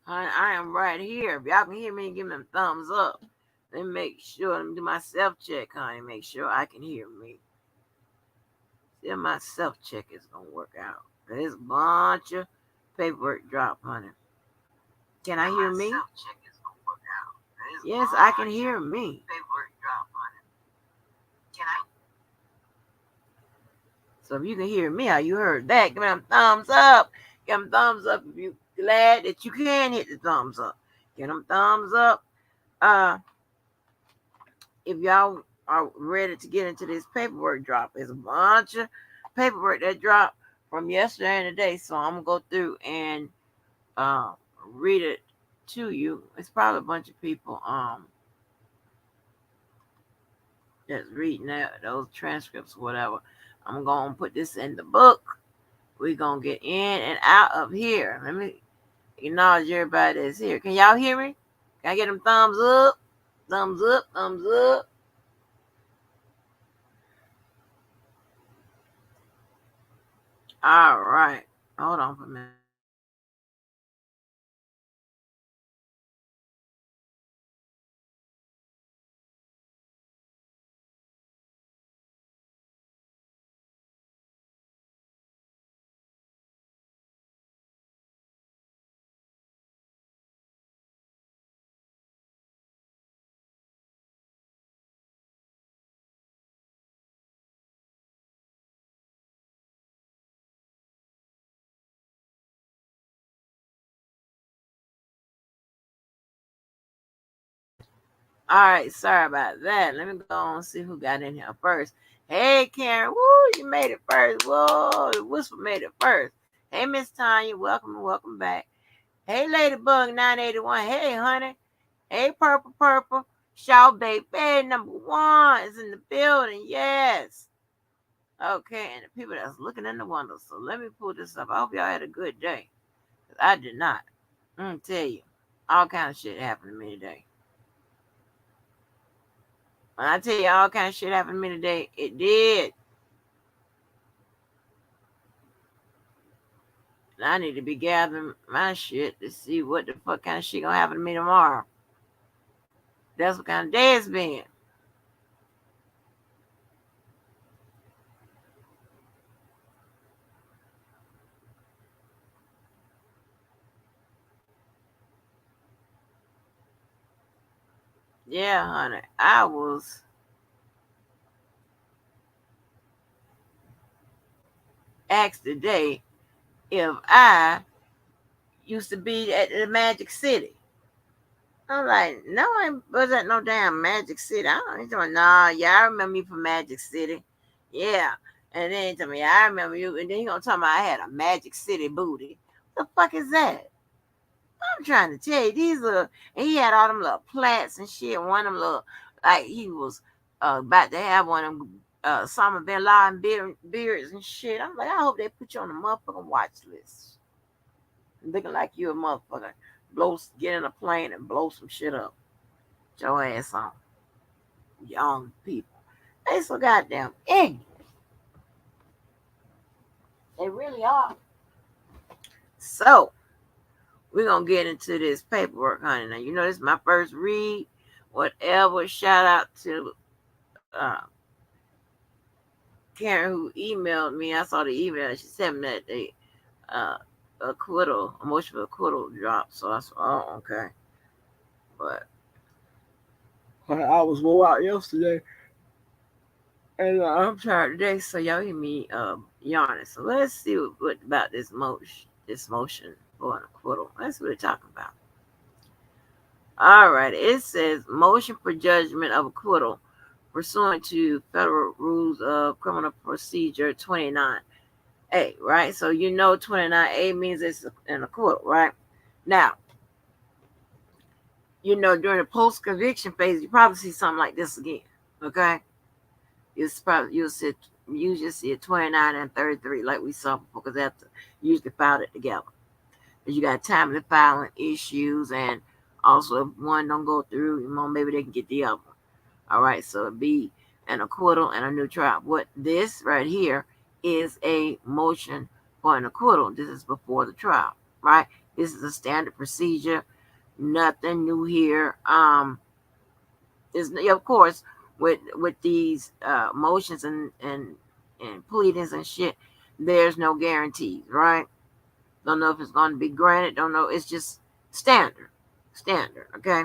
I am right here. If y'all can hear me, give me a thumbs up. Let me make sure. Let me do my self-check, honey. Make sure I can hear me. See if my self-check is going to work out. There's a bunch of paperwork drop, honey. Can I hear me? Yes, I can hear me. So if you can hear me, how you heard that, give me a thumbs up. Give them thumbs up if you're glad that you can hit the thumbs up. Give them thumbs up. If y'all are ready to get into this paperwork drop, there's a bunch of paperwork that dropped from yesterday and today. So I'm going to go through and read it to you. It's probably a bunch of people that's reading those transcripts or whatever. I'm going to put this in the book. We're going to get in and out of here. Let me acknowledge everybody that's here. Can y'all hear me? Can I get them thumbs up? Thumbs up, thumbs up. All right. Hold on for a minute. All right, sorry about that. Let me go and see who got in here first. Hey, Karen. Woo, you made it first. Whoa, Whisper made it first. Hey, Miss Tanya. Welcome back. Hey, Ladybug 981. Hey, honey. Hey, Purple. Shout Baby number 1 is in the building. Yes. Okay, and the people that's looking in the window. So let me pull this up. I hope y'all had a good day. I did not. I'm going to tell you. All kind of shit happened to me today. When I tell you all kind of shit happened to me today, it did. And I need to be gathering my shit to see what the fuck kind of shit gonna happen to me tomorrow. That's what kind of day it's been. Yeah, honey. I was asked today if I used to be at the Magic City. I'm like, no, I wasn't no damn Magic City. I don't know. Nah, yeah, I remember you from Magic City. Yeah. And then he told me, I remember you. And then he gonna tell me I had a Magic City booty. What the fuck is that? I'm trying to tell you, these are, and he had all them little plants and shit. One of them little, like he was about to have one of them Osama bin Laden beards and shit. I'm like, I hope they put you on the motherfucking watch list. Looking like you a motherfucker. Get in a plane and blow some shit up. Get your ass on. Young people. They so goddamn ignorant. They really are. So, we're going to get into this paperwork, honey. Now, you know, this is my first read. Whatever. Shout out to Karen who emailed me. I saw the email. She sent me that the emotional acquittal dropped. So I said, oh, okay. But I was wore out yesterday. And I'm tired today, so y'all hear me yawning. So let's see what about this motion for an acquittal. That's what we're talking about. All right, it says motion for judgment of acquittal pursuant to Federal Rules of Criminal Procedure 29A, right? So you know 29A means it's an acquittal, right? Now, you know during the post-conviction phase, you probably see something like this again, okay? You'll just see it 29 and 33 like we saw before because they have to usually file it together. But you got timely filing issues and also if one don't go through, maybe they can get the other. All right, so it'd be an acquittal and a new trial. What this right here is a motion for an acquittal. This is before the trial, right? This is a standard procedure. Nothing new here. Is of course with these motions and pleadings and shit, there's no guarantees, right? Don't know if it's going to be granted. Don't know. It's just standard. Standard. Okay.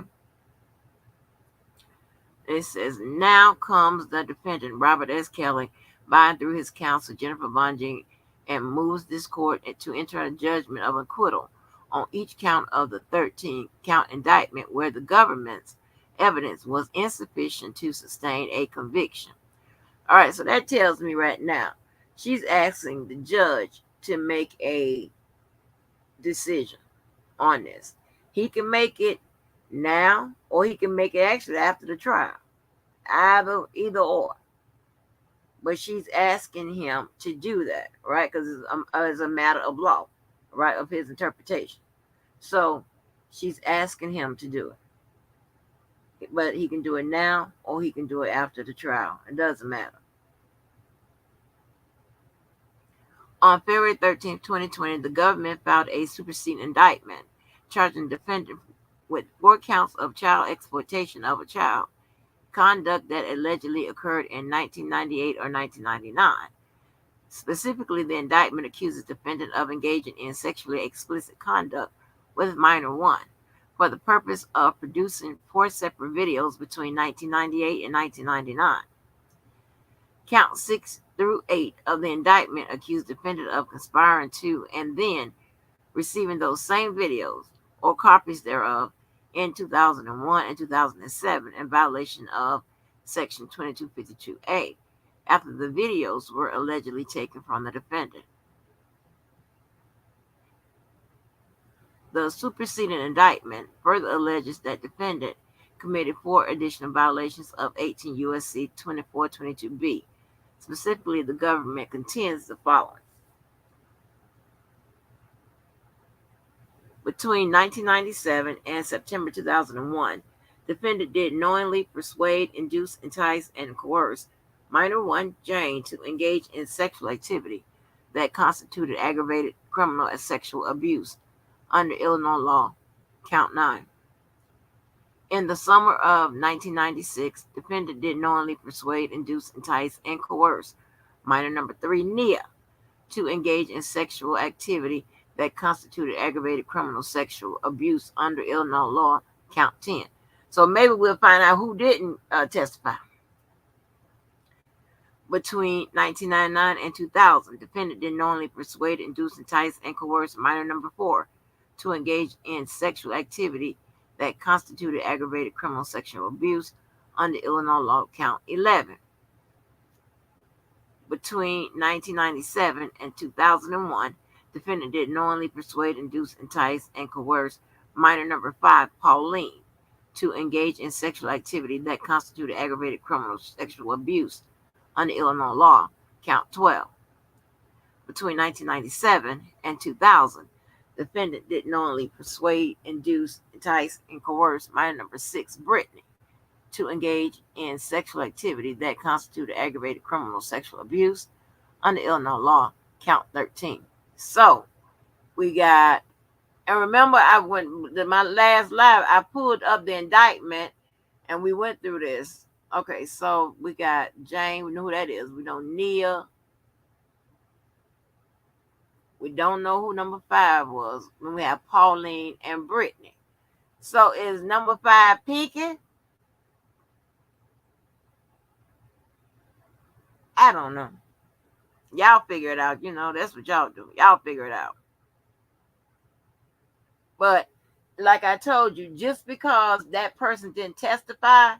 It says, now comes the defendant, Robert S. Kelly, by and through his counsel, Jennifer Bungie, and moves this court to enter a judgment of acquittal on each count of the 13-count indictment where the government's evidence was insufficient to sustain a conviction. All right, so that tells me right now, she's asking the judge to make a decision on this. He can make it now, or he can make it actually after the trial. Either or. But she's asking him to do that, right? Because it's a matter of law, right, of his interpretation. So she's asking him to do it. But he can do it now, or he can do it after the trial. It doesn't matter. On February 13, 2020, the government filed a superseding indictment charging the defendant with 4 counts of child exploitation of a child, conduct that allegedly occurred in 1998 or 1999. Specifically, the indictment accuses the defendant of engaging in sexually explicit conduct with minor one for the purpose of producing 4 separate videos between 1998 and 1999. Count 6 through 8 of the indictment accuse the defendant of conspiring to and then receiving those same videos or copies thereof in 2001 and 2007 in violation of Section 2252A after the videos were allegedly taken from the defendant. The superseding indictment further alleges that defendant committed 4 additional violations of 18 U.S.C. 2422B. Specifically, the government contends the following. Between 1997 and September 2001, defendant did knowingly persuade, induce, entice, and coerce minor one Jane to engage in sexual activity that constituted aggravated criminal and sexual abuse under Illinois law, count 9. In the summer of 1996, defendant did knowingly persuade, induce, entice, and coerce minor number 3 Nia to engage in sexual activity that constituted aggravated criminal sexual abuse under Illinois law, count 10. So maybe we'll find out who didn't testify. Between 1999 and 2000, defendant did knowingly persuade, induce, entice, and coerce minor number 4 to engage in sexual activity that constituted aggravated criminal sexual abuse under Illinois law, count 11. Between 1997 and 2001, defendant did knowingly persuade, induce, entice, and coerce minor number 5, Pauline, to engage in sexual activity that constituted aggravated criminal sexual abuse under Illinois law, count 12. Between 1997 and 2000, defendant did knowingly persuade, induce, entice, and coerce minor number 6, Brittany, to engage in sexual activity that constituted aggravated criminal sexual abuse under Illinois law, count 13. So we got, and remember, my last live, I pulled up the indictment and we went through this. Okay, so we got Jane, we know who that is. We know Nia. We don't know who number 5 was. Then we have Pauline and Brittany. So is number 5 Pinky? I don't know. Y'all figure it out. That's what y'all do. Y'all figure it out. But like I told you, just because that person didn't testify,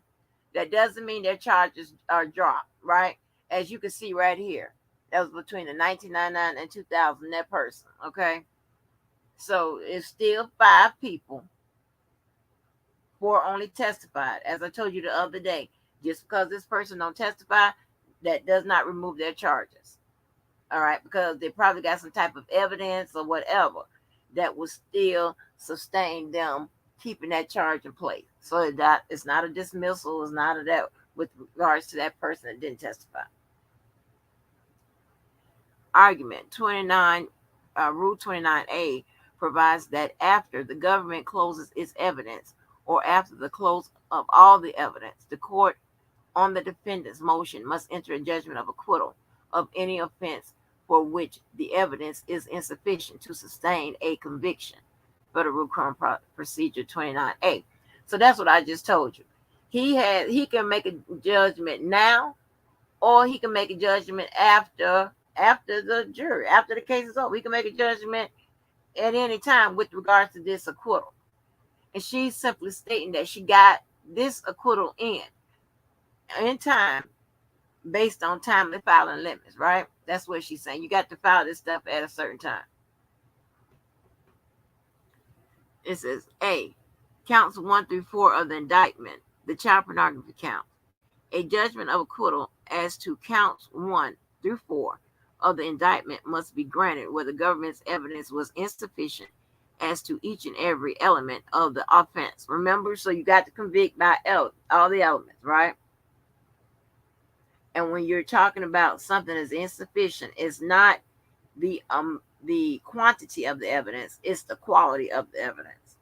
that doesn't mean their charges are dropped, right? As you can see right here. That was between the 1999 and 2000, that person, okay? So it's still 5 people. 4 only testified. As I told you the other day, just because this person don't testify, that does not remove their charges. All right, because they probably got some type of evidence or whatever that will still sustain them keeping that charge in place. So that it's not a dismissal, it's not a that with regards to that person that didn't testify. Argument 29, Rule 29A provides that after the government closes its evidence or after the close of all the evidence, the court on the defendant's motion must enter a judgment of acquittal of any offense for which the evidence is insufficient to sustain a conviction. Federal Criminal Procedure 29A. So that's what I just told you. He can make a judgment now, or he can make a judgment after the jury, after the case is over. He can make a judgment at any time with regards to this acquittal. And she's simply stating that she got this acquittal in time based on timely filing limits, right? That's what she's saying. You got to file this stuff at a certain time. It says A, counts 1 through 4 of the indictment, the child pornography count. A judgment of acquittal as to counts 1 through 4 of the indictment must be granted where the government's evidence was insufficient as to each and every element of the offense. Remember, so you got to convict by all the elements, right? And when you're talking about something that's insufficient, it's not the quantity of the evidence, it's the quality of the evidence.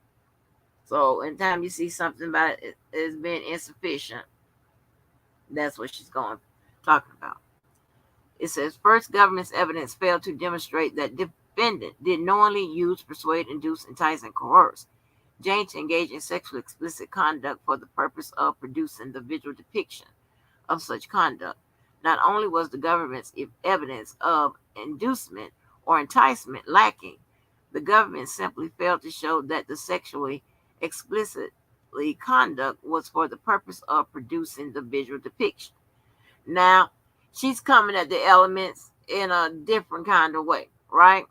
So anytime you see something about it as being insufficient, that's what she's talking about. It says, first, government's evidence failed to demonstrate that defendant did knowingly use, persuade, induce, entice, and coerce Jane to engage in sexually explicit conduct for the purpose of producing the visual depiction of such conduct. Not only was the government's evidence of inducement or enticement lacking, the government simply failed to show that the sexually explicitly conduct was for the purpose of producing the visual depiction. Now, she's coming at the elements in a different kind of way, right?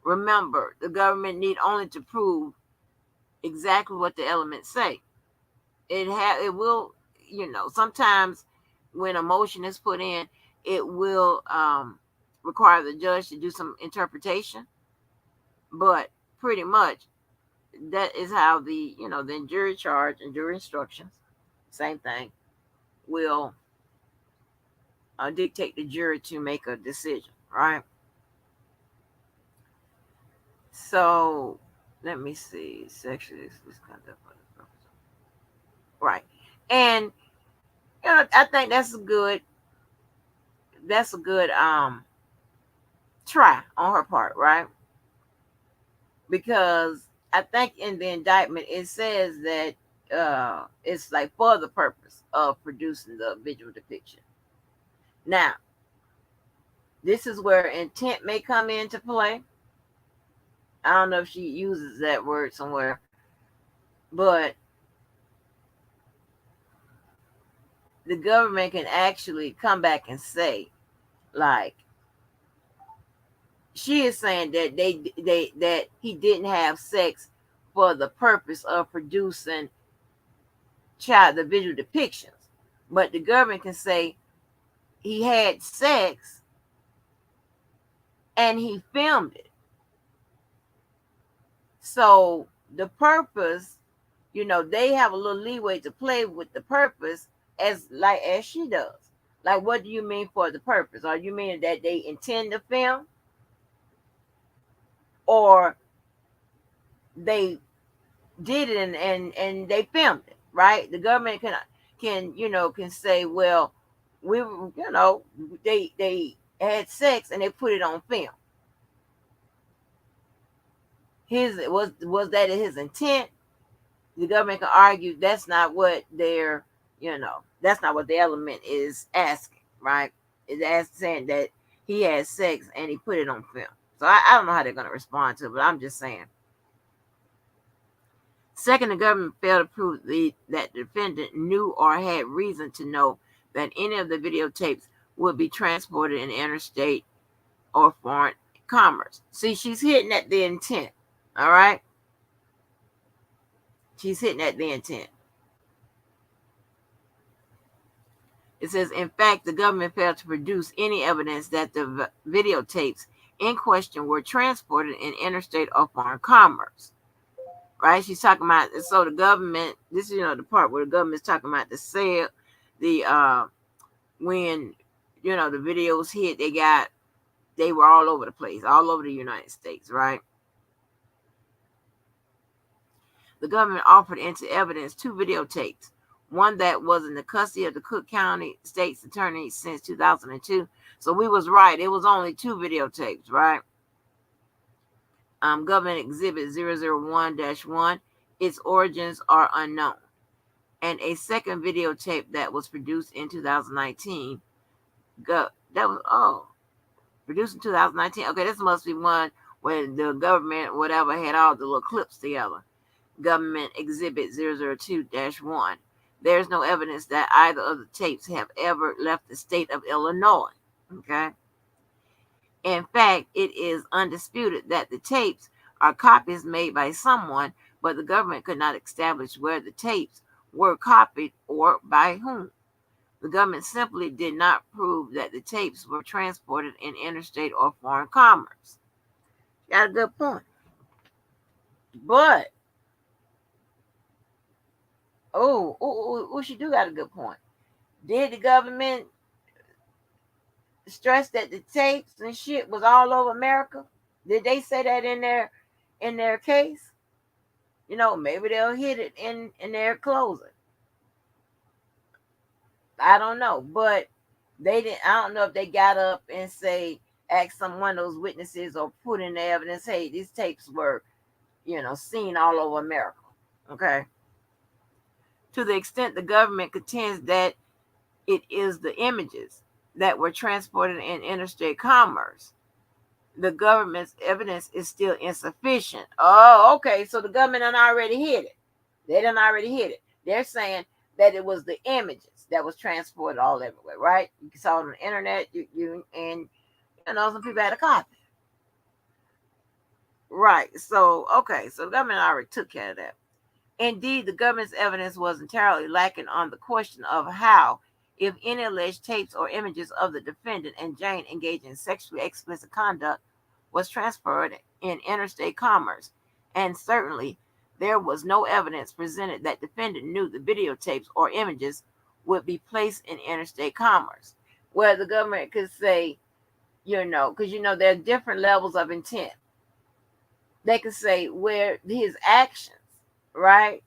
Remember, the government need only to prove exactly what the elements say. It will, sometimes when a motion is put in, it will require the judge to do some interpretation, but pretty much that is how the jury charge and jury instructions, same thing, will dictate the jury to make a decision, right? So let me see, sexually explicit conduct for the purpose. Right. And I think that's a good try on her part, right? Because I think in the indictment it says that it's like for the purpose of producing the visual depiction. Now, this is where intent may come into play. I don't know if she uses that word somewhere, but the government can actually come back and say, like, she is saying that that he didn't have sex for the purpose of producing the visual depictions, but the government can say he had sex and he filmed it. So the purpose, they have a little leeway to play with the purpose as she does. Like, what do you mean for the purpose? Are you meaning that they intend to film, or they did it and they filmed it, right? The government can say, well, they had sex and they put it on film. Was that his intent? The government can argue that's not what that's not what the element is asking, right? It's saying that he had sex and he put it on film. So I don't know how they're going to respond to it, but I'm just saying. Second, the government failed to prove that the defendant knew or had reason to know that any of the videotapes would be transported in interstate or foreign commerce. See, she's hitting at the intent, all right? She's hitting at the intent. It says, in fact, the government failed to produce any evidence that the videotapes in question were transported in interstate or foreign commerce. Right? She's talking about, so the government, this is, the part where the government's talking about the sale, when, the videos hit, they were all over the place, all over the United States, right? The government offered into evidence 2 videotapes, one that was in the custody of the Cook County State's Attorney since 2002. So we was right. It was only 2 videotapes, right? Government Exhibit 001-1, its origins are unknown. And a second videotape that was produced in 2019. Produced in 2019. Okay, this must be one where the government, whatever, had all the little clips together. Government Exhibit 002-1. There's no evidence that either of the tapes have ever left the state of Illinois. Okay. In fact, it is undisputed that the tapes are copies made by someone, but the government could not establish where the tapes were copied or by whom. The government simply did not prove that the tapes were transported in interstate or foreign commerce. Got a good point. But, she do got a good point. Did the government stress that the tapes and shit was all over America? Did they say that in their case? Maybe they'll hit it in their closing. I don't know, but they didn't. I don't know if they got up and ask one of those witnesses or put in the evidence, hey, these tapes were, seen all over America. Okay. To the extent the government contends that it is the images that were transported in interstate commerce, the government's evidence is still insufficient. Oh, okay. So the government done already hit it. They done already hit it. They're saying that it was the images that was transported all everywhere, right? You saw it on the internet, some people had a copy. Right. So, okay. So the government already took care of that. Indeed, the government's evidence was entirely lacking on the question of how, if any alleged tapes or images of the defendant and Jane engaged in sexually explicit conduct was transferred in interstate commerce. And certainly, there was no evidence presented that defendant knew the videotapes or images would be placed in interstate commerce. Where the government could say, because there are different levels of intent. They could say where his actions, right?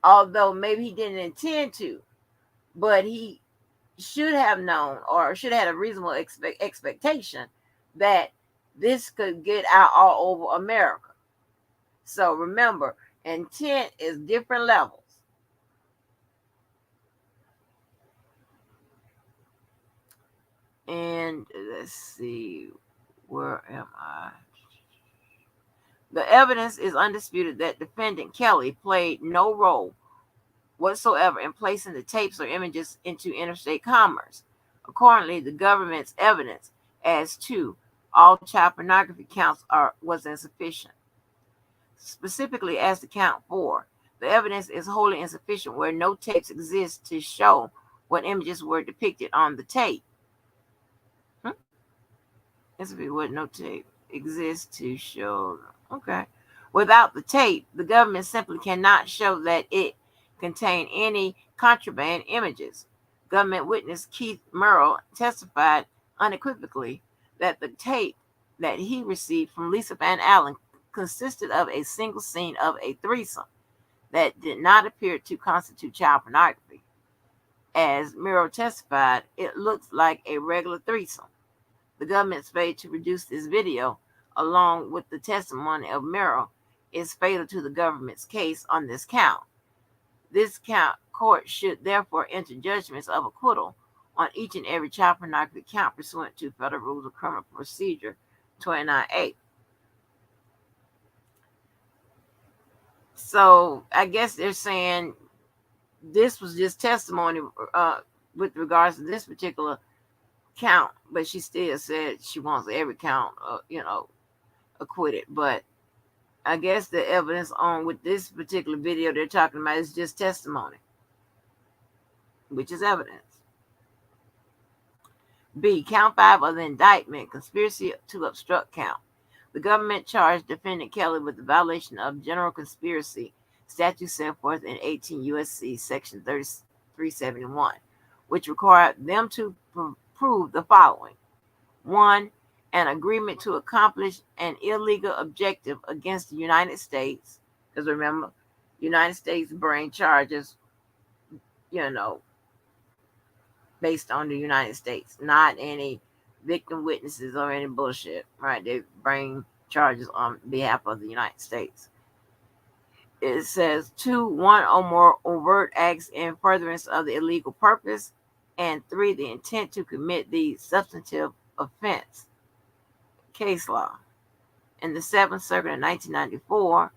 Although maybe he didn't intend to, but he should have known or should have had a reasonable expectation that this could get out all over America. So remember, intent is different levels. And let's see, where am I? The evidence is undisputed that defendant Kelly played no role whatsoever in placing the tapes or images into interstate commerce. Accordingly, the government's evidence as to all child pornography counts was insufficient. Specifically, as to count 4, the evidence is wholly insufficient where no tapes exist to show what images were depicted on the tape. What no tape exists to show. Okay. Without the tape, the government simply cannot show that it contained any contraband images. Government witness Keith Merrill testified unequivocally that the tape that he received from Lisa Van Allen consisted of a single scene of a threesome that did not appear to constitute child pornography. As Merrill testified, it looks like a regular threesome. The government's failure to produce this video, along with the testimony of Merrill, is fatal to the government's case on this count. This court should therefore enter judgments of acquittal on each and every child pornography count pursuant to Federal Rules of Criminal Procedure 29A. So I guess they're saying this was just testimony with regards to this particular count, but she still said she wants every count, acquitted. But I guess the evidence on with this particular video they're talking about is just testimony, which is evidence. B, count 5 of the indictment, conspiracy to obstruct count. The government charged defendant Kelly with the violation of general conspiracy statute set forth in 18 U.S.C. section 371, which required them to prove the following. 1, an agreement to accomplish an illegal objective against the United States. Because remember, United States bring charges, you know, based on the United States, not any victim witnesses or any bullshit, right? They bring charges on behalf of the United States. It says 2, 1 or more overt acts in furtherance of the illegal purpose, and 3, the intent to commit the substantive offense. Case law. In the Seventh Circuit in 1994,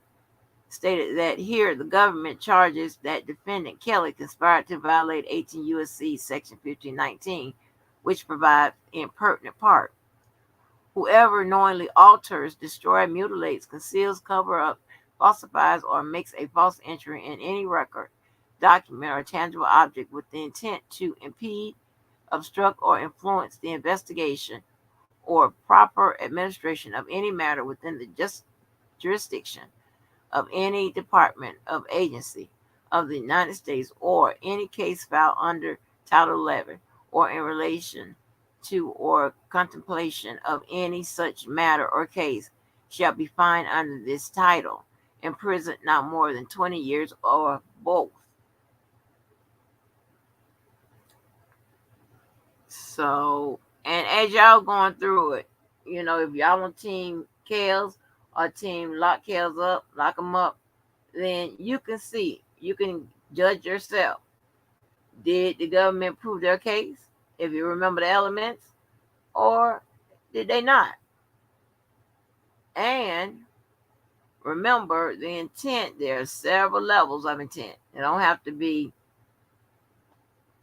stated that here the government charges that defendant Kelly conspired to violate 18 U.S.C. Section 1519, which provides in pertinent part, whoever knowingly alters, destroys, mutilates, conceals, cover up, falsifies, or makes a false entry in any record, document, or tangible object with the intent to impede, obstruct, or influence the investigation or proper administration of any matter within the jurisdiction of any department of agency of the United States, or any case filed under Title 11, or in relation to or contemplation of any such matter or case, shall be fined under this title, imprisoned not more than 20 years, or both. So, and as y'all going through it, if y'all on Team Kales or Team Lock Kales up, lock them up, then you can judge yourself. Did the government prove their case, if you remember the elements, or did they not? And remember the intent. There are several levels of intent. It don't have to be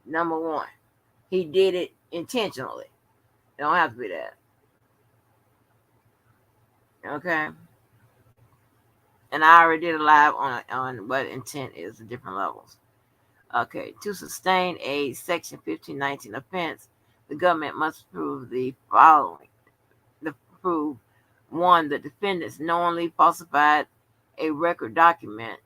number one. He did it intentionally. It don't have to be that. Okay. And I already did a live on what intent is, the different levels. Okay. To sustain a Section 1519 offense, the government must prove the following. Prove 1, the defendants knowingly falsified a record document.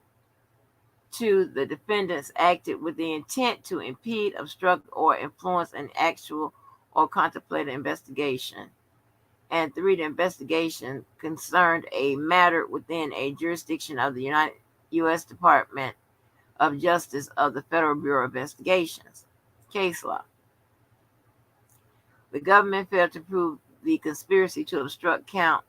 2, the defendants acted with the intent to impede, obstruct, or influence an actual or contemplated investigation. And 3, the investigation concerned a matter within a jurisdiction of the U.S. Department of Justice of the Federal Bureau of Investigations. Case law. The government failed to prove the conspiracy to obstruct count,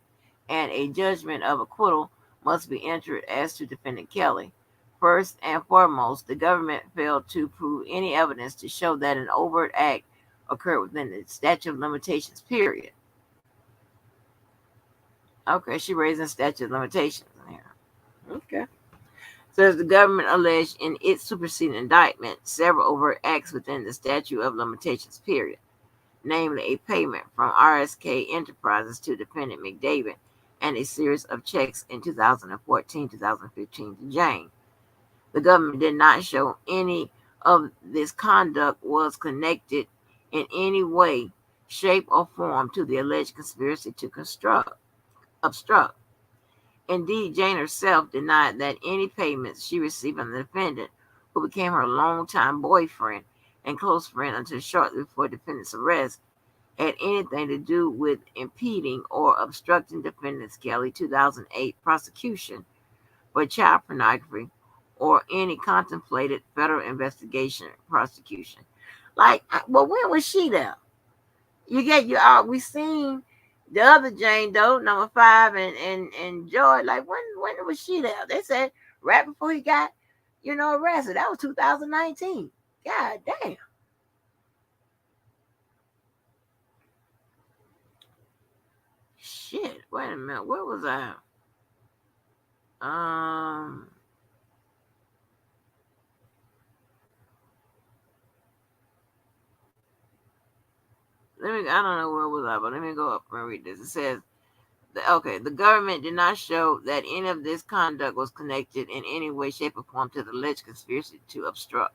and a judgment of acquittal must be entered as to defendant Kelly. First and foremost, the government failed to prove any evidence to show that an overt act occurred within the statute of limitations period. Okay, she raising statute of limitations here. Okay. Says the government alleged in its superseding indictment several overt acts within the statute of limitations period, namely a payment from RSK Enterprises to defendant McDavid and a series of checks in 2014-2015 to Jane. The government did not show any of this conduct was connected in any way, shape, or form to the alleged conspiracy to obstruct. Indeed, Jane herself denied that any payments she received from the defendant, who became her longtime boyfriend and close friend until shortly before the defendant's arrest, had anything to do with impeding or obstructing defendant Kelly's 2008 prosecution for child pornography or any contemplated federal investigation prosecution. Like, well, when was she there? We seen the other Jane Doe, number 5, and Joy. Like, when was she there? They said right before he got, arrested. That was 2019. God damn. Shit. Wait a minute. Where was I? I don't know where was I, but let me go up and read this. It says, the government did not show that any of this conduct was connected in any way, shape, or form to the alleged conspiracy to obstruct.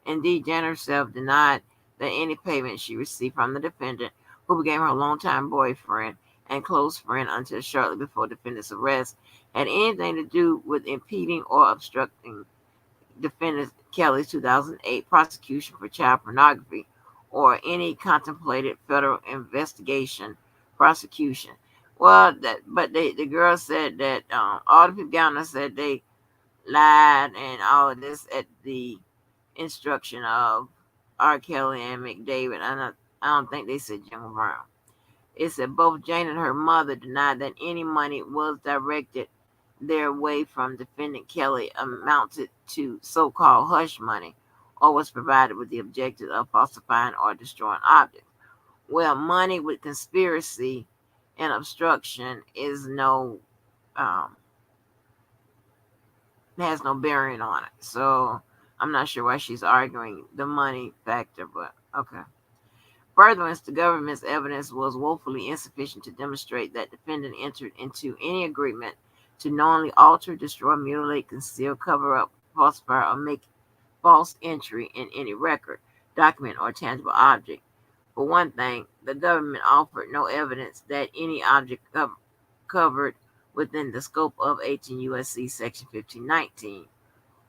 Indeed, Jan herself denied that any payment she received from the defendant, who became her longtime boyfriend and close friend until shortly before the defendant's arrest, had anything to do with impeding or obstructing defendant Kelly's 2008 prosecution for child pornography or any contemplated federal investigation prosecution. Well, the girl said that all the people down there said they lied and all of this at the instruction of R. Kelly and McDavid. I don't think they said Jim Brown. It said both Jane and her mother denied that any money was directed their way from defendant Kelly amounted to so-called hush money or was provided with the objective of falsifying or destroying objects. Well, money with conspiracy and obstruction is um, has no bearing on it. So I'm not sure why she's arguing the money factor, but okay. Furtherance, the government's evidence was woefully insufficient to demonstrate that defendant entered into any agreement to knowingly alter, destroy, mutilate, conceal, cover up, falsify, or make false entry in any record, document, or tangible object. For one thing, the government offered no evidence that any object covered within the scope of 18 U.S.C. Section 1519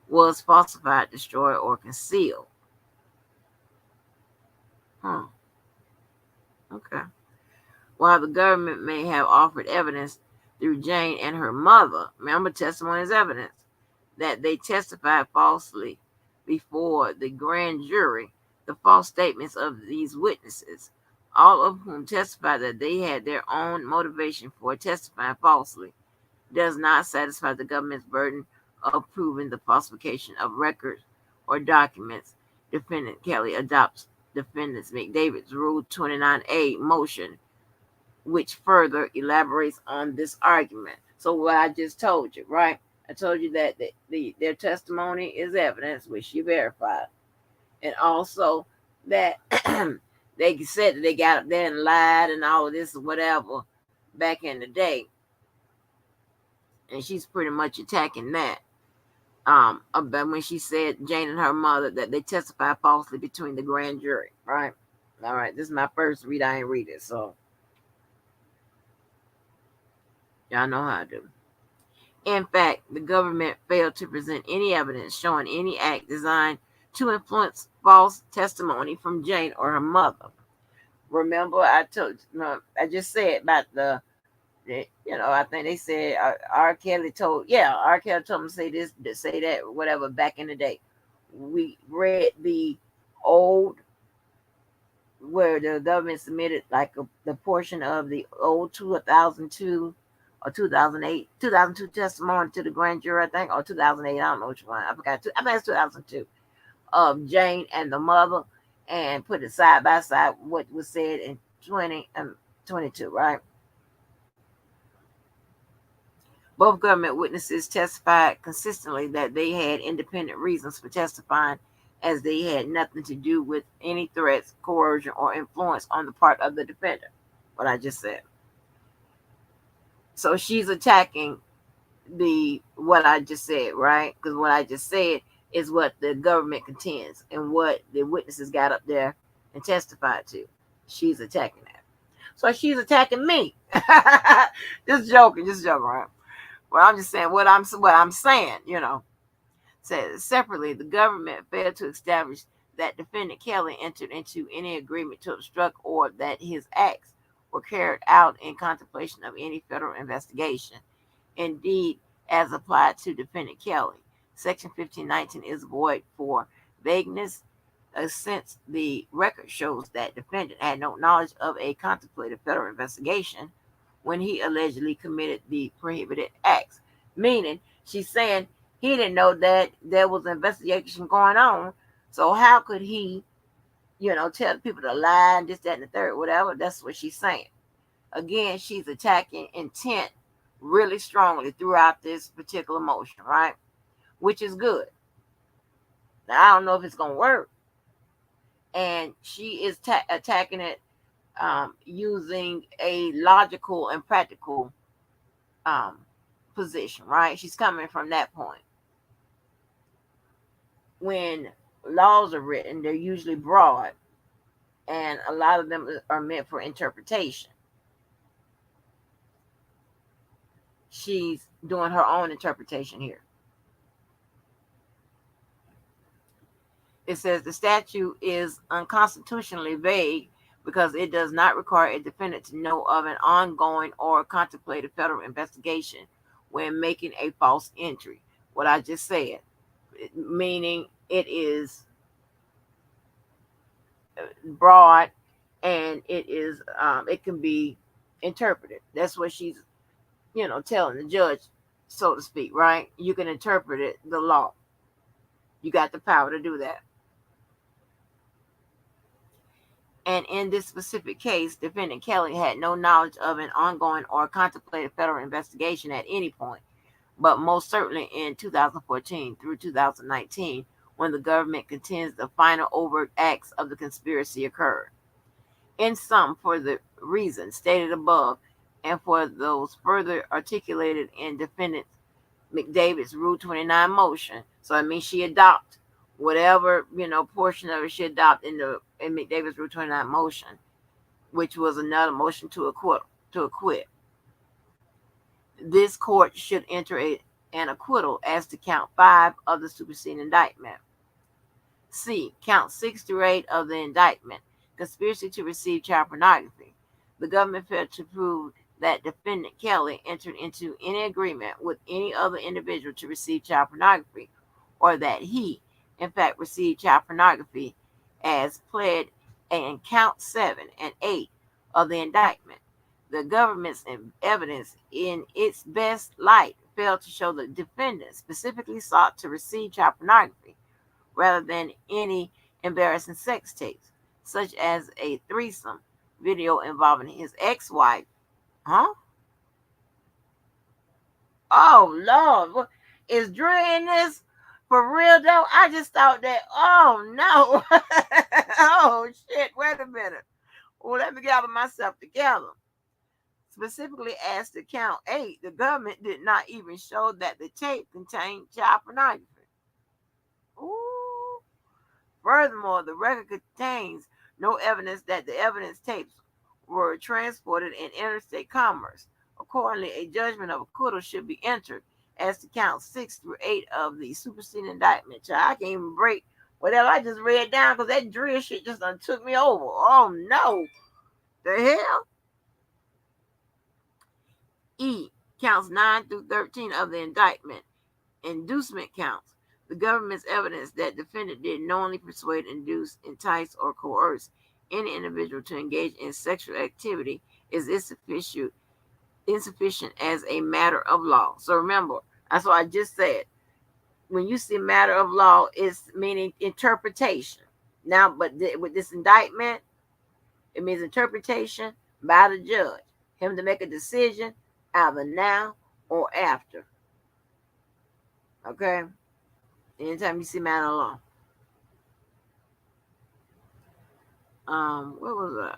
was falsified, destroyed, or concealed. Okay. While the government may have offered evidence through Jane and her mother, remember testimony is evidence, that they testified falsely before the grand jury, the false statements of these witnesses, all of whom testified that they had their own motivation for testifying falsely, does not satisfy the government's burden of proving the falsification of records or documents. Defendant Kelly adopts defendant McDavid's Rule 29A motion, which further elaborates on this argument. So what I just told you, right? I told you that their testimony is evidence, which she verified. And also that they said that they got up there and lied and all of this or whatever back in the day. And she's pretty much attacking that. About when she said Jane and her mother that they testified falsely between the grand jury, right? All right, this is my first read. I ain't read it, so y'all know how I do. In fact, the government failed to present any evidence showing any act designed to influence false testimony from Jane or her mother. Remember, I just said about I think they said R. Kelly told them to say this, to say that, whatever, back in the day. We read the old, where the government submitted like the portion of the old 2002 or 2002 testimony to the grand jury, I think, or 2008, I don't know which one, I forgot. I think it's 2002, of Jane and the mother, and put it side by side what was said in 2022, right? Both government witnesses testified consistently that they had independent reasons for testifying, as they had nothing to do with any threats, coercion, or influence on the part of the defendant. What I just said. So she's attacking what I just said, right? Because what I just said is what the government contends and what the witnesses got up there and testified to. She's attacking that. So she's attacking me. just joking, right? Well, I'm just saying what I'm saying, Says separately, the government failed to establish that defendant Kelly entered into any agreement to obstruct or that his acts were carried out in contemplation of any federal investigation. Indeed, as applied to defendant Kelly, Section 1519 is void for vagueness, since the record shows that defendant had no knowledge of a contemplated federal investigation when he allegedly committed the prohibited acts. Meaning, she's saying he didn't know that there was an investigation going on. So how could he, tell people to lie and this, that, and the third, whatever? That's what she's saying. Again, she's attacking intent really strongly throughout this particular motion, right? Which is good. Now, I don't know if it's going to work. And she is attacking it using a logical and practical position, right? She's coming from that point. When laws are written, they're usually broad, and a lot of them are meant for interpretation. She's doing her own interpretation here. It says the statute is unconstitutionally vague because it does not require a defendant to know of an ongoing or contemplated federal investigation when making a false entry. what I just said, meaning it is broad and it can be interpreted. That's what she's telling the judge, so to speak, right? You can interpret it, the law. You got the power to do that. And in this specific case, defendant Kelly had no knowledge of an ongoing or contemplated federal investigation at any point, but most certainly in 2014 through 2019, when the government contends the final overt acts of the conspiracy occurred. In sum, for the reasons stated above, and for those further articulated in defendant McDavid's Rule 29 motion, so it means she adopt whatever portion of it she adopt in McDavid's Rule 29 motion, which was another motion to acquit. This court should enter an acquittal as to count 5 of the superseding indictment. C. Count 6 through 8 of the indictment, conspiracy to receive child pornography. The government failed to prove that defendant Kelly entered into any agreement with any other individual to receive child pornography, or that he, in fact, received child pornography as pled in count 7 and 8 of the indictment. The government's evidence, in its best light, failed to show the defendant specifically sought to receive child pornography, rather than any embarrassing sex tapes, such as a threesome video involving his ex-wife. Huh? Oh, Lord. Is Drew in this? For real, though? I just thought that, oh, no. Oh, shit. Wait a minute. Well, let me gather myself together. Specifically as to count 8, the government did not even show that the tape contained child pornography. Ooh. Furthermore, the record contains no evidence that the evidence tapes were transported in interstate commerce. Accordingly, a judgment of acquittal should be entered as to count 6 through 8 of the superseding indictment. I can't even break whatever I just read down because that drill shit just done took me over. Oh, no. The hell? E. Counts 9 through 13 of the indictment. Inducement counts. The government's evidence that defendant did knowingly persuade, induce, entice, or coerce any individual to engage in sexual activity is insufficient as a matter of law. So remember, that's what I just said. When you see matter of law, it's meaning interpretation. Now, but with this indictment, it means interpretation by the judge. Him to make a decision either now or after. Okay? Anytime you see matter of law. What was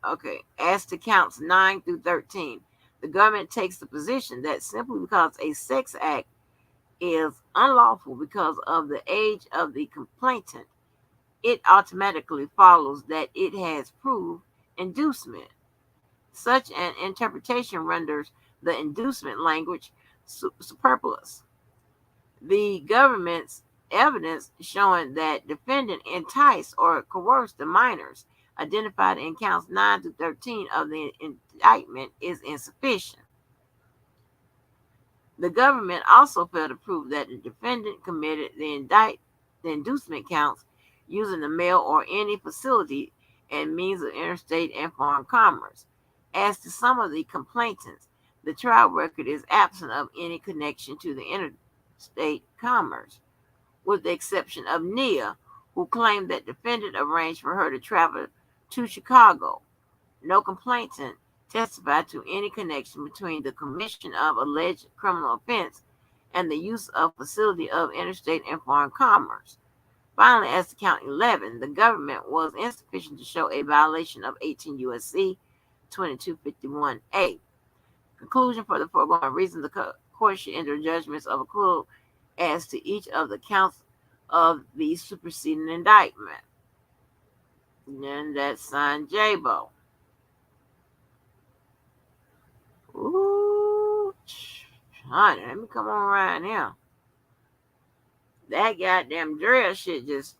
okay? As to counts 9 through 13, the government takes the position that simply because a sex act is unlawful because of the age of the complainant, it automatically follows that it has proved inducement. Such an interpretation renders the inducement language superfluous. The government's evidence showing that defendant enticed or coerced the minors identified in counts 9 to 13 of the indictment is insufficient. The government also failed to prove that the defendant committed the inducement counts using the mail or any facility and means of interstate and foreign commerce. As to some of the complainants, the trial record is absent of any connection to the interstate commerce, with the exception of Nia, who claimed that defendant arranged for her to travel to Chicago. No complainant testified to any connection between the commission of alleged criminal offense and the use of facility of interstate and foreign commerce. Finally, as to count 11, the government was insufficient to show a violation of 18 U.S.C. 2251A. Conclusion: for the foregoing reason, the court should enter judgments of acquittal as to each of the counts of the superseding indictment. And then that's signed J-Bo. Ooh, honey, let me come on right now. That goddamn drill shit just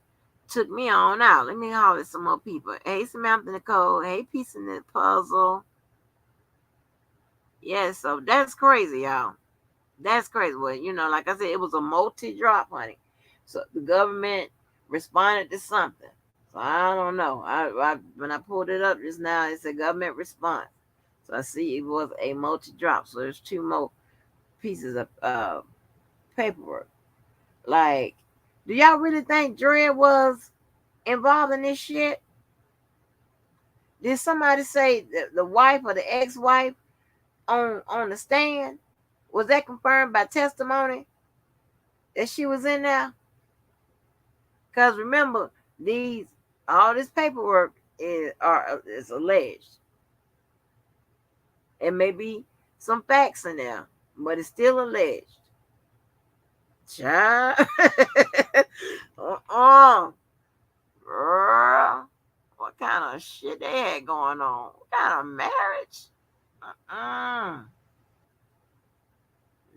took me on out. Let me holler at some more people. Hey, Samantha Nicole. Hey, Piece in the Puzzle. Yeah, so that's crazy, y'all. That's crazy. Well, like I said, it was a multi-drop, honey. So the government responded to something. So I don't know. I when I pulled it up just now, it said government response. So I see it was a multi-drop. So there's two more pieces of paperwork. Like, do y'all really think Dred was involved in this shit? Did somebody say the wife or the ex-wife on the stand? Was that confirmed by testimony that she was in there? Because remember, these all this paperwork is alleged. It may be some facts in there, but it's still alleged. Child. Girl. What kind of shit they had going on? What kind of marriage?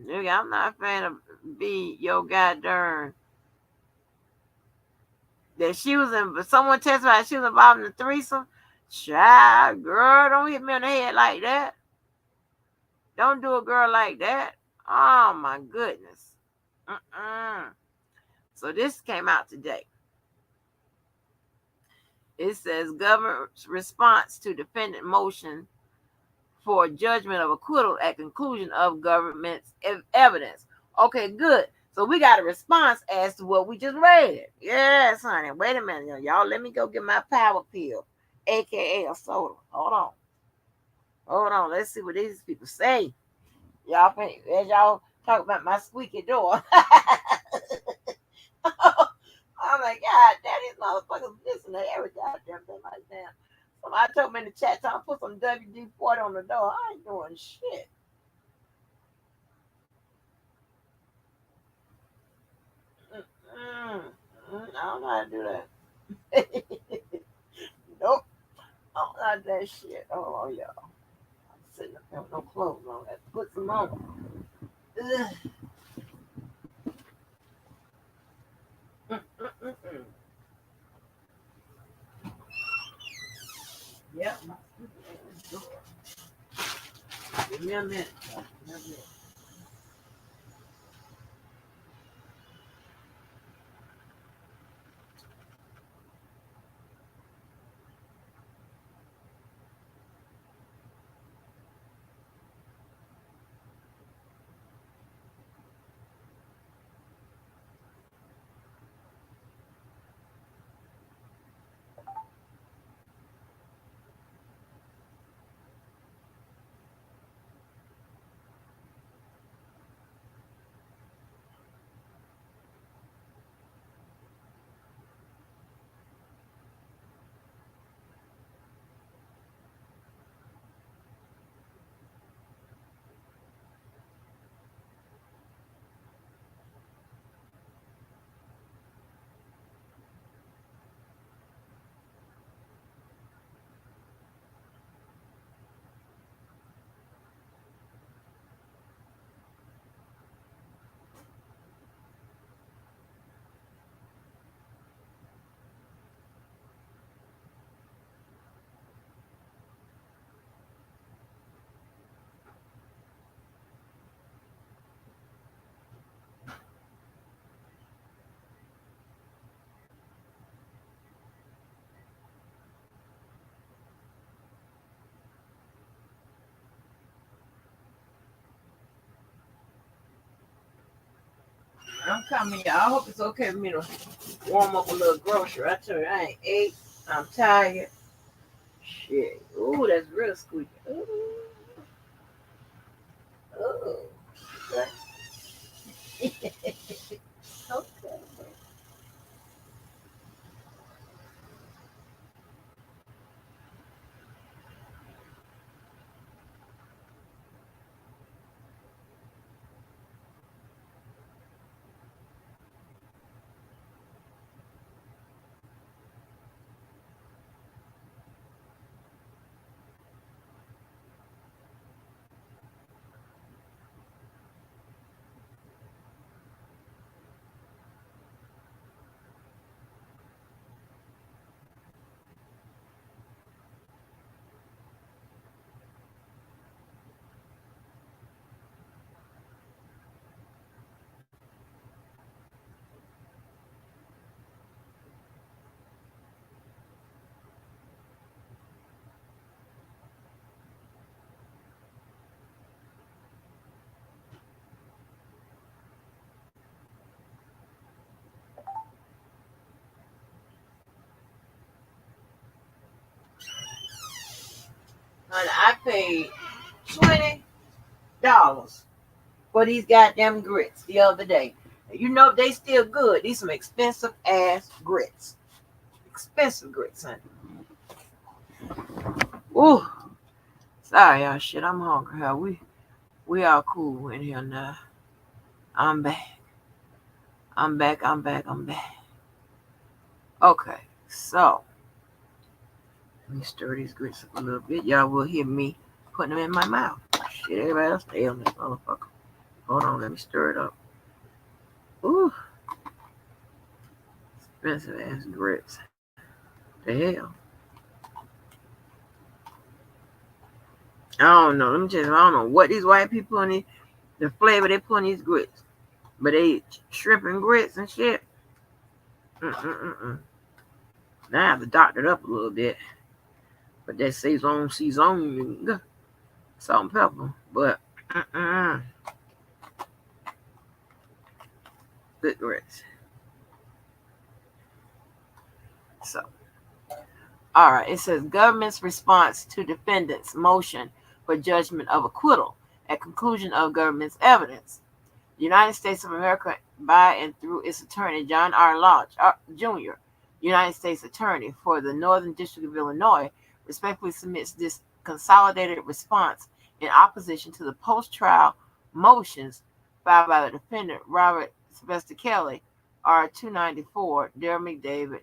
Nigga, I'm not a fan of be your goddamn that she was in, but someone testified she was involved in the threesome. Child, girl, don't hit me on the head like that. Don't do a girl like that. Oh my goodness. So this came out today. It says government's response to defendant motion for judgment of acquittal at conclusion of government's evidence. Okay, good. So we got a response as to what we just read. Yes, honey. Wait a minute, y'all. Let me go get my power pill, aka a soda. Hold on. Let's see what these people say. Y'all, as y'all talk about my squeaky door. I'm like, God, damn, these motherfuckers listen to every goddamn thing like that. Somebody told me in the chat time put some WD-40 on the door. I ain't doing shit. I don't know how to do that. Nope. I don't know how to do that shit. Oh, yeah. I'm sitting up there with no clothes on. I have to put some on. Ugh. Yep. Give me a minute. I'm coming, y'all. I hope it's okay for me to warm up a little grocery. I tell you, I ain't ate. I'm tired. Shit. Ooh, that's real squeaky. Ooh. Ooh. Okay. Okay. And I paid $20 for these goddamn grits the other day. You know they still good. These some expensive ass grits. Expensive grits, honey. Ooh. Sorry, y'all. Shit, I'm hungry. Huh? We all cool in here now. I'm back. I'm back. I'm back. I'm back. Okay, so let me stir these grits up a little bit. Y'all will hear me putting them in my mouth. Shit, everybody else stay on this motherfucker. Hold on, let me stir it up. Ooh, expensive ass grits. The hell? I don't know. Let me tell you, I don't know what these white people in the flavor they put in these grits, but they eat shrimp and grits and shit. Now I have to doctor it up a little bit, but that season, salt and pepper, but good grits. So, all right, it says government's response to defendant's motion for judgment of acquittal at conclusion of government's evidence. The United States of America, by and through its attorney, John R. Lodge, Jr., United States Attorney for the Northern District of Illinois, respectfully submits this consolidated response in opposition to the post-trial motions filed by the defendant, Robert Sylvester Kelly, R-294, Darryl McDavid,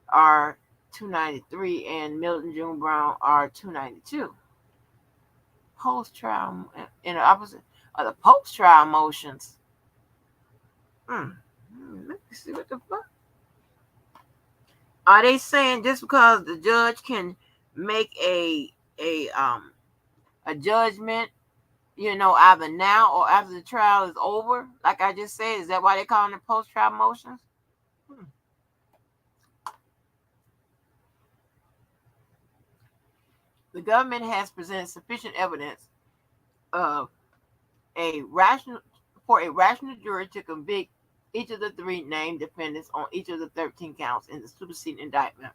R-293, and Milton June Brown, R-292. Post-trial, in the opposite of the post-trial motions. Let me see what the fuck. Are they saying just because the judge can make a judgment, either now or after the trial is over? Like I just said, is that why they call it post-trial motions? The government has presented sufficient evidence of a rational jury to convict each of the three named defendants on each of the 13 counts in the superseding indictment.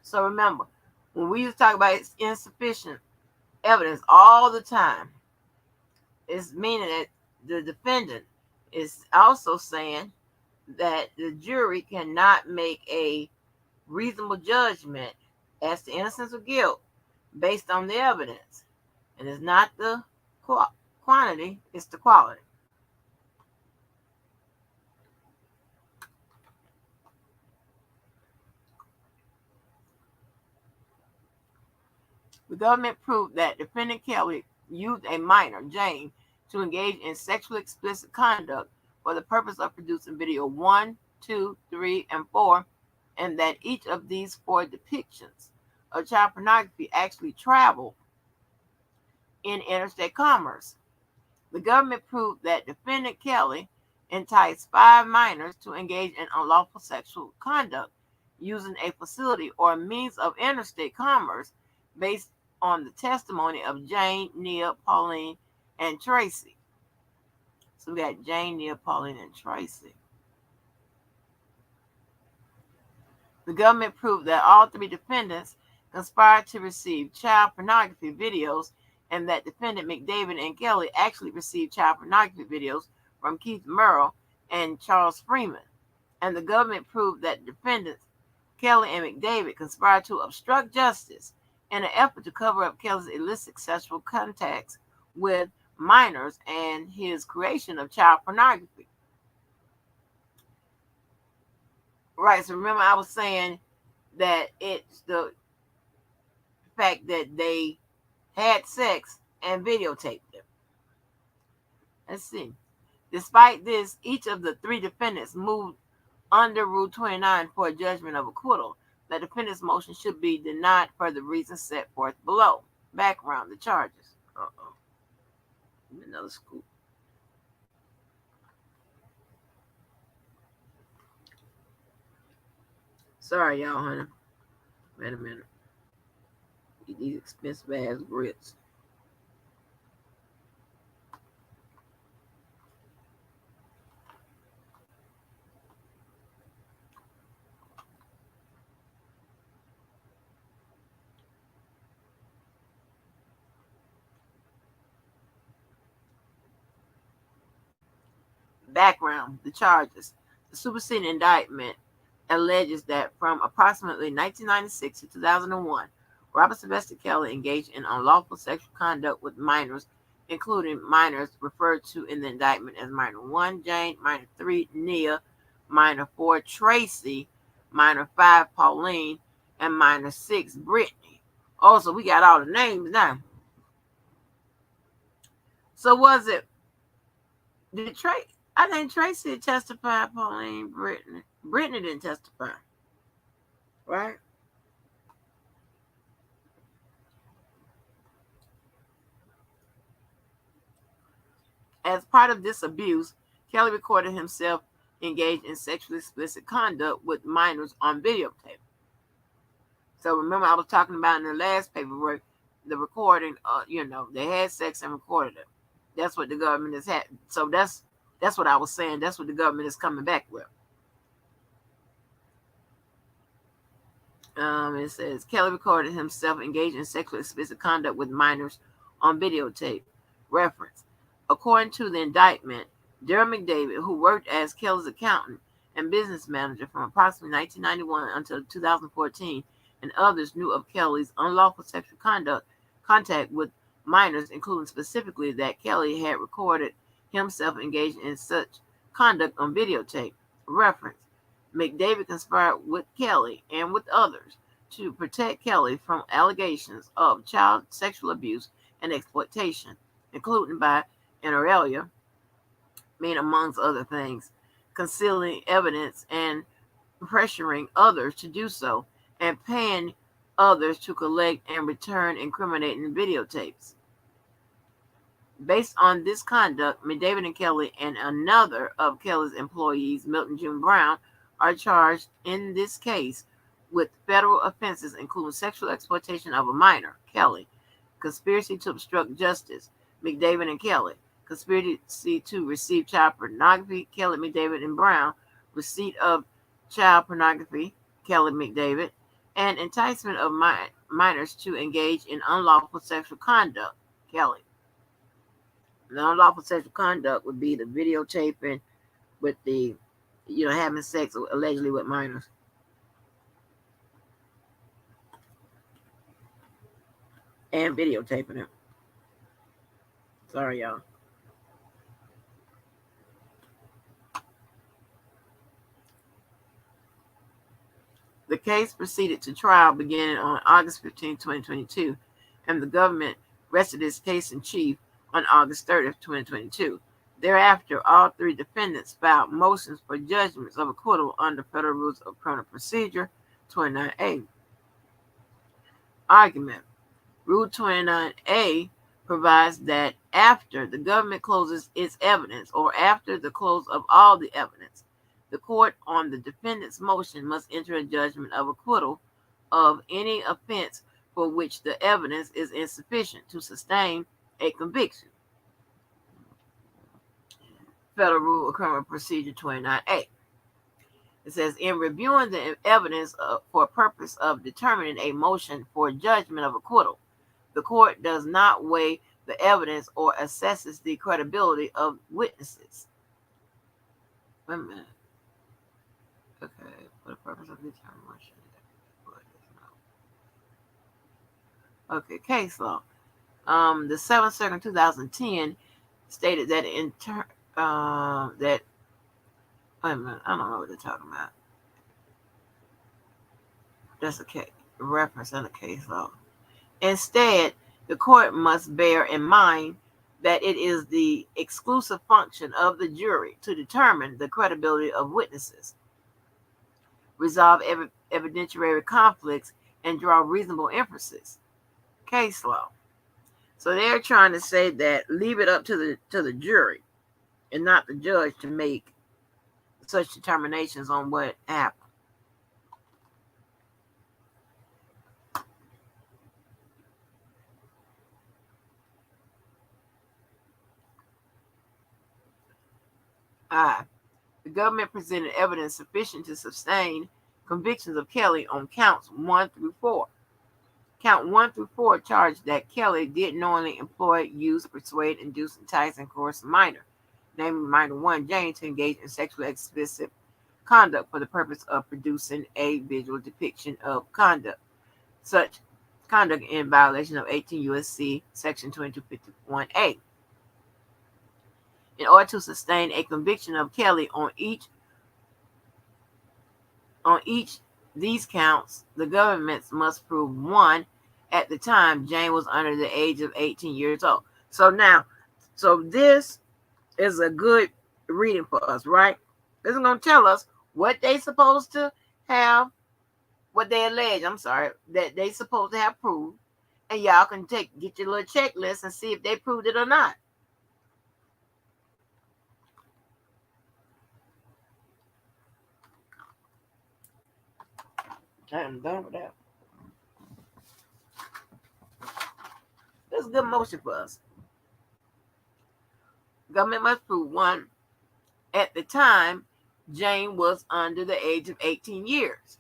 So remember, when we used to talk about insufficient evidence all the time, it's meaning that the defendant is also saying that the jury cannot make a reasonable judgment as to innocence or guilt based on the evidence. And it's not the quantity, it's the quality. The government proved that defendant Kelly used a minor, Jane, to engage in sexually explicit conduct for the purpose of producing video 1, 2, 3, and 4, and that each of these 4 depictions of child pornography actually traveled in interstate commerce. The government proved that defendant Kelly enticed 5 minors to engage in unlawful sexual conduct using a facility or means of interstate commerce based on the testimony of Jane, Nia, Pauline, and Tracy. So we got Jane, Nia, Pauline, and Tracy. The government proved that all 3 defendants conspired to receive child pornography videos and that defendant McDavid and Kelly actually received child pornography videos from Keith Merrill and Charles Freeman. And the government proved that defendants Kelly and McDavid conspired to obstruct justice in an effort to cover up Kelly's illicit sexual contacts with minors and his creation of child pornography. Right, so remember I was saying that it's the fact that they had sex and videotaped them. Let's see. Despite this, each of the 3 defendants moved under Rule 29 for a judgment of acquittal. The defendant's motion should be denied for the reasons set forth below. Background, the charges. Another scoop. Sorry, y'all, honey. Wait a minute. Eat these expensive ass grits. Background: the charges. The superseding indictment alleges that from approximately 1996 to 2001, Robert Sylvester Kelly engaged in unlawful sexual conduct with minors, including minors referred to in the indictment as Minor 1, Jane, Minor 3, Nia, Minor 4, Tracy, Minor 5, Pauline, and Minor 6, Brittany. Also, we got all the names now. So was it, I think Tracy testified, Pauline, Brittany. Brittany didn't testify, right? As part of this abuse, Kelly recorded himself engaged in sexually explicit conduct with minors on videotape. So remember, I was talking about in the last paperwork, the recording. They had sex and recorded it. That's what the government has had. So that's what I was saying. That's what the government is coming back with. It says Kelly recorded himself engaged in sexually explicit conduct with minors on videotape. Reference: according to the indictment, Darren McDavid, who worked as Kelly's accountant and business manager from approximately 1991 until 2014, and others knew of Kelly's unlawful sexual contact with minors, including specifically that Kelly had recorded himself engaged in such conduct on videotape. Reference: McDavid conspired with Kelly and with others to protect Kelly from allegations of child sexual abuse and exploitation, including by inter alia, meaning amongst other things, concealing evidence and pressuring others to do so, and paying others to collect and return incriminating videotapes. Based on this conduct, McDavid and Kelly and another of Kelly's employees, Milton June Brown, are charged in this case with federal offenses including sexual exploitation of a minor, Kelly, conspiracy to obstruct justice, McDavid and Kelly, conspiracy to receive child pornography, Kelly, McDavid, and Brown, receipt of child pornography, Kelly, McDavid, and enticement of minors to engage in unlawful sexual conduct, Kelly. The unlawful sexual conduct would be the videotaping with the, having sex allegedly with minors. And videotaping it. Sorry, y'all. The case proceeded to trial beginning on August 15, 2022, and the government rested its case in chief on August 30, 2022. Thereafter, all three defendants filed motions for judgments of acquittal under Federal Rules of Criminal Procedure 29A. Argument: Rule 29A provides that after the government closes its evidence or after the close of all the evidence, the court on the defendant's motion must enter a judgment of acquittal of any offense for which the evidence is insufficient to sustain a conviction. Federal Rule of Criminal Procedure 29A. It says, in reviewing the evidence for purpose of determining a motion for judgment of acquittal, the court does not weigh the evidence or assesses the credibility of witnesses. Wait a minute. Okay, for the purpose of determining motion. Okay, case law. The 7th Circuit 2010 stated that that wait a minute, I don't know what they're talking about. That's a reference in the case law. Instead, the court must bear in mind that it is the exclusive function of the jury to determine the credibility of witnesses, resolve evidentiary conflicts, and draw reasonable inferences. Case law. So they're trying to say that leave it up to the jury and not the judge to make such determinations on what happened. The government presented evidence sufficient to sustain convictions of Kelly on counts 1 through 4. Count 1 through 4 charged that Kelly did knowingly employ, use, persuade, induce, entice, and coerce a minor, namely minor one, Jane, to engage in sexually explicit conduct for the purpose of producing a visual depiction of conduct. Such conduct in violation of 18 U.S.C. Section 2251A. In order to sustain a conviction of Kelly on each these counts, the government must prove one, at the time Jane was under the age of 18 years old. So this is a good reading for us, right? This is going to tell us what they supposed to have, what they allege, that they supposed to have proved, and y'all can get your little checklist and see if they proved it or not. I am done with that. This is a good motion for us. Government must prove one, at the time Jane was under the age of 18 years.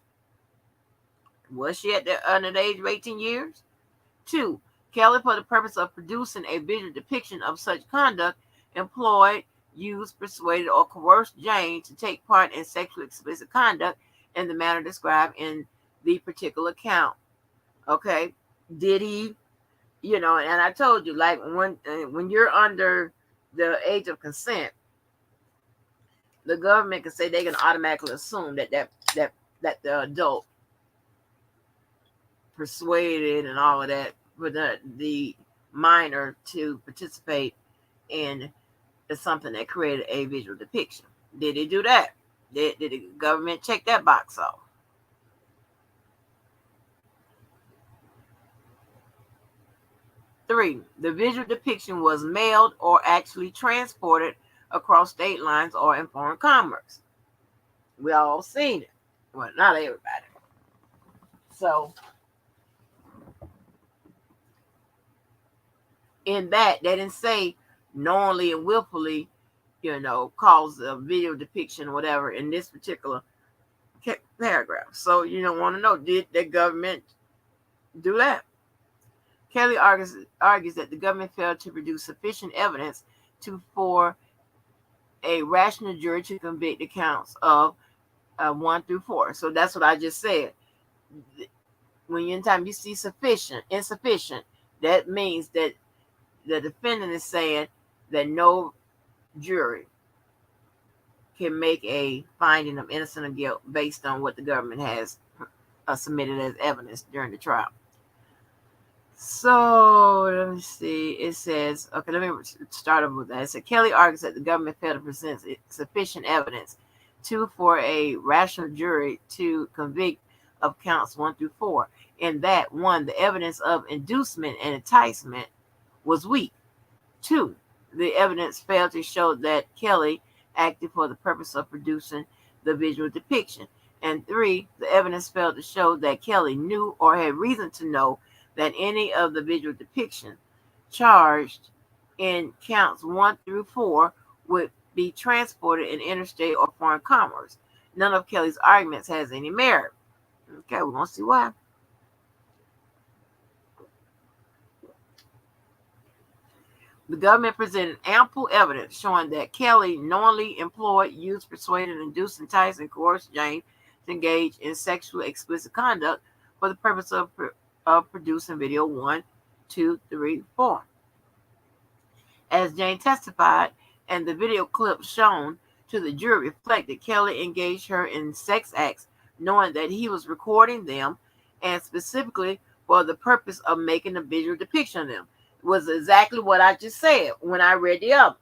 Was she under the age of 18 years? 2. Kelly, for the purpose of producing a visual depiction of such conduct, employed, used, persuaded, or coerced Jane to take part in sexually explicit conduct in the manner described in the particular count. Okay? Did he, and I told you, like when you're under the age of consent, the government can say they can automatically assume that the adult persuaded and all of that for the minor to participate in something that created a visual depiction. Did they do that? Did the government check that box off? Three, the visual depiction was mailed or actually transported across state lines or in foreign commerce. We all seen it. Well, not everybody. So in that, they didn't say knowingly and willfully, cause a video depiction or whatever in this particular paragraph. So you don't want to know, did the government do that? Kelly argues that the government failed to produce sufficient evidence for a rational jury to convict the counts of 1 through 4. So that's what I just said. When anytime you see insufficient, that means that the defendant is saying that no jury can make a finding of innocence or guilt based on what the government has submitted as evidence during the trial. So let me see. It says, okay, let me start over with that. It said Kelly argues that the government failed to present sufficient evidence for a rational jury to convict of counts 1 through 4. In that, 1, the evidence of inducement and enticement was weak. 2, the evidence failed to show that Kelly acted for the purpose of producing the visual depiction. And 3, the evidence failed to show that Kelly knew or had reason to know that any of the visual depiction charged in counts 1 through 4 would be transported in interstate or foreign commerce. None of Kelly's arguments has any merit. Okay, we're going to see why. The government presented ample evidence showing that Kelly knowingly employed, used, persuaded, induced, enticed, and coerced Jane to engage in sexually explicit conduct for the purpose of producing video 1, 2, 3, 4. As Jane testified, and the video clip shown to the jury reflected Kelly engaged her in sex acts knowing that he was recording them and specifically for the purpose of making a visual depiction of them. It was exactly what I just said when I read the other.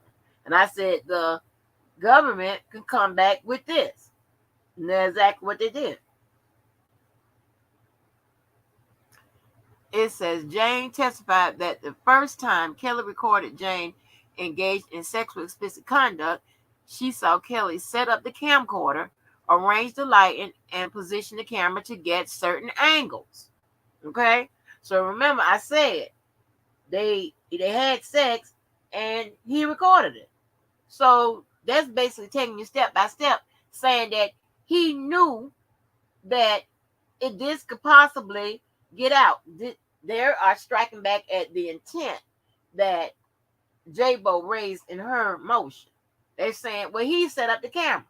And I said the government can come back with this. And that's exactly what they did. It says Jane testified that the first time Kelly recorded Jane engaged in sexually explicit conduct, she saw Kelly set up the camcorder, arrange the lighting, and position the camera to get certain angles. Okay? So remember, I said they had sex and he recorded it. So that's basically taking you step by step, saying that he knew that this could possibly get out. They are striking back at the intent that J-Bo raised in her motion. They're saying, well, he set up the camera.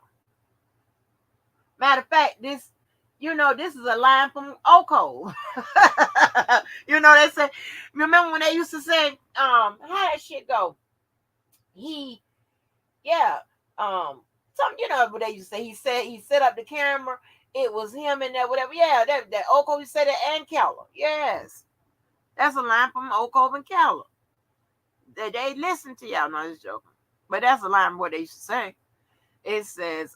Matter of fact, this is a line from Oko. They say, remember when they used to say, how that shit go? Yeah, what they used to say. He said he set up the camera. It was him and that whatever. Yeah, that Oko, he said that, and Keller. Yes, that's a line from Oko and Keller. They listen to y'all. No, I'm just joking. But that's a line what they used to say. It says,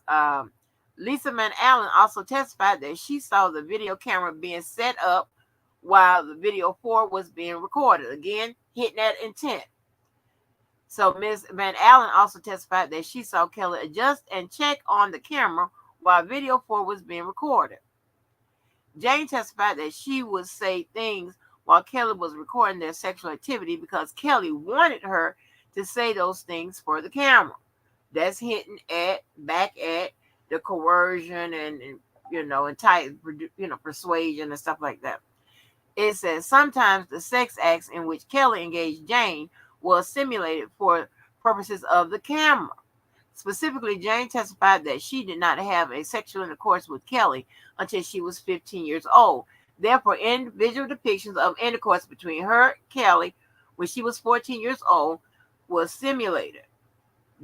Lisa Van Allen also testified that she saw the video camera being set up while the video 4 was being recorded. Again, hitting that intent. So Ms. Van Allen also testified that she saw Kelly adjust and check on the camera while video 4 was being recorded. Jane testified that she would say things while Kelly was recording their sexual activity because Kelly wanted her to say those things for the camera. That's hitting back at the coercion and persuasion and stuff like that. It says sometimes the sex acts in which Kelly engaged Jane was simulated for purposes of the camera. Specifically, Jane testified that she did not have a sexual intercourse with Kelly until she was 15 years old. Therefore, individual depictions of intercourse between her and Kelly when she was 14 years old was simulated.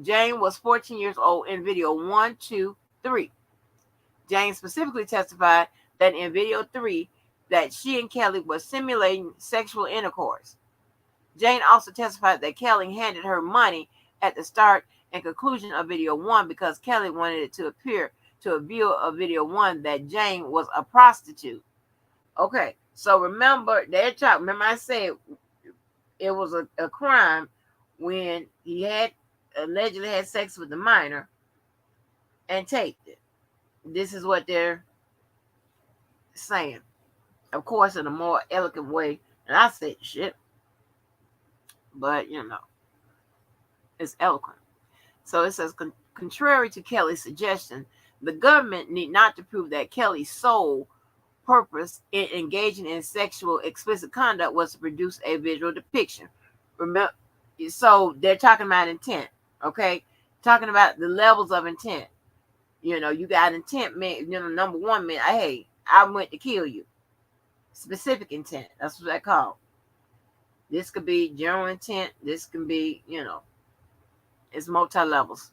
Jane was 14 years old in video 1, 2, 3. Jane specifically testified that in video 3 that she and Kelly were simulating sexual intercourse. Jane also testified that Kelly handed her money at the start and conclusion of video 1 because Kelly wanted it to appear to a viewer of video 1 that Jane was a prostitute. Okay, so remember I said it was a crime when he had allegedly had sex with the minor and taped it. This is what they're saying. Of course, in a more eloquent way than I said shit. But, it's eloquent. So it says, contrary to Kelly's suggestion, the government need not to prove that Kelly's sole purpose in engaging in sexual explicit conduct was to produce a visual depiction. Remember, so they're talking about intent, okay? Talking about the levels of intent. You got intent, man. Number one, man, hey, I went to kill you. Specific intent. That's what they call. This could be general intent. This can be, it's multi-levels.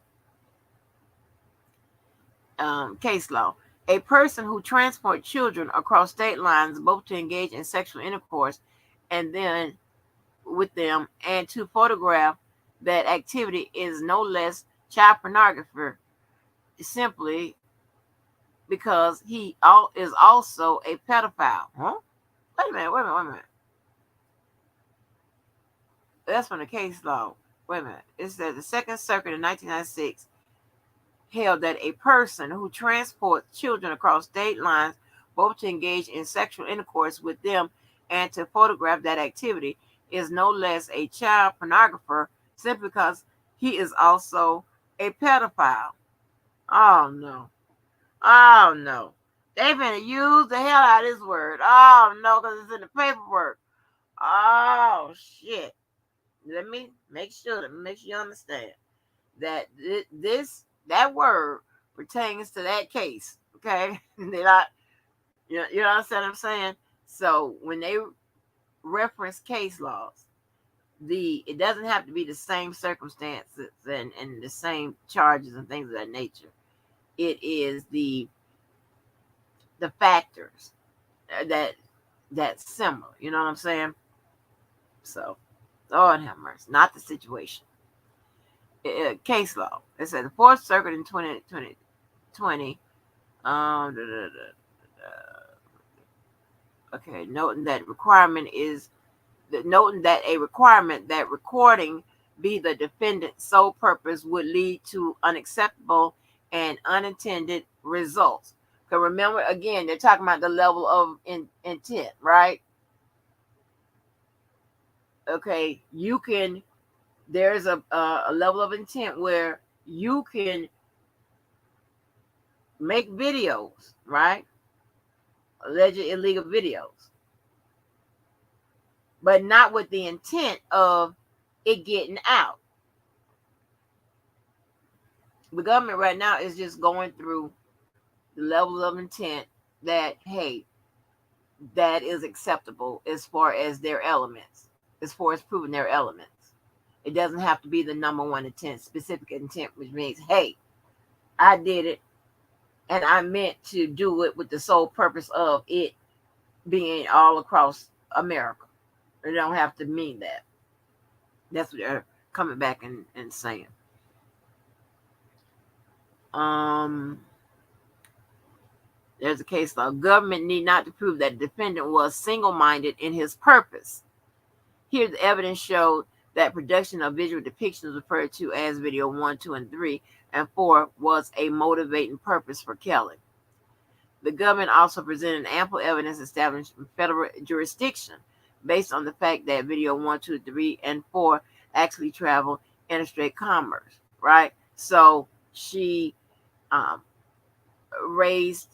Case law. A person who transports children across state lines both to engage in sexual intercourse and then with them and to photograph that activity is no less child pornography simply because he is also a pedophile. Huh? Wait a minute. That's from the case law. Wait a minute. It says the Second Circuit in 1996 held that a person who transports children across state lines both to engage in sexual intercourse with them and to photograph that activity is no less a child pornographer simply because he is also a pedophile. Oh no. They're going to use the hell out of this word. Oh no, because it's in the paperwork. Oh shit. Let me make sure you understand that that word pertains to that case. Okay? They're not, you understand what I'm saying? So when they reference case laws, it doesn't have to be the same circumstances and the same charges and things of that nature. It is the factors that's similar. You know what I'm saying? So, Lord have mercy, not the situation. Case law. It said the Fourth Circuit in 2020. Okay, noting that a requirement that recording be the defendant's sole purpose would lead to unacceptable and unintended results. Because remember, again, they're talking about the level of intent, right? Okay, there's a level of intent where you can make videos, right? Alleged illegal videos. But not with the intent of it getting out. The government right now is just going through the levels of intent that, hey, that is acceptable as far as their elements, as far as proving their elements. It doesn't have to be the number one intent, specific intent, which means, hey, I did it and I meant to do it with the sole purpose of it being all across America. It don't have to mean that. That's what they're coming back and saying. There's a case law. Government need not to prove that the defendant was single-minded in his purpose. Here, the evidence showed that production of visual depictions referred to as video 1, 2, and 3, and 4 was a motivating purpose for Kelly. The government also presented ample evidence establishing federal jurisdiction based on the fact that video 1, 2, 3, and 4 actually travel interstate commerce, right? So she raised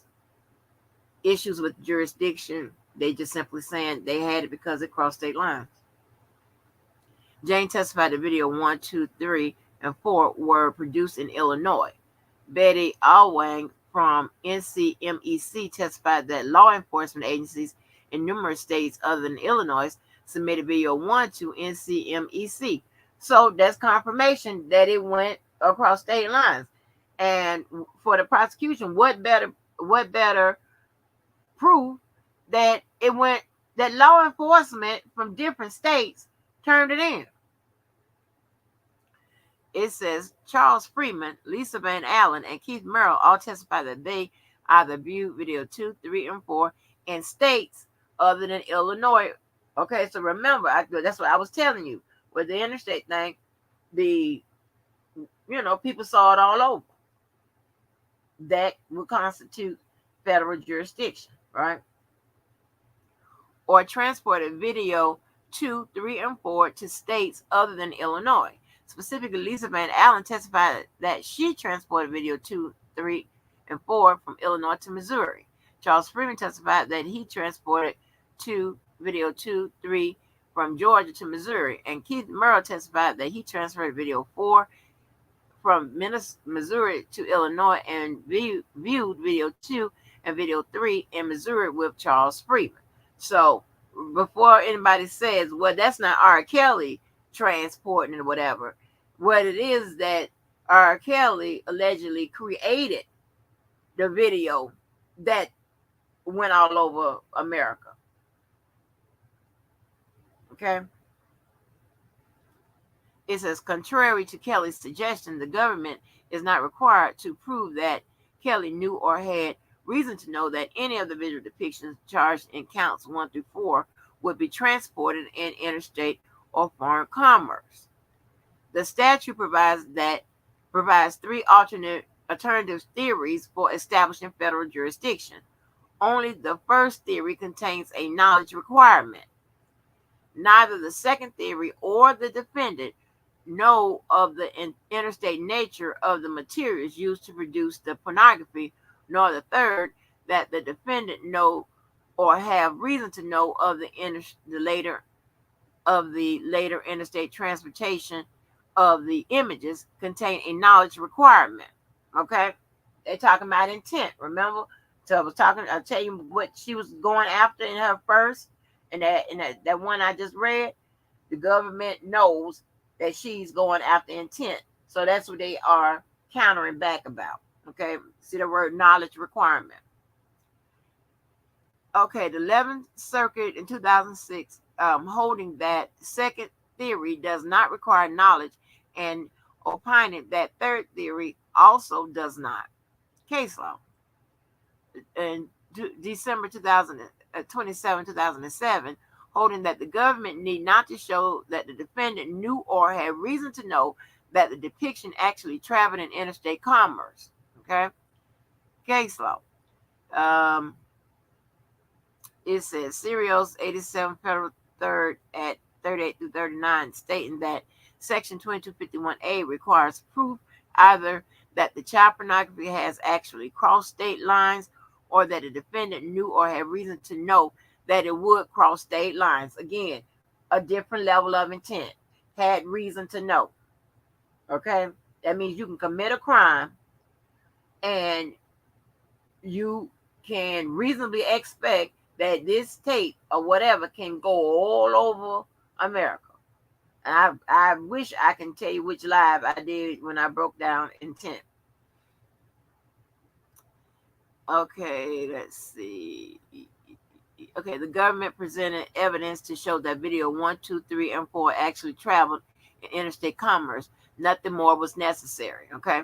issues with jurisdiction. They just simply saying they had it because it crossed state lines. Jane testified that video 1, 2, 3, and 4 were produced in Illinois. Betty Alwang from NCMEC testified that law enforcement agencies in numerous states other than Illinois submitted video 1 to NCMEC. So that's confirmation that it went across state lines. And for the prosecution, what better proof that it went, that law enforcement from different states turned it in. It says Charles Freeman, Lisa Van Allen, and Keith Merrill all testified that they either viewed video 2, 3, and 4 in states other than Illinois. Okay, so remember, that's what I was telling you. With the interstate thing, people saw it all over. That would constitute federal jurisdiction, right? Or transported video 2, 3, and 4 to states other than Illinois. Specifically, Lisa Van Allen testified that she transported video 2, 3, and 4 from Illinois to Missouri. Charles Freeman testified that he transported video 2, 3 from Georgia to Missouri. And Keith Merrill testified that he transferred video 4 from Missouri to Illinois and viewed video 2 and video 3 in Missouri with Charles Freeman. So before anybody says, well, that's not R. Kelly transporting or whatever, what it is that R. Kelly allegedly created the video that went all over America. Okay. It says, contrary to Kelly's suggestion, the government is not required to prove that Kelly knew or had reason to know that any of the visual depictions charged in counts 1 through 4 would be transported in interstate or foreign commerce. The statute provides 3 alternative theories for establishing federal jurisdiction. Only the first theory contains a knowledge requirement. Neither the second theory or the defendant know of the interstate nature of the materials used to produce the pornography, nor the third, that the defendant know or have reason to know of the later interstate transportation of the images contain a knowledge requirement. Okay, they're talking about intent. Remember, so I'll tell you what she was going after in her first, and that one I just read. The government knows that she's going after intent, so that's what they are countering back about. Okay, see the word knowledge requirement. Okay, the 11th Circuit in 2006 holding that second theory does not require knowledge, and opining that third theory also does not. Case law. In December 27, 2007, holding that the government need not to show that the defendant knew or had reason to know that the depiction actually traveled in interstate commerce. Okay? Case law. It says Serials 87 Federal 3rd at 38 through 39, stating that Section 2251A requires proof either that the child pornography has actually crossed state lines or that the defendant knew or had reason to know that it would cross state lines. Again, a different level of intent. Had reason to know. Okay? That means you can commit a crime and you can reasonably expect that this tape or whatever can go all over America. And I wish I can tell you which live I did when I broke down intent. Okay, let's see. Okay, the government presented evidence to show that video 1, 2, 3, and 4 actually traveled in interstate commerce. Nothing more was necessary. Okay,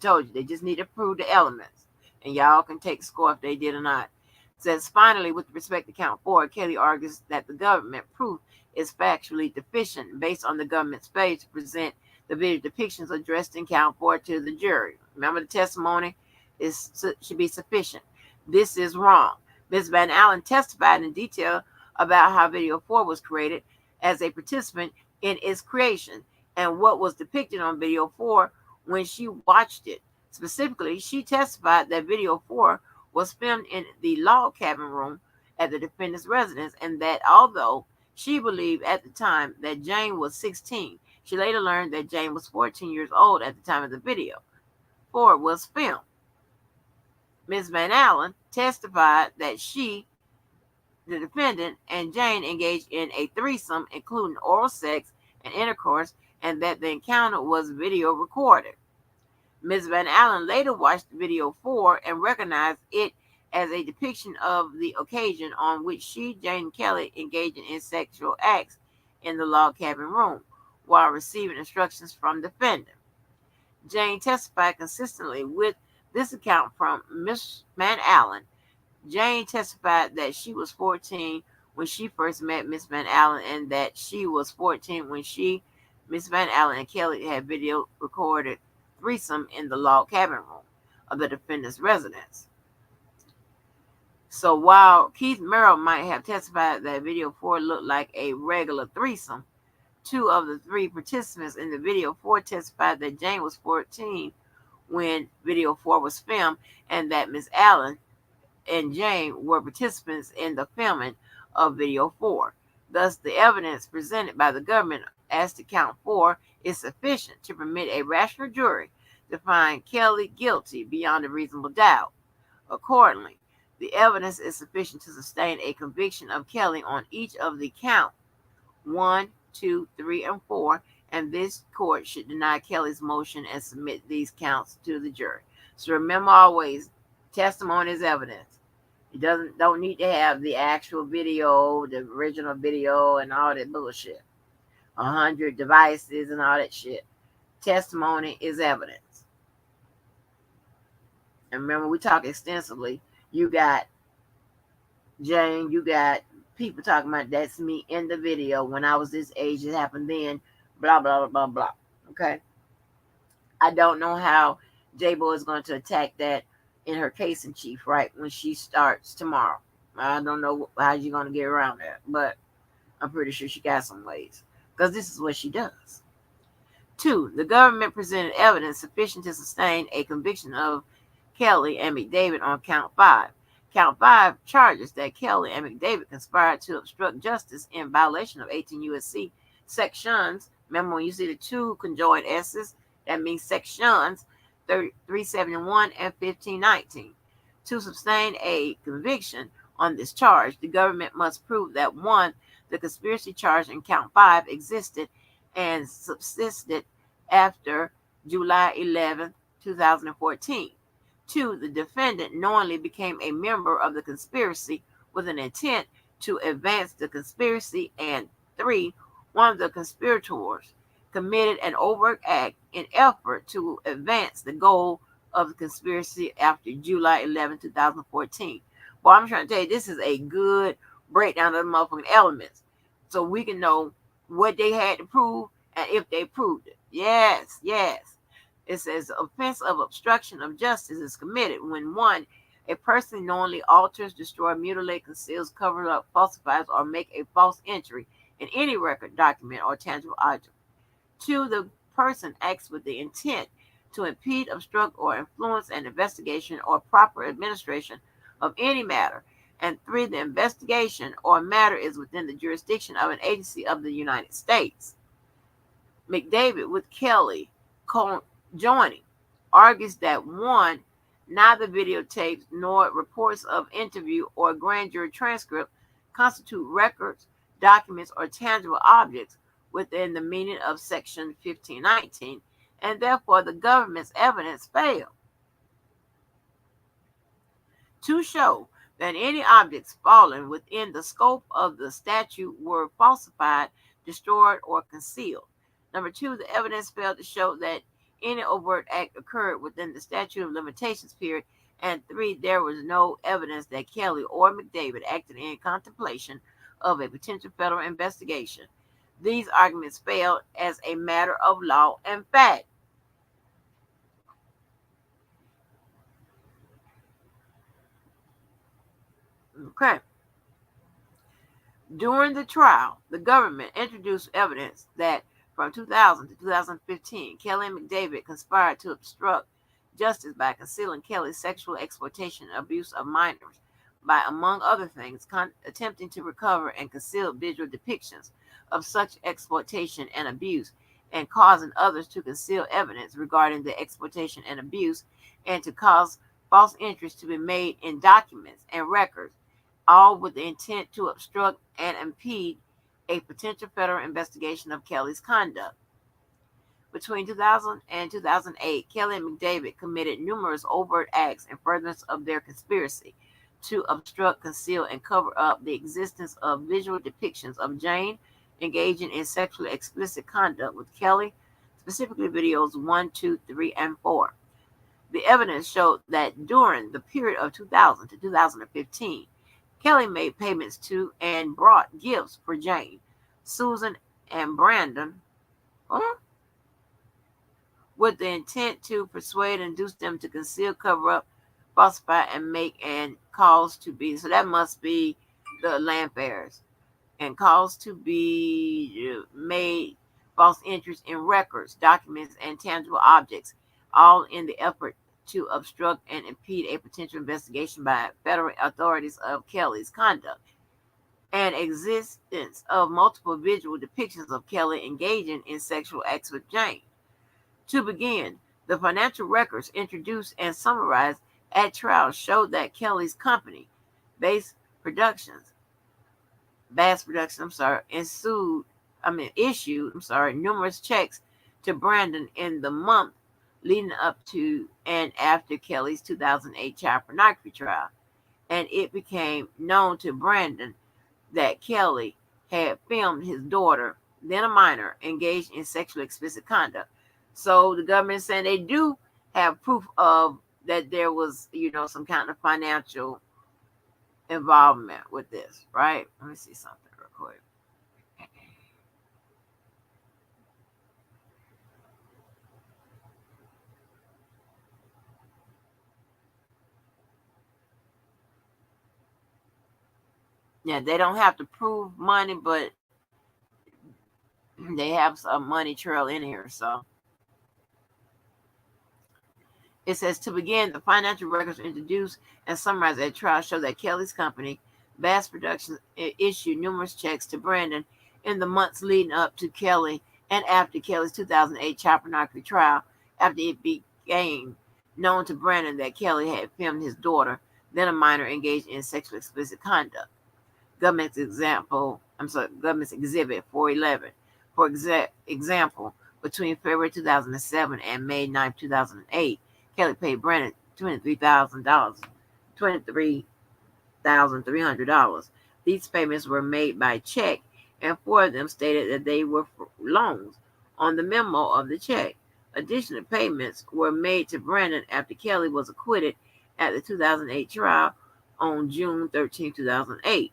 told you they just need to prove the elements, and y'all can take a score if they did or not. It says finally, with respect to count 4, Kelly argues that the government proof is factually deficient based on the government's failure to present the video depictions addressed in count 4 to the jury. Remember, the testimony should be sufficient. This is wrong. Ms. Van Allen testified in detail about how video 4 was created as a participant in its creation and what was depicted on video 4 when she watched it. Specifically, she testified that video 4 was filmed in the log cabin room at the defendant's residence, and that although she believed at the time that Jane was 16, she later learned that Jane was 14 years old at the time of the video 4 was filmed. Ms. Van Allen testified that she, the defendant, and Jane engaged in a threesome, including oral sex and intercourse, and that the encounter was video recorded. Ms. Van Allen later watched video 4 and recognized it as a depiction of the occasion on which she, Jane, and Kelly engaged in sexual acts in the log cabin room while receiving instructions from the defendant. Jane testified consistently with this account from Ms. Van Allen. Jane testified that she was 14 when she first met Ms. Van Allen, and that she was 14 when she, Ms. Van Allen, and Kelly had video recorded threesome in the log cabin room of the defendant's residence. So while Keith Merrill might have testified that video 4 looked like a regular threesome, 2 of the 3 participants in the video 4 testified that Jane was 14 when video 4 was filmed, and that Ms. Allen and Jane were participants in the filming of video 4. Thus, the evidence presented by the government as to count 4 is sufficient to permit a rational jury to find Kelly guilty beyond a reasonable doubt. Accordingly, the evidence is sufficient to sustain a conviction of Kelly on each of the count 1, 2, 3, and 4, and this court should deny Kelly's motion and submit these counts to the jury. So remember always, testimony is evidence. It don't need to have the actual video, the original video, and all that bullshit. 100 devices and all that shit. Testimony is evidence. And remember, we talk extensively. You got Jane, you got people talking about that's me in the video when I was this age, it happened then, blah, blah, blah, blah, blah. Okay? I don't know how J-Bo is going to attack that in her case in chief, right, when she starts tomorrow. I don't know how you're going to get around that, but I'm pretty sure she got some ways, because this is what she does. 2, the government presented evidence sufficient to sustain a conviction of Kelly and McDavid on count 5. Count 5 charges that Kelly and McDavid conspired to obstruct justice in violation of 18 U.S.C. sections. Remember, when you see the 2 conjoined S's, that means sections 371 and 1519. To sustain a conviction on this charge, the government must prove that 1, the conspiracy charge in count 5 existed and subsisted after July 11, 2014. 2, the defendant knowingly became a member of the conspiracy with an intent to advance the conspiracy, and 3, one of the conspirators committed an overt act in effort to advance the goal of the conspiracy after July 11, 2014. Well, I'm trying to tell you, this is a good breakdown of the motherfucking elements, so we can know what they had to prove and if they proved it. Yes. It says the offense of obstruction of justice is committed when 1, a person knowingly alters, destroys, mutilates, conceals, covers up, falsifies, or make a false entry in any record, document, or tangible object. 2, the person acts with the intent to impede, obstruct, or influence an investigation or proper administration of any matter. And 3, the investigation or matter is within the jurisdiction of an agency of the United States. McDavid with Kelly joining, argues that one, neither videotapes nor reports of interview or grand jury transcript constitute records, documents, or tangible objects within the meaning of Section 1519, and therefore the government's evidence failed to show that any objects falling within the scope of the statute were falsified, destroyed, or concealed. Number two, the evidence failed to show that any overt act occurred within the statute of limitations period. And three, there was no evidence that Kelly or McDavid acted in contemplation of a potential federal investigation. These arguments failed as a matter of law and fact. Okay. During the trial, the government introduced evidence that from 2000 to 2015, Kelly and McDavid conspired to obstruct justice by concealing Kelly's sexual exploitation and abuse of minors by, among other things, attempting to recover and conceal visual depictions of such exploitation and abuse, and causing others to conceal evidence regarding the exploitation and abuse, and to cause false entries to be made in documents and records, all with the intent to obstruct and impede a potential federal investigation of Kelly's conduct. Between 2000 and 2008, Kelly and McDavid committed numerous overt acts in furtherance of their conspiracy to obstruct, conceal, and cover up the existence of visual depictions of Jane engaging in sexually explicit conduct with Kelly, specifically videos 1, 2, 3, and 4. The evidence showed that during the period of 2000 to 2015, Kelly made payments to and brought gifts for Jane, Susan, and Brandon, with the intent to persuade and induce them to conceal, cover up, falsify, and make and cause to be. So that must be the Lampairs. And cause to be made false entries in records, documents, and tangible objects, all in the effort to obstruct and impede a potential investigation by federal authorities of Kelly's conduct, and existence of multiple visual depictions of Kelly engaging in sexual acts with Jane. To begin, the financial records introduced and summarized at trial showed that Kelly's company, Bass Productions, issued numerous checks to Brandon in the month leading up to and after Kelly's 2008 child pornography trial, and it became known to Brandon that Kelly had filmed his daughter, then a minor, engaged in sexually explicit conduct. So the government is saying they do have proof of that there was, some kind of financial involvement with this, right? Let me see something real quick. Yeah, they don't have to prove money, but they have some money trail in here. So it says, to begin, the financial records introduced and summarized at trial show that Kelly's company, Bass Productions, issued numerous checks to Brandon in the months leading up to Kelly and after Kelly's 2008 child pornography trial, after it became known to Brandon that Kelly had filmed his daughter, then a minor, engaged in sexually explicit conduct. Government's Exhibit 411. For example, between February 2007 and May 9, 2008, Kelly paid Brandon $23,300. These payments were made by check, and four of them stated that they were for loans on the memo of the check. Additional payments were made to Brandon after Kelly was acquitted at the 2008 trial on June 13, 2008.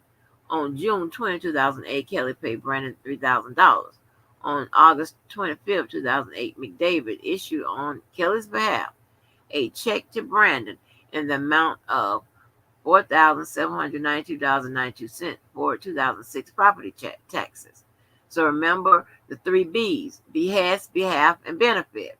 On June 20, 2008, Kelly paid Brandon $3,000. On August 25, 2008, McDavid issued on Kelly's behalf a check to Brandon in the amount of $4,792.92 for 2006 property taxes. So remember the three B's: behest, behalf, and benefit.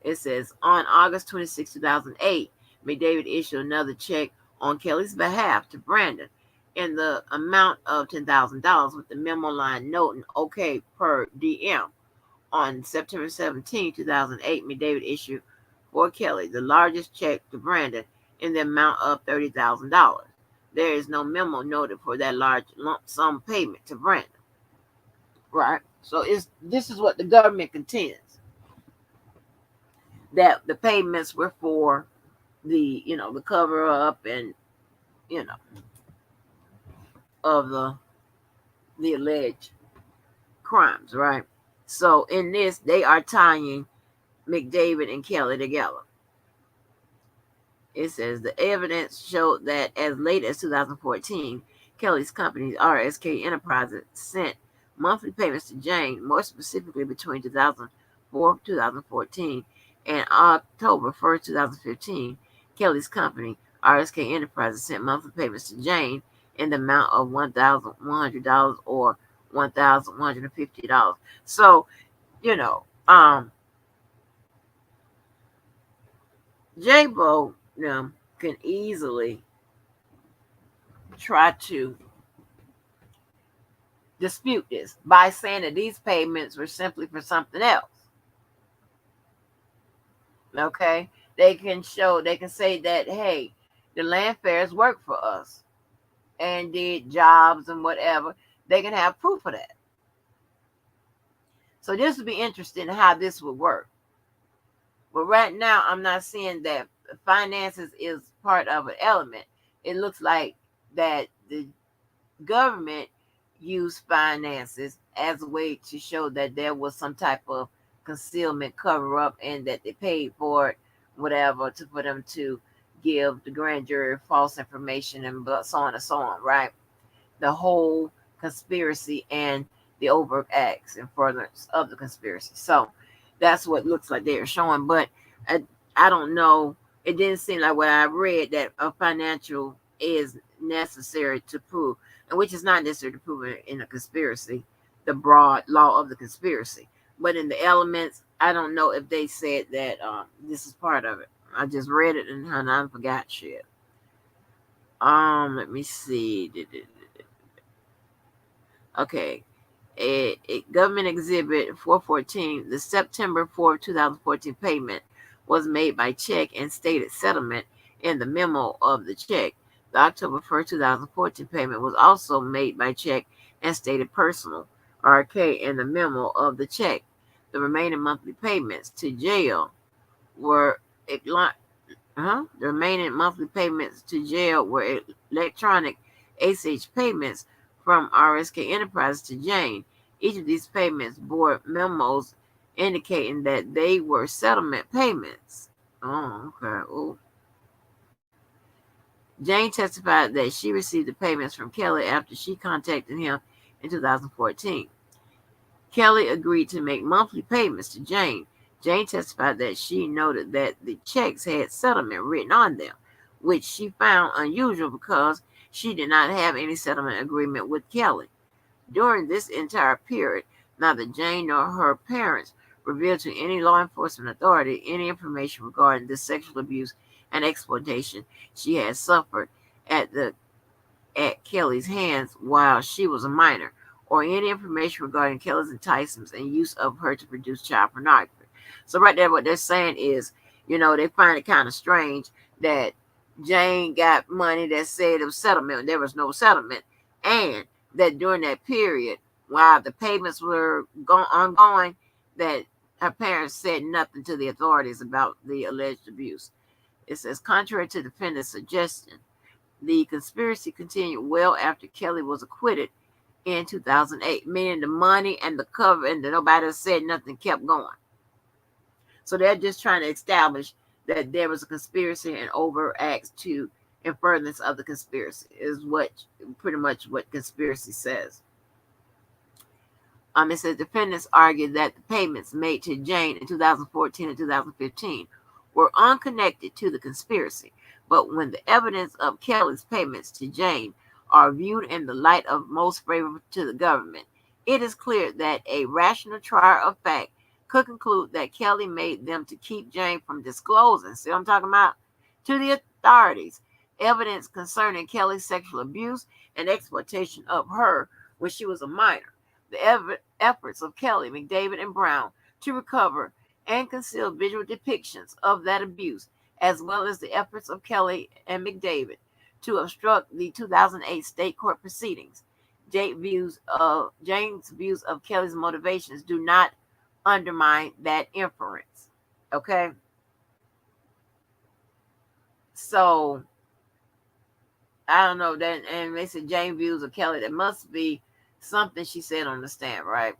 It says on August 26, 2008, McDavid issued another check on Kelly's behalf to Brandon in the amount of $10,000 with the memo line noting, okay, per DM. On September 17, 2008, McDavid issued for Kelly the largest check to Brandon in the amount of $30,000. There is no memo noted for that large lump sum payment to Brandon. Right? So this is what the government contends, that the payments were for the cover up and you know of the alleged crimes, right? So in this, they are tying McDavid and Kelly together. It says the evidence showed that as late as 2014, Kelly's company, RSK Enterprises, sent monthly payments to Jane, more specifically between 2004 and 2014, and October 1st, 2015, Kelly's company, RSK Enterprises, sent monthly payments to Jane in the amount of $1,100 or $1,150. So, you know, J-Bo can easily try to dispute this by saying that these payments were simply for something else. Okay? They can say that, hey, the land fairs worked for us and did jobs and whatever. They can have proof of that. So this would be interesting how this would work. But right now, I'm not seeing that finances is part of an element. It looks like that the government used finances as a way to show that there was some type of concealment cover up and that they paid for it, whatever, for them to give the grand jury false information and so on and so on, right? The whole conspiracy and the overt acts and furtherance of the conspiracy. So that's what it looks like they're showing. But I don't know. It didn't seem like what I read that a financial is necessary to prove, and which is not necessary to prove in a conspiracy, the broad law of the conspiracy. But in the elements, I don't know if they said that this is part of it. I just read it and I forgot shit. Let me see. Okay. A government exhibit 414, the September 4th, 2014 payment was made by check and stated settlement in the memo of the check. The October 1st, 2014 payment was also made by check and stated personal, RK, in the memo of the check. The remaining monthly payments to jail were electronic ACH payments from RSK Enterprises to Jane. Each of these payments bore memos indicating that they were settlement payments. Oh, okay. Ooh. Jane testified that she received the payments from Kelly after she contacted him in 2014. Kelly agreed to make monthly payments to Jane. Jane testified that she noted that the checks had settlement written on them, which she found unusual because she did not have any settlement agreement with Kelly. During this entire period, neither Jane nor her parents revealed to any law enforcement authority any information regarding the sexual abuse and exploitation she had suffered at Kelly's hands while she was a minor, or any information regarding Kelly's enticements and use of her to produce child pornography. So right there, what they're saying is, they find it kind of strange that Jane got money that said it was settlement, and there was no settlement, and that during that period, while the payments were ongoing, that her parents said nothing to the authorities about the alleged abuse. It says, contrary to the defendant's suggestion, the conspiracy continued well after Kelly was acquitted in 2008, meaning the money and the cover and nobody said nothing kept going. So they're just trying to establish that there was a conspiracy and overt acts to in furtherance of the conspiracy is pretty much what conspiracy says. It says defendants argued that the payments made to Jane in 2014 and 2015 were unconnected to the conspiracy, but when the evidence of Kelly's payments to Jane are viewed in the light of most favorable to the government, it is clear that a rational trier of fact could conclude that Kelly made them to keep Jane from disclosing, see what I'm talking about, to the authorities, evidence concerning Kelly's sexual abuse and exploitation of her when she was a minor. The efforts of Kelly, McDavid, and Brown to recover and conceal visual depictions of that abuse, as well as the efforts of Kelly and McDavid to obstruct the 2008 state court proceedings. Jane's views of Kelly's motivations do not undermine that inference. Okay? So, I don't know. That, and they said Jane's views of Kelly, that must be something she said on the stand, right?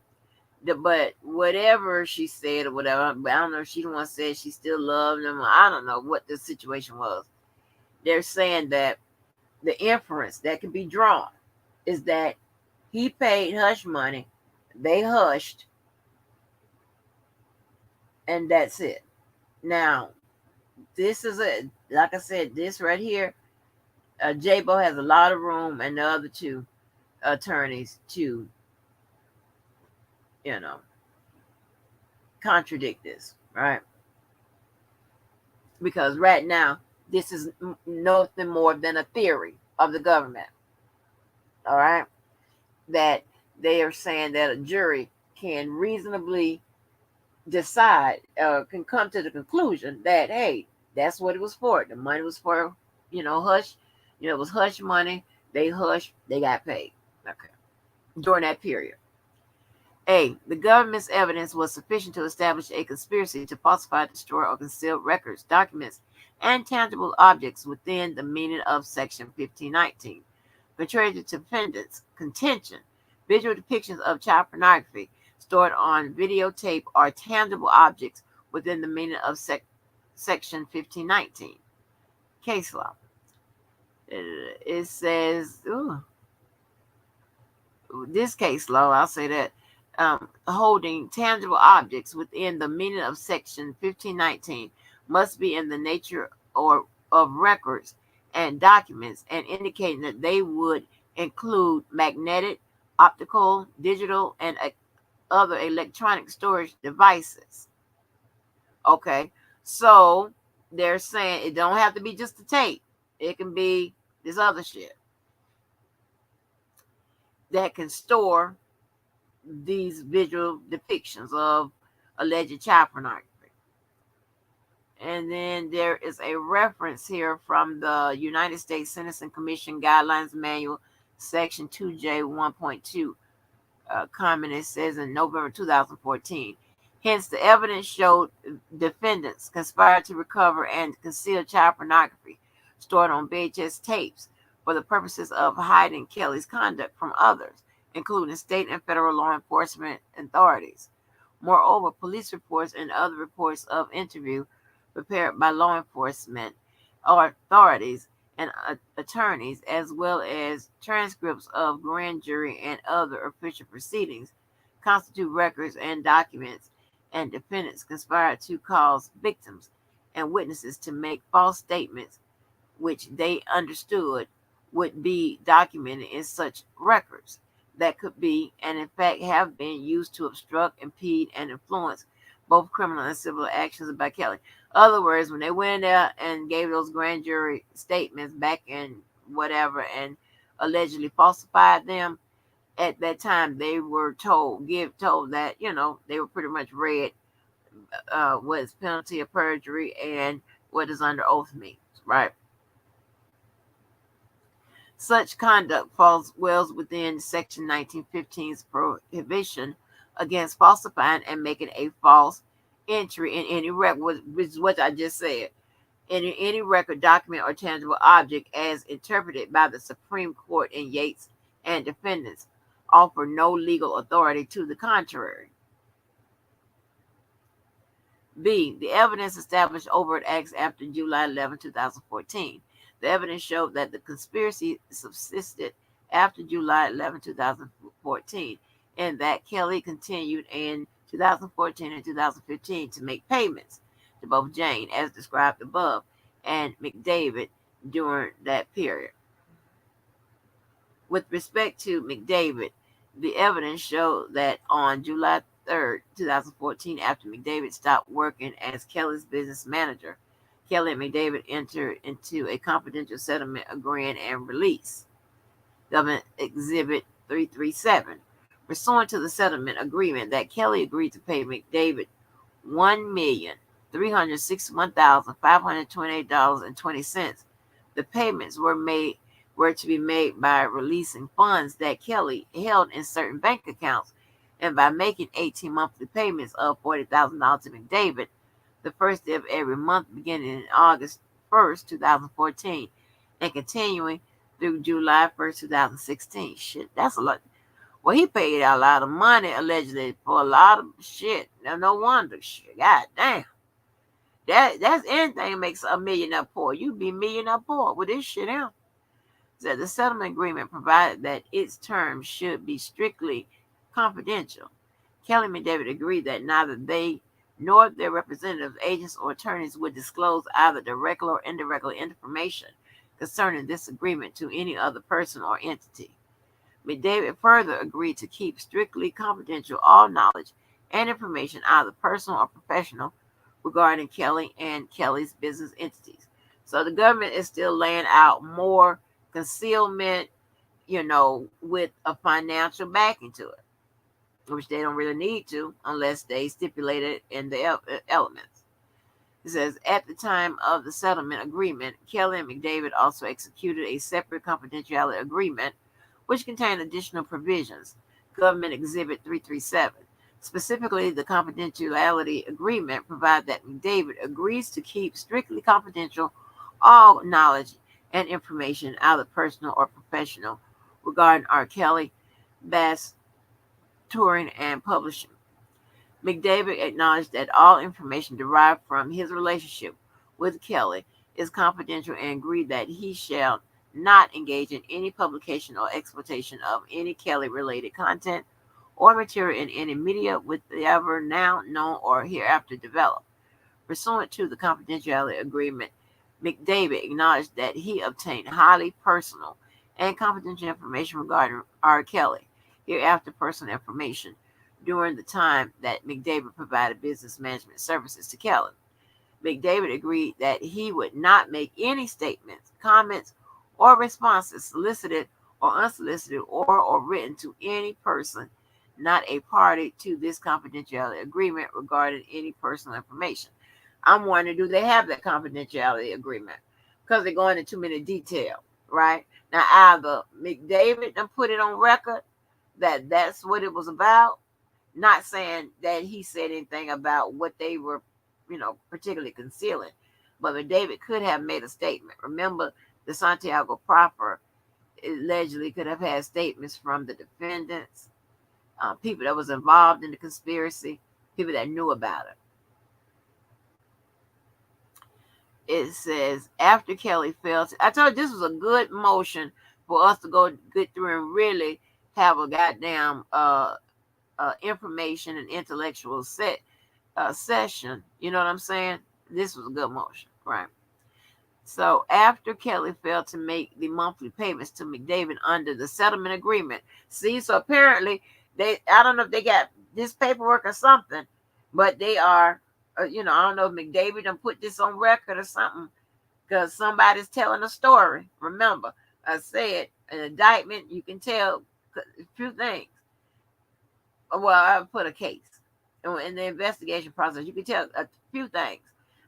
But whatever she said or whatever, but I don't know if she the one said she still loved him. I don't know what the situation was. They're saying that the inference that can be drawn is that he paid hush money, they hushed, and that's it. Now, this is it. Like I said, this right here, J-Bo has a lot of room, and the other two attorneys to, you know, contradict this, right? Because right now, this is nothing more than a theory of the government, all right? That they are saying that a jury can reasonably decide, can come to the conclusion that, hey, that's what it was for. The money was for, hush, it was hush money. They hushed, they got paid. Okay. During that period. A, the government's evidence was sufficient to establish a conspiracy to falsify, destroy, or conceal records, documents, and tangible objects within the meaning of Section 1519. Contrary to defendants' contention, visual depictions of child pornography stored on videotape are tangible objects within the meaning of Section 1519. Case law. It says, this case law, I'll say that, holding tangible objects within the meaning of Section 1519 must be in the nature or of records and documents, and indicating that they would include magnetic, optical, digital, and other electronic storage devices. Okay, so they're saying it don't have to be just the tape. It can be this other shit that can store these visual depictions of alleged child pornography. And then there is a reference here from the United States Sentencing Commission Guidelines Manual, Section 2J 1.2. Comment, it says in November 2014. Hence, the evidence showed defendants conspired to recover and conceal child pornography stored on VHS tapes for the purposes of hiding Kelly's conduct from others, including state and federal law enforcement authorities. Moreover, police reports and other reports of interview prepared by law enforcement authorities and attorneys, as well as transcripts of grand jury and other official proceedings, constitute records and documents, and defendants conspired to cause victims and witnesses to make false statements which they understood would be documented in such records that could be, and in fact have been, used to obstruct, impede, and influence both criminal and civil actions by Kelly. Other words, when they went in there and gave those grand jury statements back in whatever and allegedly falsified them, at that time they were told that, they were pretty much read what is penalty of perjury and what is under oath means, right? Such conduct falls well within Section 1915's prohibition against falsifying and making a false entry in any record, which is what I just said, in any record, document, or tangible object as interpreted by the Supreme Court in Yates and defendants offer no legal authority to the contrary. B, the evidence established overt acts after July 11, 2014. The evidence showed that the conspiracy subsisted after July 11, 2014, and that Kelly continued in 2014 and 2015 to make payments to both Jane, as described above, and McDavid during that period. With respect to McDavid, the evidence showed that on July 3rd, 2014, after McDavid stopped working as Kelly's business manager, Kelly and McDavid entered into a confidential settlement agreement and release. Government Exhibit 337, Pursuant to the settlement agreement that Kelly agreed to pay McDavid $1,361,528.20. The payments were to be made by releasing funds that Kelly held in certain bank accounts and by making 18 monthly payments of $40,000 to McDavid the first day of every month beginning in August 1st, 2014 and continuing through July 1st, 2016. Shit, that's a lot. Well, he paid out a lot of money allegedly for a lot of shit. Now, no wonder. Shit, god damn. That's anything makes a millionaire poor. You'd be millionaire poor with this shit out. So the settlement agreement provided that its terms should be strictly confidential. Kelly and McDavid agreed that neither they nor their representatives, agents, or attorneys would disclose either directly or indirectly information concerning this agreement to any other person or entity. McDavid further agreed to keep strictly confidential all knowledge and information, either personal or professional, regarding Kelly and Kelly's business entities. So the government is still laying out more concealment, with a financial backing to it, which they don't really need to unless they stipulate it in the elements. It says, at the time of the settlement agreement, Kelly and McDavid also executed a separate confidentiality agreement, which contained additional provisions. Government Exhibit 337. Specifically, the confidentiality agreement provides that McDavid agrees to keep strictly confidential all knowledge and information, either personal or professional, regarding R. Kelly, Bass, touring, and publishing. McDavid acknowledged that all information derived from his relationship with Kelly is confidential and agreed that he shall not engage in any publication or exploitation of any Kelly-related content or material in any media whatever now known or hereafter developed. Pursuant to the confidentiality agreement, McDavid acknowledged that he obtained highly personal and confidential information regarding R. Kelly, hereafter personal information, during the time that McDavid provided business management services to Kelly. McDavid agreed that he would not make any statements, comments, or responses solicited or unsolicited or written to any person not a party to this confidentiality agreement regarding any personal information. I'm wondering, do they have that confidentiality agreement? Because they're going into too many detail, right? Now, either McDavid done put it on record that that's what it was about, not saying that he said anything about what they were, particularly concealing, but McDavid could have made a statement. Remember, the Santiago proffer allegedly could have had statements from the defendants, people that was involved in the conspiracy, people that knew about it. It says, after Kelly failed, I told you this was a good motion for us to go get through and really have a goddamn information and intellectual session. You know what I'm saying? This was a good motion, right? So after Kelly failed to make the monthly payments to McDavid under the settlement agreement, see, so apparently I don't know if they got this paperwork or something, but they are, I don't know if McDavid done put this on record or something, because somebody's telling a story. Remember, I said an indictment, you can tell a few things. Well, I put a case. In the investigation process, you can tell a few things.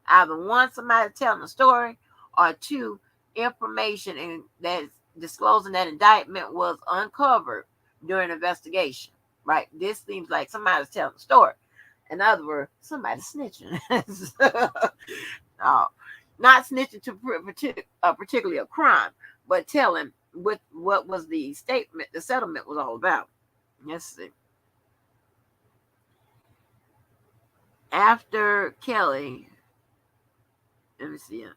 Either one, somebody telling a story, or two, information and that's disclosing that indictment was uncovered during the investigation. Right? This seems like somebody's telling a story. In other words, somebody's snitching. No, not snitching to particularly a crime, but telling what was the statement, the settlement was all about. Let's see. After Kelly, let me see.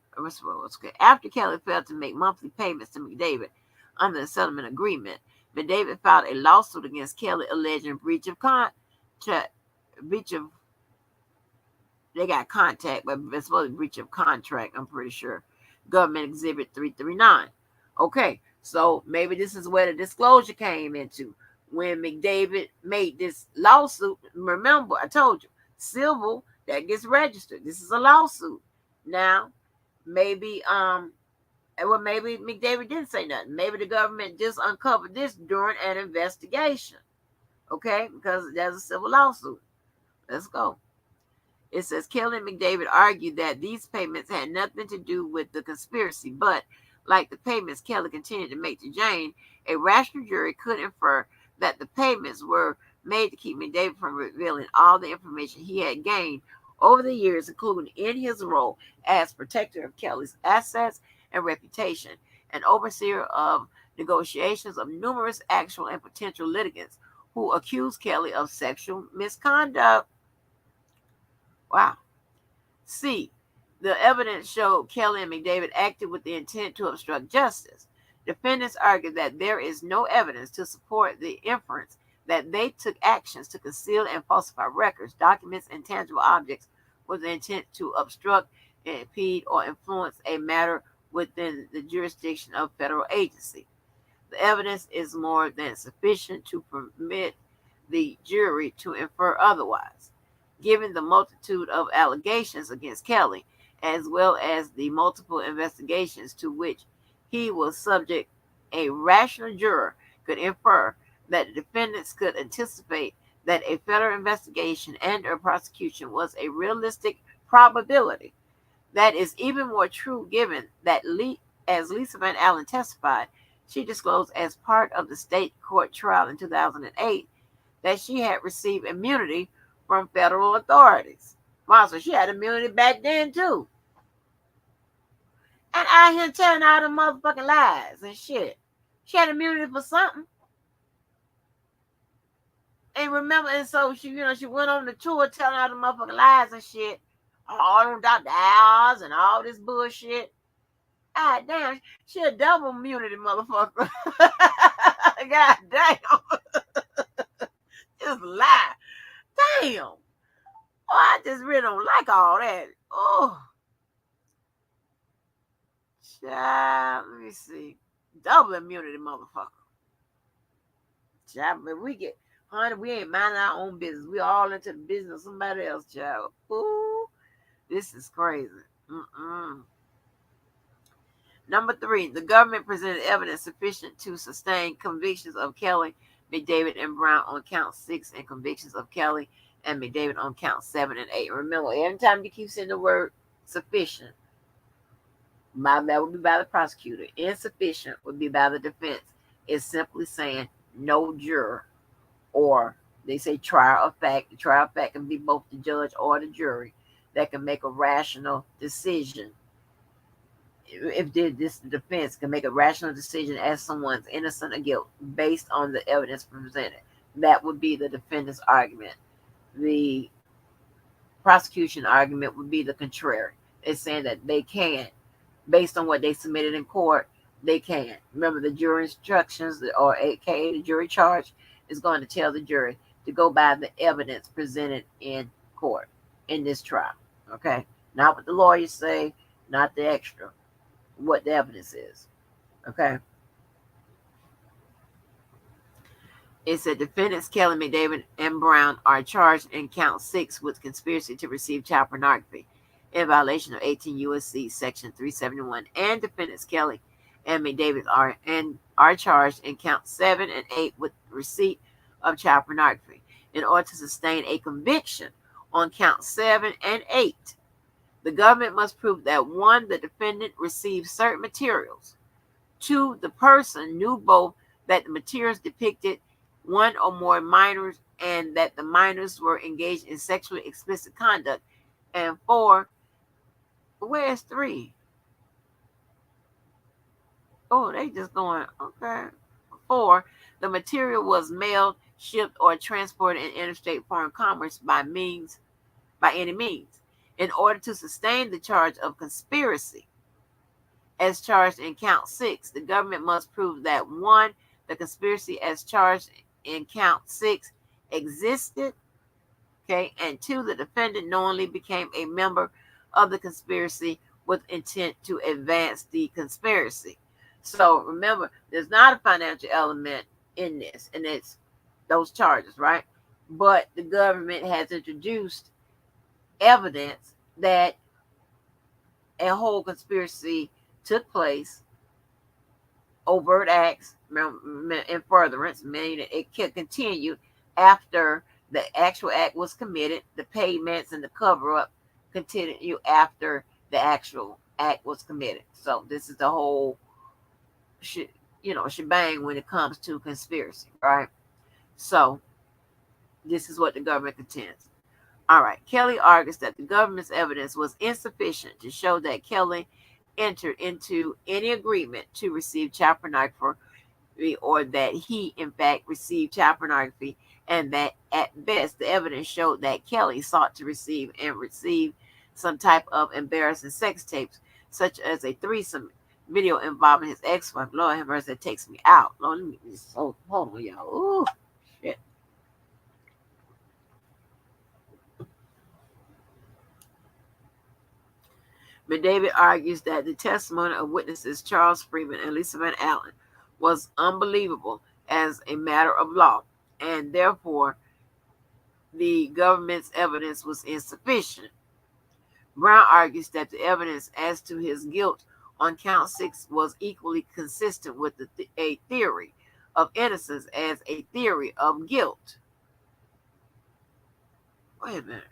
After Kelly failed to make monthly payments to McDavid under the settlement agreement, McDavid filed a lawsuit against Kelly alleging breach of they got contact, but it's supposed to be breach of contract, I'm pretty sure. Government Exhibit 339. Okay, so maybe this is where the disclosure came into. When McDavid made this lawsuit, remember, I told you, civil, that gets registered. This is a lawsuit. Now, maybe maybe McDavid didn't say nothing. Maybe the government just uncovered this during an investigation. Okay, because there's a civil lawsuit. Let's go. It says Kelly and McDavid argued that these payments had nothing to do with the conspiracy, but like the payments Kelly continued to make to Jane, a rational jury could infer that the payments were made to keep McDavid from revealing all the information he had gained over the years, including in his role as protector of Kelly's assets and reputation, and overseer of negotiations of numerous actual and potential litigants who accused Kelly of sexual misconduct. Wow. C. The evidence showed Kelly and McDavid acted with the intent to obstruct justice. Defendants argued that there is no evidence to support the inference that they took actions to conceal and falsify records, documents, and tangible objects with the intent to obstruct, impede, or influence a matter within the jurisdiction of federal agency. The evidence is more than sufficient to permit the jury to infer otherwise. Given the multitude of allegations against Kelly, as well as the multiple investigations to which he was subject, a rational juror could infer that the defendants could anticipate that a federal investigation and or prosecution was a realistic probability. That is even more true given that, as Lisa Van Allen testified, she disclosed as part of the state court trial in 2008 that she had received immunity from federal authorities. Wow, so she had immunity back then too. And out here telling all the motherfucking lies and shit. She had immunity for something. And remember, and so she went on the tour telling all the motherfucking lies and shit. All them Dr. Owls and all this bullshit. God damn, she a double immunity motherfucker. God damn. Just lie. Damn. Oh, I just really don't like all that. Oh. Child, let me see. Double immunity motherfucker. Child, but honey, we ain't minding our own business. We all into the business of somebody else, child. Ooh, this is crazy. Number 3, the government presented evidence sufficient to sustain convictions of Kelly, McDavid, and Brown on count 6 and convictions of Kelly and McDavid on count 7 and 8. Remember, every time you keep saying the word sufficient, that would be by the prosecutor. Insufficient would be by the defense. It's simply saying no juror, or they say trial of fact. The trial of fact can be both the judge or the jury that can make a rational decision. If this defense can make a rational decision as someone's innocent or guilt based on the evidence presented, that would be the defendant's argument. The prosecution argument would be the contrary. It's saying that they can't, based on what they submitted in court, they can't. Remember, the jury instructions, or aka the jury charge, is going to tell the jury to go by the evidence presented in court in this trial. Okay? Not what the lawyers say, not the extra. What the evidence is. Okay? It said defendants Kelly, McDavid, and Brown are charged in count 6 with conspiracy to receive child pornography in violation of 18 U.S.C. Section 371, and defendants Kelly and McDavid are charged in count 7 and 8 with receipt of child pornography. In order to sustain a conviction on count 7 and 8, the government must prove that 1, the defendant received certain materials, 2, the person knew both that the materials depicted one or more minors and that the minors were engaged in sexually explicit conduct, and 4, where's 3? Oh, they just going, okay. 4, the material was mailed, shipped, or transported in interstate foreign commerce by any means. In order to sustain the charge of conspiracy, as charged in count 6, the government must prove that 1, the conspiracy as charged in count 6 existed, okay, and 2, the defendant knowingly became a member of the conspiracy with intent to advance the conspiracy. So remember, there's not a financial element in this, and it's those charges, right? But the government has introduced evidence that a whole conspiracy took place, overt acts in furtherance, meaning it can continue, after the actual act was committed. The payments and the cover up continue after the actual act was committed. So this is the whole shebang when it comes to conspiracy, right? So this is what the government contends. All right. Kelly argues that the government's evidence was insufficient to show that Kelly entered into any agreement to receive child pornography, or that he, in fact, received child pornography, and that at best the evidence showed that Kelly sought to receive and received some type of embarrassing sex tapes, such as a threesome video involving his ex-wife. Lord have mercy, that takes me out. Lord, let me just hold on, y'all. Ooh, shit. McDavid argues that the testimony of witnesses Charles Freeman and Lisa Van Allen was unbelievable as a matter of law, and therefore the government's evidence was insufficient. Brown argues that the evidence as to his guilt on count 6 was equally consistent with a theory of innocence as a theory of guilt. Wait a minute.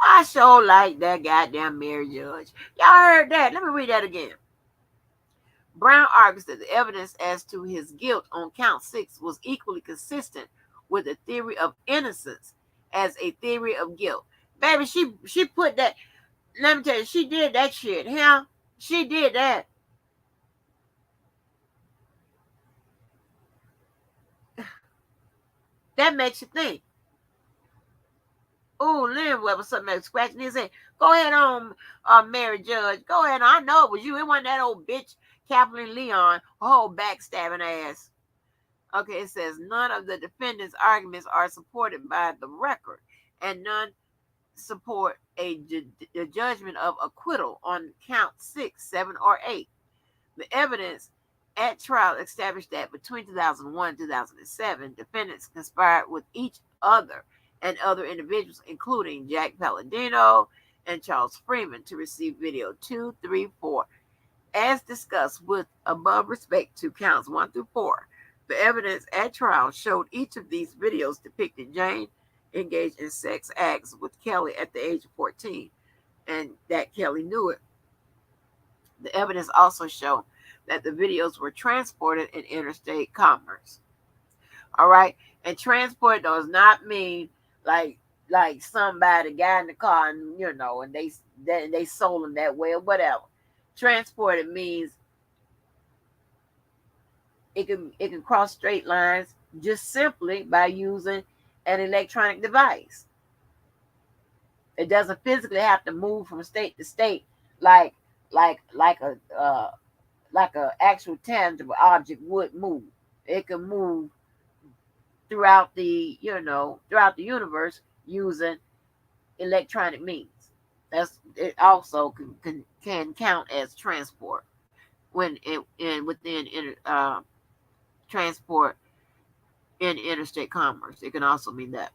I sure like that goddamn Mary Judge. Y'all heard that? Let me read that again. Brown argues that the evidence as to his guilt on count 6 was equally consistent with a theory of innocence as a theory of guilt. Baby, she put that. Let me tell you, she did that shit. Huh? She did that. That makes you think. Oh, Lynn Webber, something like scratching his head. Go ahead on, Mary Judge. Go ahead. I know it was you. It wasn't that old bitch, Kathleen Leon, whole backstabbing ass. Okay, it says none of the defendant's arguments are supported by the record, and none support a judgment of acquittal on count 6, 7, or 8. The evidence at trial established that between 2001 and 2007, defendants conspired with each other and other individuals, including Jack Palladino and Charles Freeman, to receive video 2, 3, 4. As discussed with above respect to counts 1 through 4, the evidence at trial showed each of these videos depicted Jane engaged in sex acts with Kelly at the age of 14, and that Kelly knew it. The evidence also showed that the videos were transported in interstate commerce. All right, and transport does not mean like somebody got in the car and and they sold them that way or whatever. Transported means it can cross straight lines just simply by using an electronic device. It doesn't physically have to move from state to state like a actual tangible object would move. It can move throughout the universe using electronic means. It also can count as transport when within transport in interstate commerce. It can also mean that.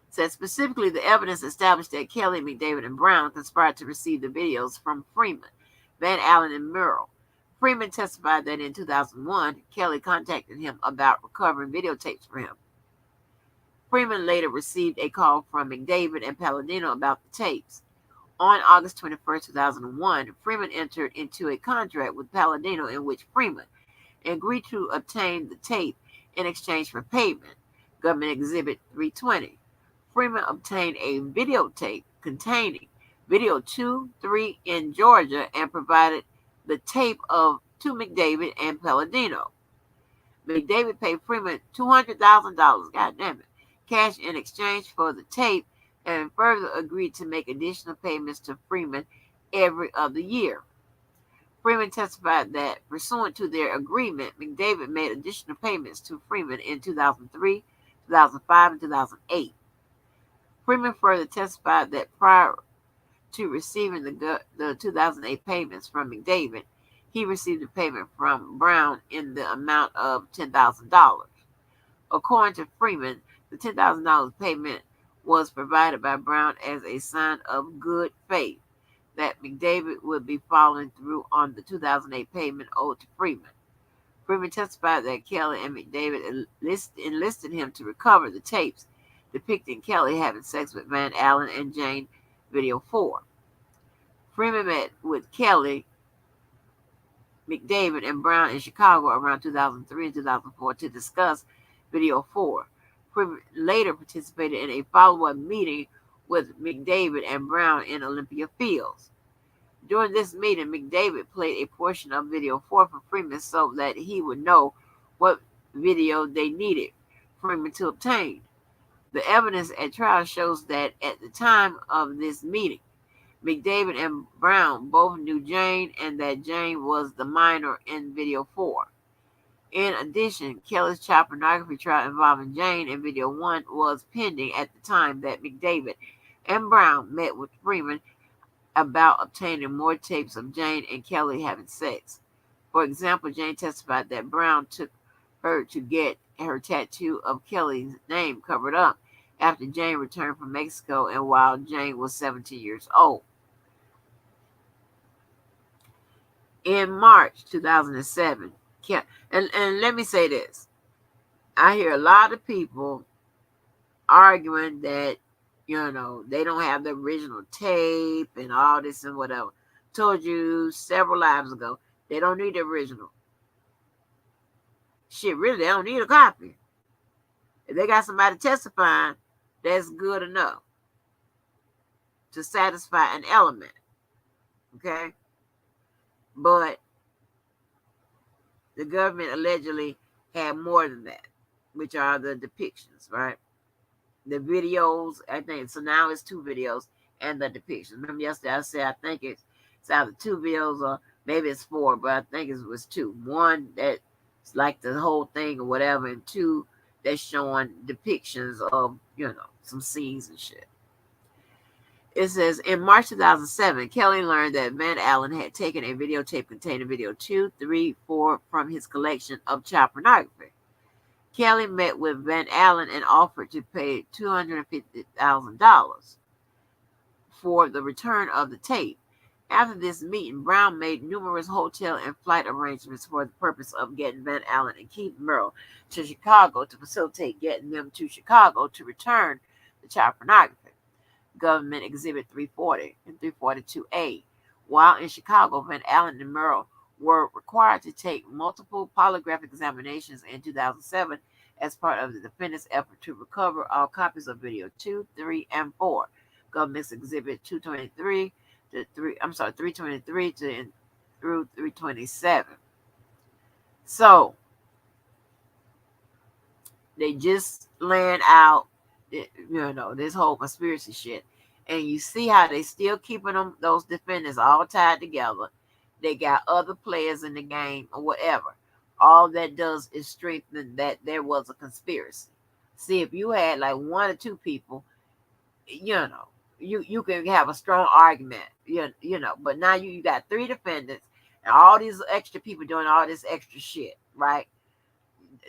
It says specifically, the evidence established that Kelly, McDavid, and Brown conspired to receive the videos from Freeman, Van Allen, and Merrill. Freeman testified that in 2001, Kelly contacted him about recovering videotapes for him. Freeman later received a call from McDavid and Palladino about the tapes. On August 21, 2001, Freeman entered into a contract with Palladino in which Freeman agreed to obtain the tape in exchange for payment. Government Exhibit 320. Freeman obtained a videotape containing video 2, 3 in Georgia and provided the tape to McDavid and Palladino. McDavid paid Freeman $200,000, goddamn it, cash in exchange for the tape, and further agreed to make additional payments to Freeman every other year. Freeman testified that, pursuant to their agreement, McDavid made additional payments to Freeman in 2003, 2005, and 2008. Freeman further testified that prior to receiving the 2008 payments from McDavid, he received a payment from Brown in the amount of $10,000. According to Freeman, the $10,000 payment was provided by Brown as a sign of good faith that McDavid would be following through on the 2008 payment owed to Freeman. Freeman testified that Kelly and McDavid enlisted him to recover the tapes depicting Kelly having sex with Van Allen and Jane, video 4. Freeman met with Kelly, McDavid, and Brown in Chicago around 2003 and 2004 to discuss video 4. Freeman later participated in a follow-up meeting with McDavid and Brown in Olympia Fields. During this meeting, McDavid played a portion of video 4 for Freeman so that he would know what video they needed Freeman to obtain. The evidence at trial shows that at the time of this meeting, McDavid and Brown both knew Jane and that Jane was the minor in video 4. In addition, Kelly's child pornography trial involving Jane in video 1 was pending at the time that McDavid and Brown met with Freeman about obtaining more tapes of Jane and Kelly having sex. For example, Jane testified that Brown took her to get her tattoo of Kelly's name covered up after Jane returned from Mexico and while Jane was 17 years old. In March 2007, and let me say this, I hear a lot of people arguing that, they don't have the original tape and all this and whatever. Told you several lives ago, they don't need the original. Shit, really, they don't need a copy. If they got somebody testifying, that's good enough to satisfy an element. Okay? But the government allegedly had more than that, which are the depictions, right? The videos, I think, so now it's 2 videos and the depictions. Remember yesterday I said I think it's either 2 videos or maybe it's 4, but I think it was 2. One that's like the whole thing or whatever, and 2 that's showing depictions of, some scenes and shit. It says, in March 2007, Kelly learned that Van Allen had taken a videotape containing video 2, 3, 4 from his collection of child pornography. Kelly met with Van Allen and offered to pay $250,000 for the return of the tape. After this meeting, Brown made numerous hotel and flight arrangements for the purpose of getting Van Allen and Keith Merle to Chicago to facilitate getting them to Chicago to return the child pornography. Government Exhibit 340 and 342A. While in Chicago, Van Allen and Merle were required to take multiple polygraph examinations in 2007 as part of the defendant's effort to recover all copies of video 2, 3, and 4. Government's Exhibit 223 to 323 through 327. So they just laying out, this whole conspiracy shit, and you see how they still keeping those defendants all tied together. They got other players in the game or whatever. All that does is strengthen that there was a conspiracy. See, if you had like 1 or 2 people, you can have a strong argument, but now you got 3 defendants and all these extra people doing all this extra shit, right?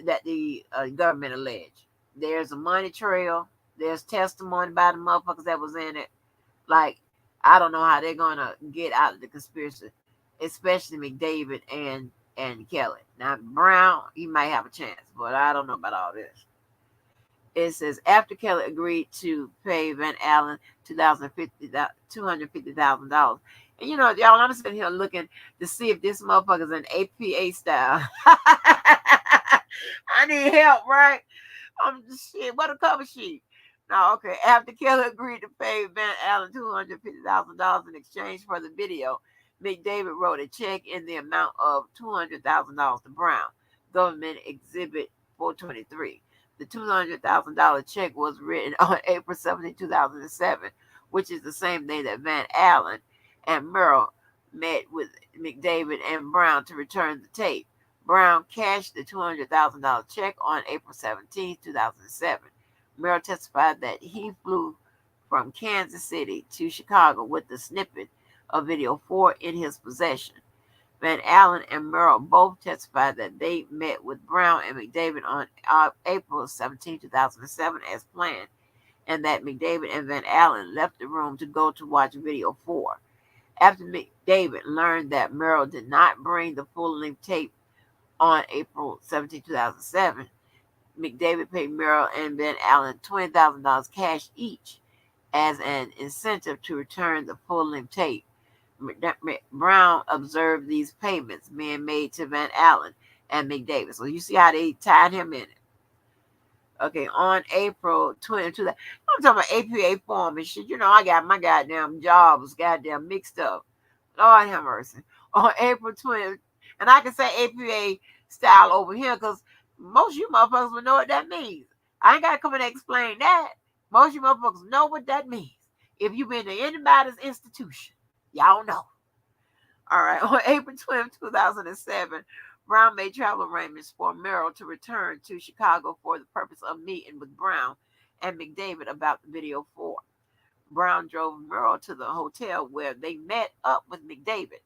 That the government alleged. There's a money trail. There's testimony by the motherfuckers that was in it. Like, I don't know how they're going to get out of the conspiracy, especially McDavid and Kelly. Now, Brown, he might have a chance, but I don't know about all this. It says, after Kelly agreed to pay Van Allen $250,000. And, y'all, I'm sitting here looking to see if this motherfucker's an APA style. I need help, right? Shit, what a cover sheet. No, okay. After Kelly agreed to pay Van Allen $250,000 in exchange for the video, McDavid wrote a check in the amount of $200,000 to Brown. Government Exhibit 423. The $200,000 check was written on April 17, 2007, which is the same day that Van Allen and Merle met with McDavid and Brown to return the tape. Brown cashed the $200,000 check on April 17, 2007. Merle testified that he flew from Kansas City to Chicago with the snippet of video 4 in his possession. Van Allen and Merle both testified that they met with Brown and McDavid on April 17, 2007 as planned, and that McDavid and Van Allen left the room to go to watch video 4. After McDavid learned that Merle did not bring the full-length tape On April 17, 2007, McDavid paid Merrill and Ben Allen $20,000 cash each as an incentive to return the full-length tape. Brown observed these payments being made to Van Allen and McDavid. So you see how they tied him in it. Okay, on April 22, I'm talking about APA form and shit. You know, I got my goddamn jobs goddamn mixed up. Lord have mercy. On April 20th, and I can say APA style over here because most of you motherfuckers will know what that means. I ain't got to come and explain that. Most of you motherfuckers know what that means. If you've been to anybody's institution, y'all know. All right, on April 12th, 2007, Brown made travel arrangements for Merrill to return to Chicago for the purpose of meeting with Brown and McDavid about the video 4. Brown drove Merrill to the hotel where they met up with McDavid.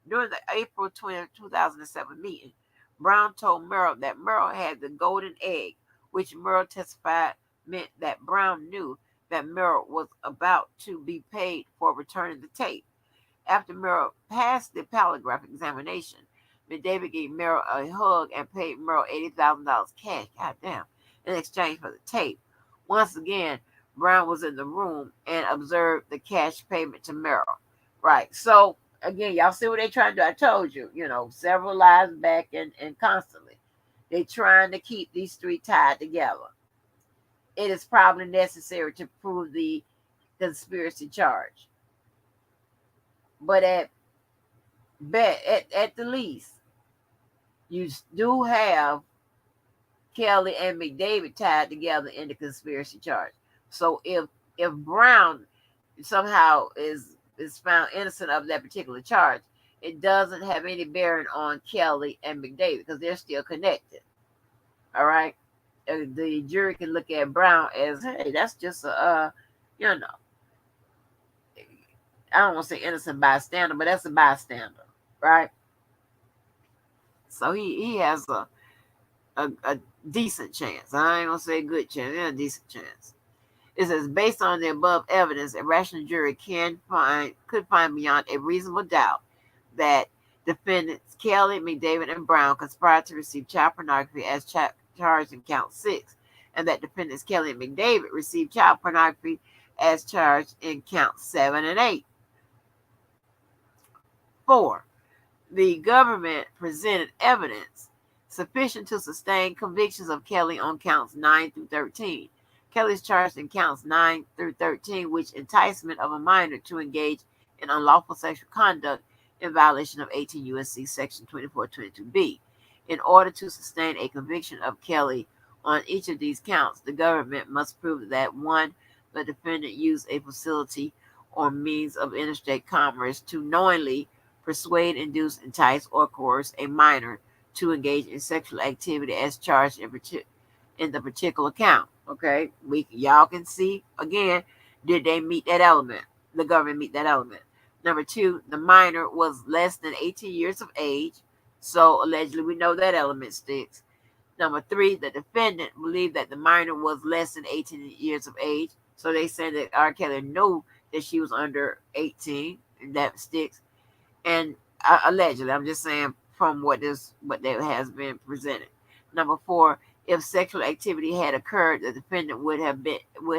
During the April 20, 2007 meeting, Brown told Merrill that Merrill had the golden egg, which Merrill testified meant that Brown knew that Merrill was about to be paid for returning the tape. After Merrill passed the polygraph examination, McDavid gave Merrill a hug and paid Merrill $80,000 cash, goddamn, in exchange for the tape. Once again, Brown was in the room and observed the cash payment to Merrill. Right. So, again, y'all see what they trying to do? I told you, several lies back and constantly. They trying to keep these three tied together. It is probably necessary to prove the conspiracy charge. But at the least, you do have Kelly and McDavid tied together in the conspiracy charge. So if Brown somehow is found innocent of that particular charge, it doesn't have any bearing on Kelly and McDavid because they're still connected. All right, the jury can look at Brown as, hey, that's just I don't want to say innocent bystander, but that's a bystander, right? So he has a decent chance. I ain't gonna say a good chance, a decent chance. It says, based on the above evidence, a rational jury could find beyond a reasonable doubt that defendants Kelly, McDavid, and Brown conspired to receive child pornography as charged in count 6, and that defendants Kelly and McDavid received child pornography as charged in count 7 and 8. 4. The government presented evidence sufficient to sustain convictions of Kelly on counts 9 through 13. Kelly is charged in counts 9 through 13, which enticement of a minor to engage in unlawful sexual conduct in violation of 18 U.S.C. Section 2422B. In order to sustain a conviction of Kelly on each of these counts, the government must prove that 1. The defendant used a facility or means of interstate commerce to knowingly persuade, induce, entice, or coerce a minor to engage in sexual activity as charged in the particular count. Okay, y'all can see again, did they meet that element? The government meet that element. Number 2, the minor was less than 18 years of age, so allegedly we know that element sticks. Number 3, the defendant believed that the minor was less than 18 years of age, so they said that R. Kelly knew that she was under 18, and that sticks. And allegedly, I'm just saying from what there has been presented. Number 4, if sexual activity had occurred, the defendant would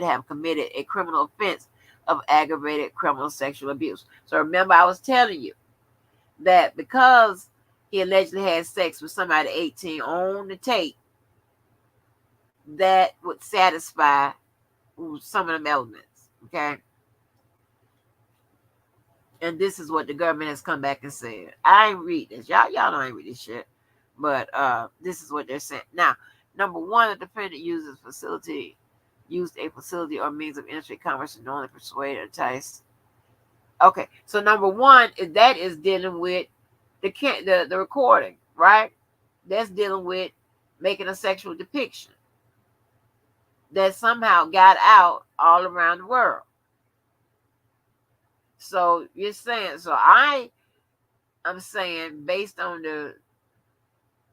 have committed a criminal offense of aggravated criminal sexual abuse. So remember, I was telling you that because he allegedly had sex with somebody 18 on the tape, that would satisfy some of them elements. Okay. And this is what the government has come back and said. I ain't read this. Y'all don't ain't read this shit. But this is what they're saying. Now, number 1, the defendant used a facility or means of interstate commerce to knowingly persuade or entice. Okay, so number 1 that is dealing with the recording, right? That's dealing with making a sexual depiction that somehow got out all around the world. So you're saying, I'm saying based on the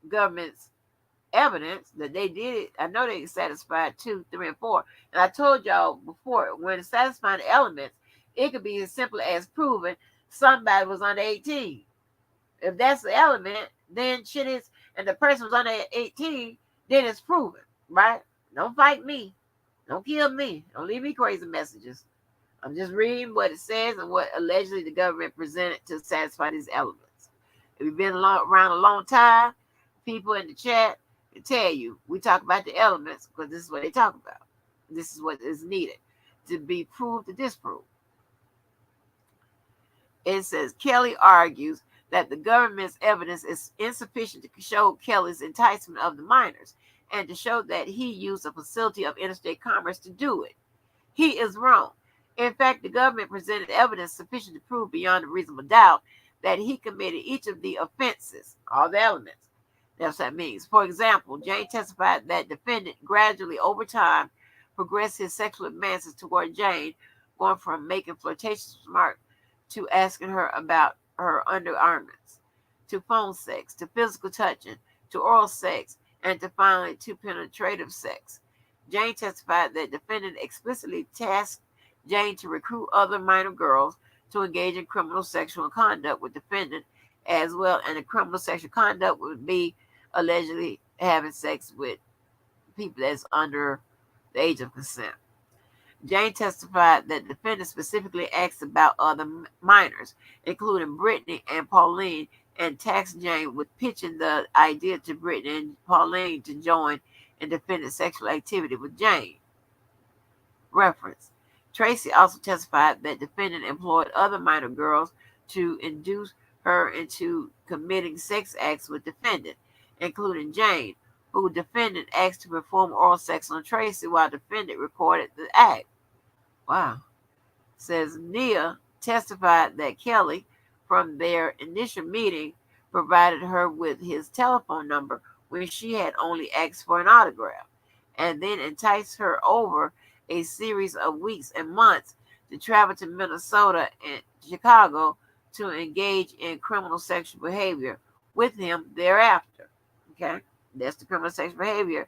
government's evidence that they did it, I know they satisfied 2, 3, and 4. And I told y'all before, when it's satisfying elements, it could be as simple as proving somebody was under 18. If that's the element, then shit is, and the person was under 18, then it's proven, right? Don't fight me. Don't kill me. Don't leave me crazy messages. I'm just reading what it says and what allegedly the government presented to satisfy these elements. If you've been around a long time, people in the chat can tell you we talk about the elements because this is what they talk about. This is what is needed to be proved or disproved. It says Kelly argues that the government's evidence is insufficient to show Kelly's enticement of the minors and to show that he used a facility of interstate commerce to do it. He is wrong. In fact, the government presented evidence sufficient to prove beyond a reasonable doubt that he committed each of the offenses, all the elements. That's what that means. For example, Jane testified that defendant gradually over time progressed his sexual advances toward Jane, going from making flirtatious remarks to asking her about her undergarments, to phone sex, to physical touching, to oral sex, and to finally to penetrative sex. Jane testified that defendant explicitly tasked Jane to recruit other minor girls to engage in criminal sexual conduct with defendant as well, and the criminal sexual conduct would be allegedly having sex with people that's under the age of consent. Jane testified that the defendant specifically asked about other minors, including Brittany and Pauline, and tasked Jane with pitching the idea to Brittany and Pauline to join in defendant's sexual activity with Jane. Reference. Tracy also testified that defendant employed other minor girls to induce her into committing sex acts with defendant, including Jane, who defendant asked to perform oral sex on Tracy while defendant recorded the act. Wow. Says Nia testified that Kelly, from their initial meeting, provided her with his telephone number when she had only asked for an autograph, and then enticed her over a series of weeks and months to travel to Minnesota and Chicago to engage in criminal sexual behavior with him thereafter. Okay, that's the criminal sexual behavior.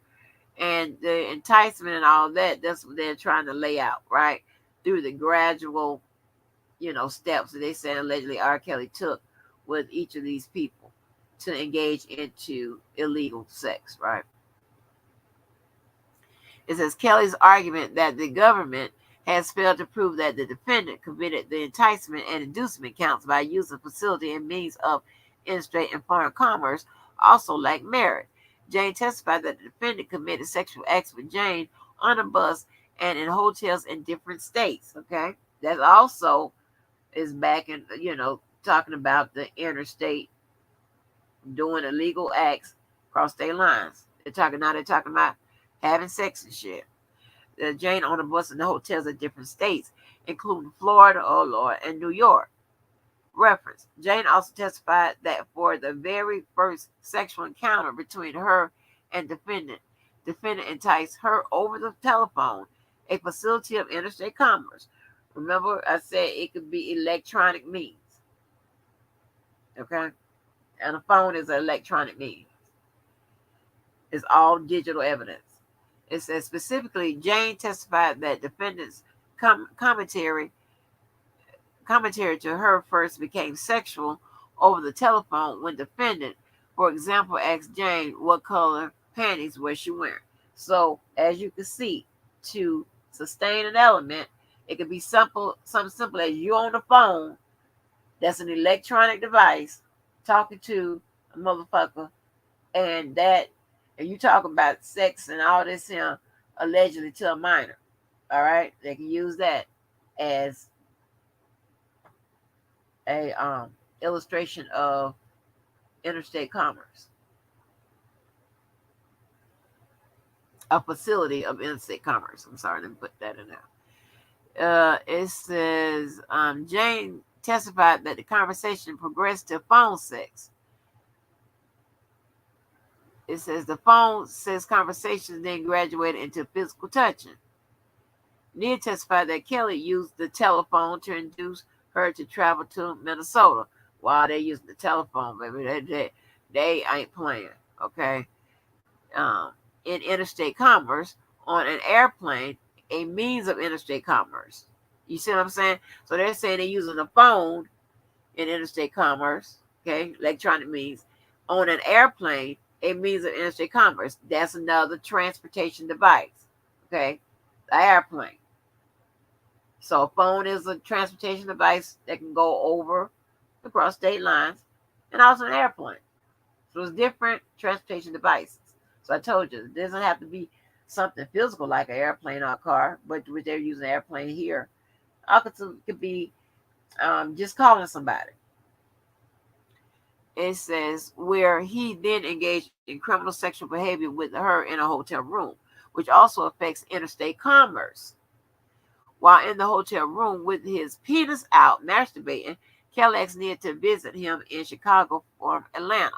And the enticement and all that, that's what they're trying to lay out, right? Through the gradual, steps that they say allegedly R. Kelly took with each of these people to engage into illegal sex, right? It says Kelly's argument that the government has failed to prove that the defendant committed the enticement and inducement counts by using facility and means of interstate and foreign commerce also lack merit. Jane testified that the defendant committed sexual acts with Jane on a bus and in hotels in different states. Okay, that also is back in, talking about the interstate doing illegal acts across state lines. They're talking about having sex and shit. Jane on a bus in the hotels in different states, including Florida, oh Lord, and New York. Reference. Jane also testified that for the very first sexual encounter between her and defendant enticed her over the telephone, a facility of interstate commerce. Remember, I said it could be electronic means. Okay? And a phone is an electronic means. It's all digital evidence. It says specifically, Jane testified that defendant's commentary to her first became sexual over the telephone when defendant, for example, asked Jane what color panties was she wearing. So, as you can see, to sustain an element, it could be something simple as you on the phone, that's an electronic device, talking to a motherfucker, and you talking about sex and all this here, allegedly to a minor. All right? They can use that as a illustration of interstate commerce. A facility of interstate commerce. I'm sorry, let me put that in there. It says Jane testified that the conversation progressed to phone sex. It says the phone says conversation then graduated into physical touching. Nia testified that Kelly used the telephone to induce her to travel to Minnesota. While they using the telephone, baby, they ain't playing, okay? In interstate commerce, on an airplane, a means of interstate commerce. You see what I'm saying? So they're saying they're using a phone in interstate commerce, okay, electronic means, on an airplane a means of interstate commerce. That's another transportation device. Okay, the airplane. So a phone is a transportation device that can go over across state lines, and also an airplane. So it's different transportation devices. So I told you, it doesn't have to be something physical like an airplane or a car, but they're using an airplane here. Also, could be just calling somebody. It says where he then engaged in criminal sexual behavior with her in a hotel room, which also affects interstate commerce. While in the hotel room with his penis out masturbating, Kelly asked Nia to visit him in Chicago from Atlanta.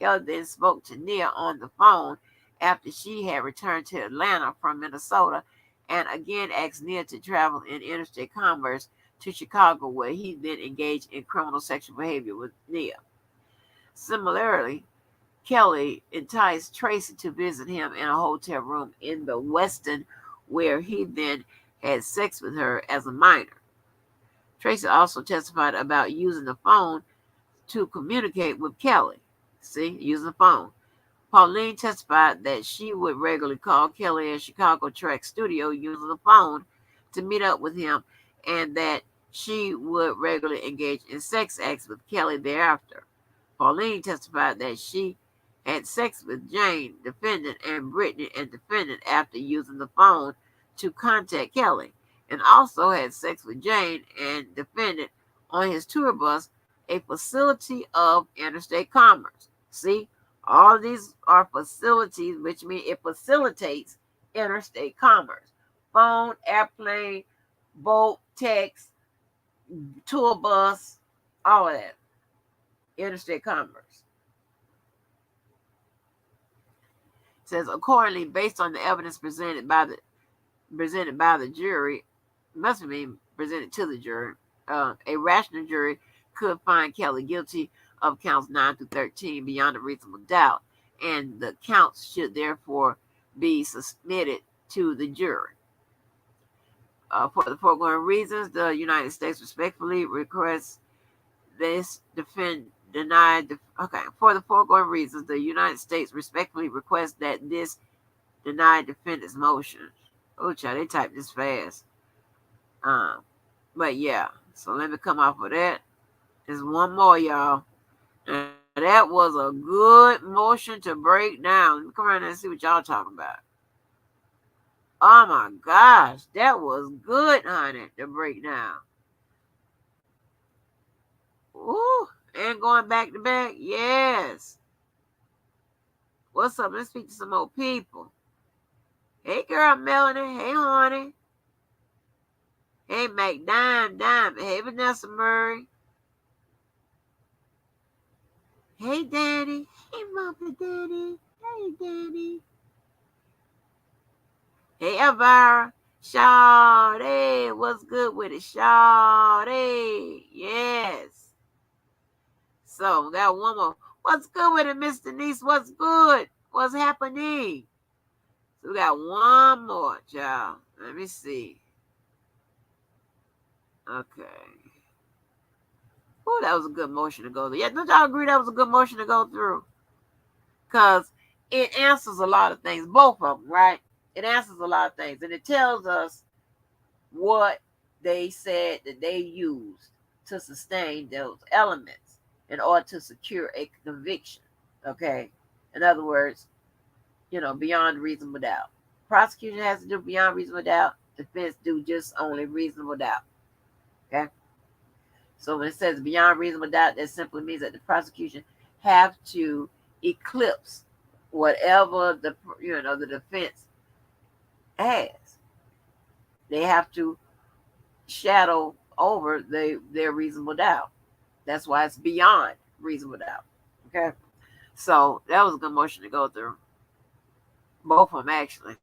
Kelly then spoke to Nia on the phone after she had returned to Atlanta from Minnesota and again asked Nia to travel in interstate commerce to Chicago, where he then engaged in criminal sexual behavior with Nia. Similarly, Kelly enticed Tracy to visit him in a hotel room in the Westin, where he then had sex with her as a minor. Tracy also testified about using the phone to communicate with Kelly. See, using the phone. Pauline testified that she would regularly call Kelly in Chicago track studio using the phone to meet up with him, and that she would regularly engage in sex acts with Kelly thereafter. Pauline testified that she had sex with Jane, defendant, and Brittany, and defendant after using the phone to contact Kelly, and also had sex with Jane and defendant on his tour bus, a facility of interstate commerce. See, all of these are facilities, which means it facilitates interstate commerce. Phone, airplane, boat, text, tour bus, all of that. Interstate commerce. It says accordingly, based on the evidence presented by the jury, must have been presented to the jury, a rational jury could find Kelly guilty of counts 9 through 13 beyond a reasonable doubt, and the counts should therefore be submitted to the jury. For the foregoing reasons, the United States respectfully requests this For the foregoing reasons, the United States respectfully requests that this deny defendant's motion. Oh, child, they typed this fast. But yeah, so let me come off of that. There's one more, y'all. And that was a good motion to break down. Let me come around and see what y'all talking about. Oh my gosh, that was good, honey, to break down. Ooh, and going back to back, yes. What's up? Let's speak to some more people. Hey, girl, Melanie. Hey, honey. Hey, Dime. Hey, Vanessa Murray. Hey, Daddy. Hey, Mama Daddy. Hey, Daddy. Hey, Elvira. Shawty. What's good with it? Shawty. Yes. So, we got one more. What's good with it, Miss Denise? What's good? What's happening? So, we got one more, child. Let me see. Okay. Oh, that was a good motion to go through. Yeah, don't y'all agree that was a good motion to go through? Because it answers a lot of things, both of them, right? It answers a lot of things. And it tells us what they said that they used to sustain those elements in order to secure a conviction. Okay? In other words, beyond reasonable doubt. Prosecution has to do beyond reasonable doubt. Defense do just only reasonable doubt. Okay? So when it says beyond reasonable doubt, that simply means that the prosecution have to eclipse whatever the defense has. They have to shadow over their reasonable doubt. That's why it's beyond reasonable doubt. Okay, so that was a good motion to go through. Both of them actually.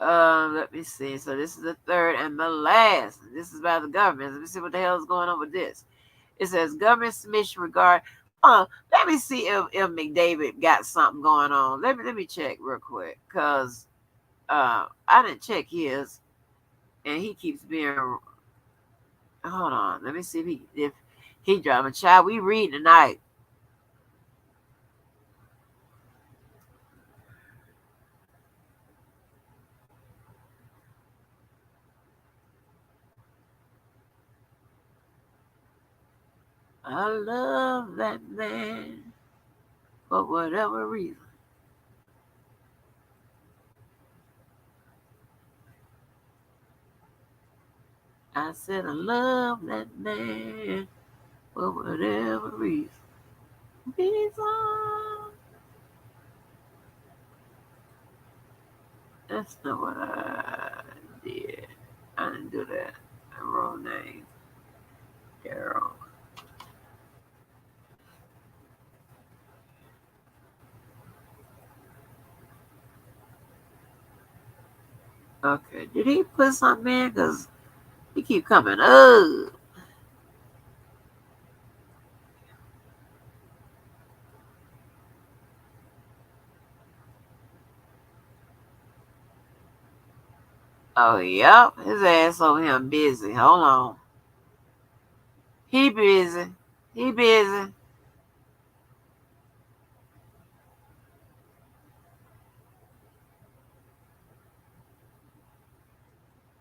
Let me see. So this is the third and the last. This is by the government. Let me see what the hell is going on with this. It says government submission regard. Let me see if McDavid got something going on. Let me check real quick, cause I didn't check his, and he keeps being. Hold on. Let me see if He driving, child. We read tonight. I love that man for whatever reason. I said I love that man for whatever reason. That's not what I did. I didn't do that. I wrong name. Carol. Okay. Did he put something in? Because he keep coming up. Oh, yep. His ass over here busy. Hold on. He busy. He busy.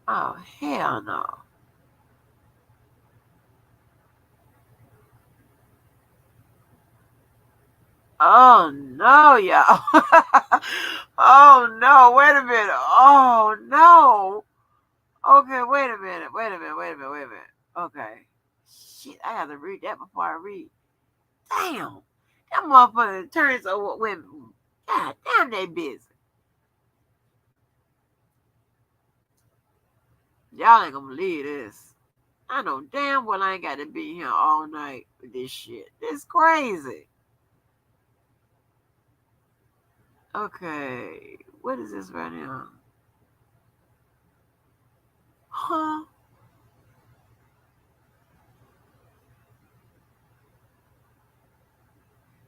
Oh, hell no. Oh, no, y'all. Oh, no. Wait a minute. Oh, no. Okay, wait a minute. Wait a minute. Wait a minute. Wait a minute. Okay. Shit, I have to read that before I read. Damn. That motherfucker turns over women. God damn, they busy. Y'all ain't gonna believe this. I know damn well I ain't got to be here all night with this shit. This crazy. Okay. What is this right now? Huh?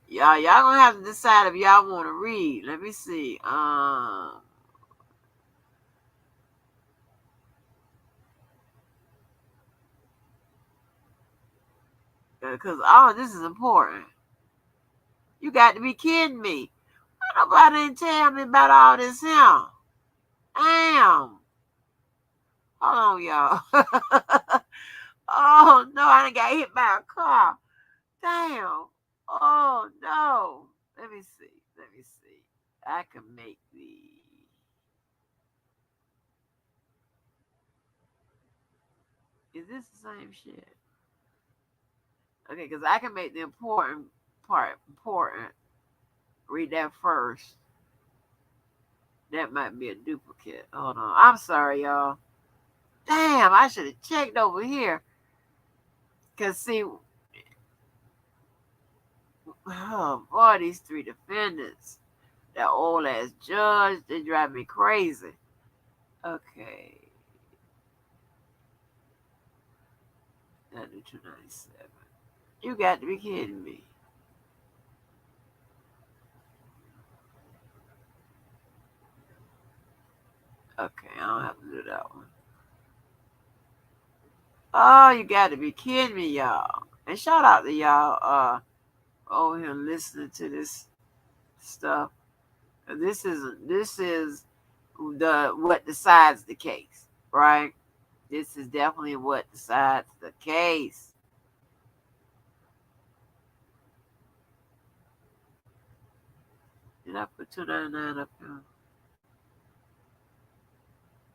Y'all gonna have to decide if y'all want to read. Let me see. Because all this is important. You got to be kidding me. Nobody didn't tell me about all this here. Damn. Hold on, y'all. Oh no, I done got hit by a car. Damn. Oh no. Let me see. Let me see. I can make the. Is this the same shit? Okay, because I can make the important part important. Read that first. That might be a duplicate. Hold on. I'm sorry, y'all. Damn, I should have checked over here. Cause see, oh boy, these three defendants, that old ass judge, they drive me crazy. Okay. 9297. You got to be kidding me. Okay, I don't have to do that one. Oh, you got to be kidding me, y'all. And shout out to y'all over here listening to this stuff. This is the what decides the case, right? This is definitely what decides the case. Did I put 299 up here?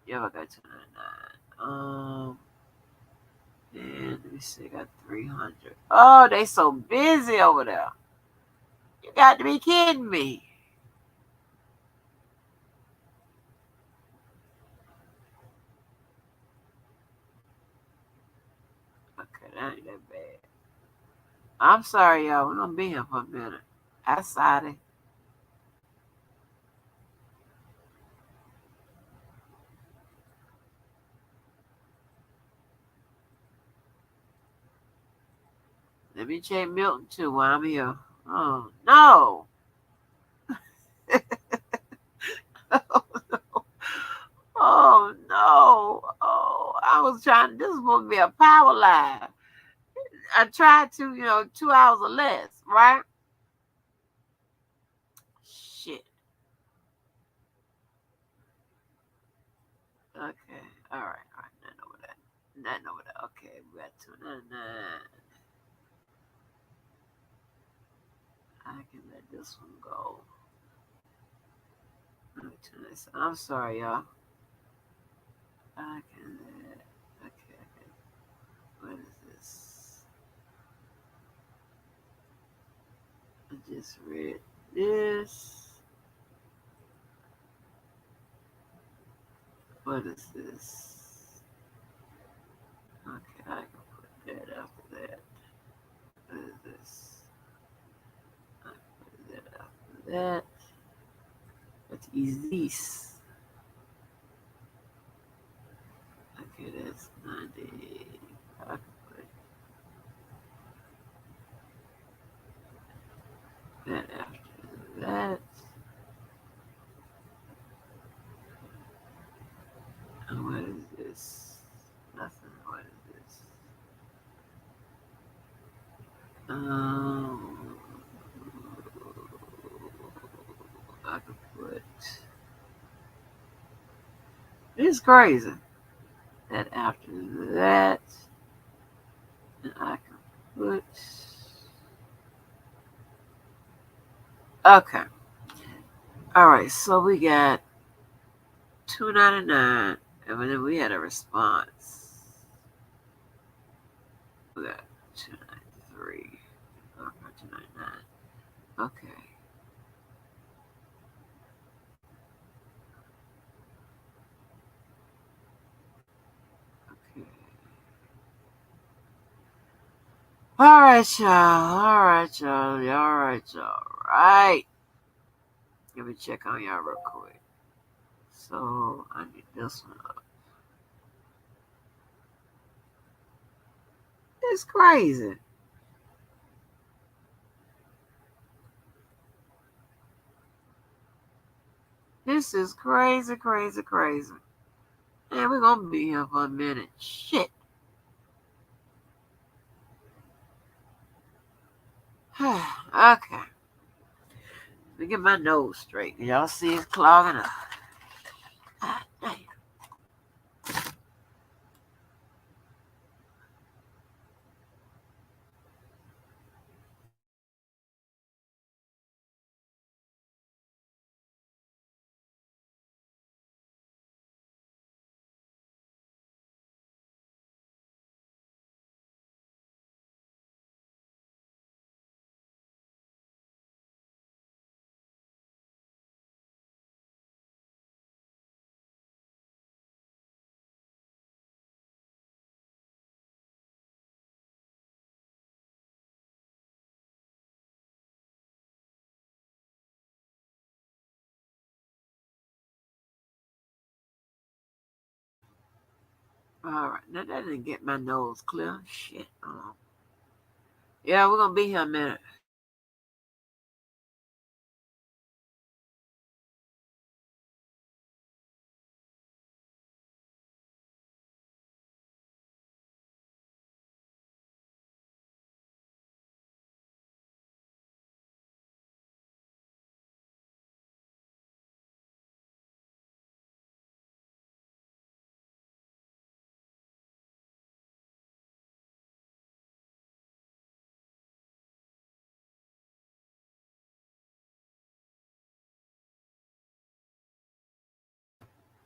Yeah, I got 299. And let me see, I got 300. Oh, they so busy over there. You got to be kidding me. Okay, that ain't that bad. I'm sorry, y'all. We're gonna be here for a minute. I sorry. Let me check Milton too while I'm here. Oh no. Oh no. Oh, I was trying. This is supposed to be a power line. I tried to, 2 hours or less, right? Shit. Okay. All right. Nothing over that. Nothing over that. Okay, we got 299. I can let this one go. I'm sorry, y'all. I can let. Okay. What is this? I just read this. What is this? Okay, I can put that after that. What is this? I can put that after that. What is this? Okay, that's 90. I can put that after that. And what is this? Nothing. What is this? I could put. It's crazy. That after that, and I can put. Okay. All right. So we got 299, and then we had a response. We got 293. Okay, 299. Okay. Okay. All right, y'all. All right, y'all. All right, y'all. Right. Let me check on y'all real quick. So I need this one up. It's crazy. This is crazy, crazy, crazy. Man, we're gonna be here for a minute. Shit. Okay. Let me get my nose straight. Y'all see it's clogging up. Ah, damn. All right. Now that didn't get my nose clear. Shit. Yeah, we're gonna be here a minute.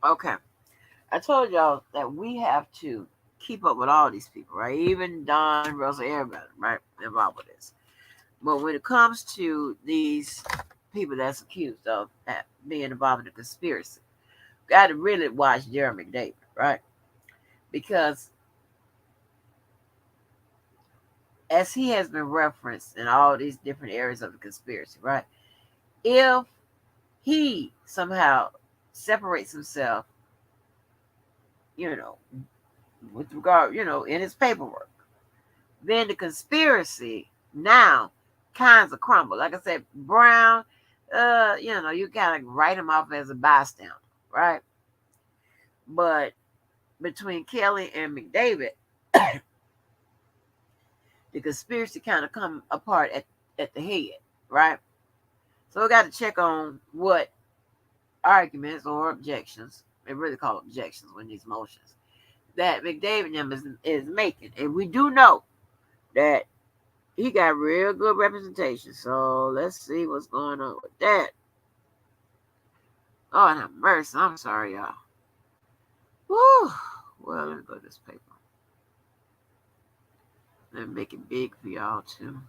Okay. I told y'all that we have to keep up with all these people, right? Even Don, Russell, everybody, right? Involved with this. But when it comes to these people that's accused of being involved in a conspiracy, got to really watch Jeremy McDavid, right? Because as he has been referenced in all these different areas of the conspiracy, right? If he somehow separates himself, you know, with regard, in his paperwork, then the conspiracy now kinds of crumble. Like I said, Brown, you kind of write him off as a bystander, right? But between Kelly and McDavid, the conspiracy kind of come apart at the head, right? So we got to check on what arguments or objections, they really call objections when these motions, that McDavid is making. And we do know that he got real good representation. So let's see what's going on with that. Oh, and have mercy. I'm sorry, y'all. Woo. Well, let me go to this paper. Let me make it big for y'all, too.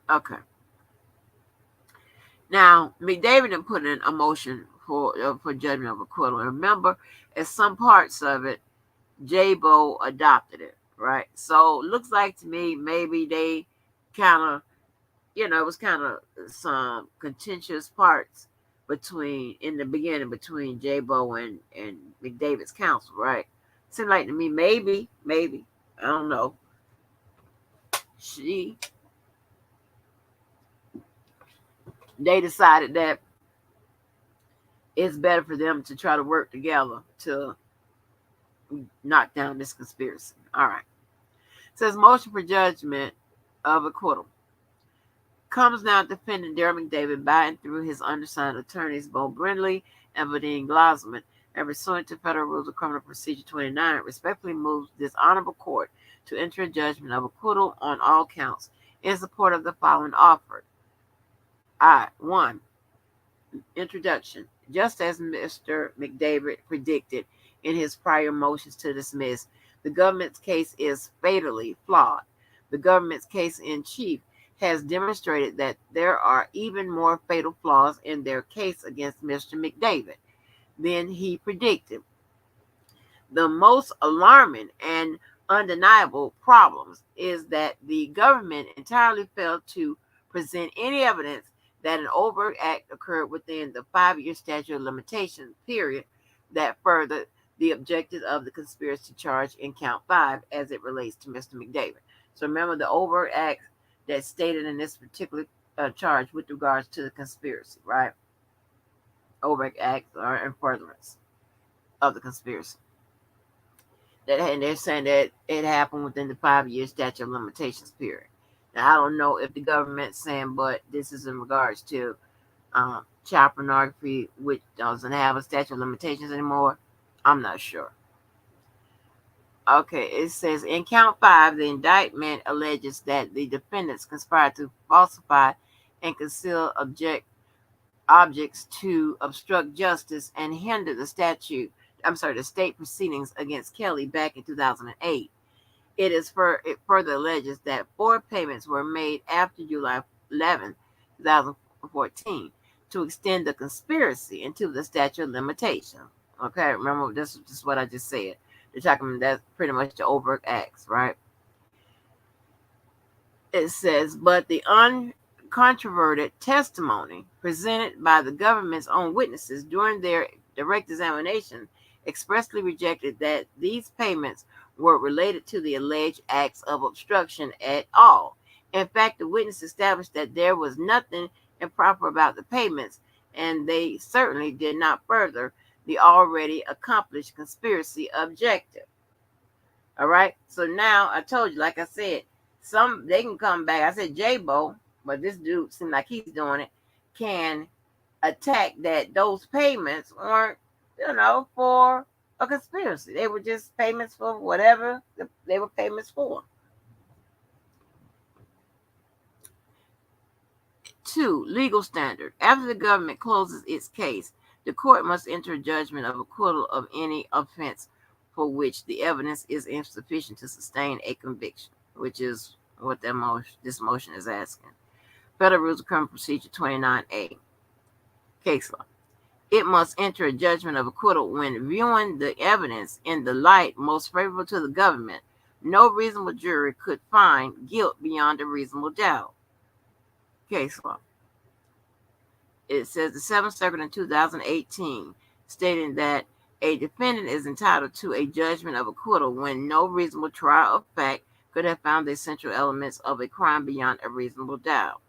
Okay. Now, McDavid put in a motion for judgment of acquittal. And remember, as some parts of it, J-Bo adopted it, right? So looks like to me maybe they kind of, it was kind of some contentious parts in the beginning between J-Bo and McDavid's counsel, right? Seemed like to me maybe, I don't know. They decided that it's better for them to try to work together to knock down this conspiracy. All right. It says motion for judgment of acquittal. Comes now defendant Darryl McDavid by and through his undersigned attorneys, Bo Brindley and Vadim Glosman, and pursuant to Federal Rules of Criminal Procedure 29, respectfully moves this honorable court to enter a judgment of acquittal on all counts in support of the following offered. 1. Introduction. Just as Mr. McDavid predicted in his prior motions to dismiss, the government's case is fatally flawed. The government's case in chief has demonstrated that there are even more fatal flaws in their case against Mr. McDavid than he predicted. The most alarming and undeniable problems is that the government entirely failed to present any evidence that an overt act occurred within the 5-year statute of limitations period that furthered the objectives of the conspiracy charge in count 5 as it relates to Mr. McDavid. So remember the overt act that's stated in this particular charge with regards to the conspiracy, right? Overt acts are in furtherance of the conspiracy. And they're saying that it happened within the 5-year statute of limitations period. Now, I don't know if the government's saying, but this is in regards to child pornography, which doesn't have a statute of limitations anymore. I'm not sure. Okay, it says in count 5, the indictment alleges that the defendants conspired to falsify and conceal objects to obstruct justice and hinder the state proceedings against Kelly back in 2008. It further alleges that 4 payments were made after July 11, 2014 to extend the conspiracy into the statute of limitations. Okay, remember, this is what I just said. They're talking about that's pretty much the overt acts, right? It says, but the uncontroverted testimony presented by the government's own witnesses during their direct examination expressly rejected that these payments were related to the alleged acts of obstruction at all. In fact, the witness established that there was nothing improper about the payments, and they certainly did not further the already accomplished conspiracy objective. All right. So now I told you, like I said, they can come back. I said J-Bo, but this dude seems like he's doing it. Can attack that those payments weren't, for a conspiracy. They were just payments for whatever they were payments for. 2, legal standard. After the government closes its case, the court must enter a judgment of acquittal of any offense for which the evidence is insufficient to sustain a conviction, which is what this motion is asking. Federal Rules of Criminal Procedure 29A. Case law. It must enter a judgment of acquittal when viewing the evidence in the light most favorable to the government. No reasonable jury could find guilt beyond a reasonable doubt. Case law. It says the 7th Circuit in 2018 stating that a defendant is entitled to a judgment of acquittal when no reasonable trial of fact could have found the essential elements of a crime beyond a reasonable doubt.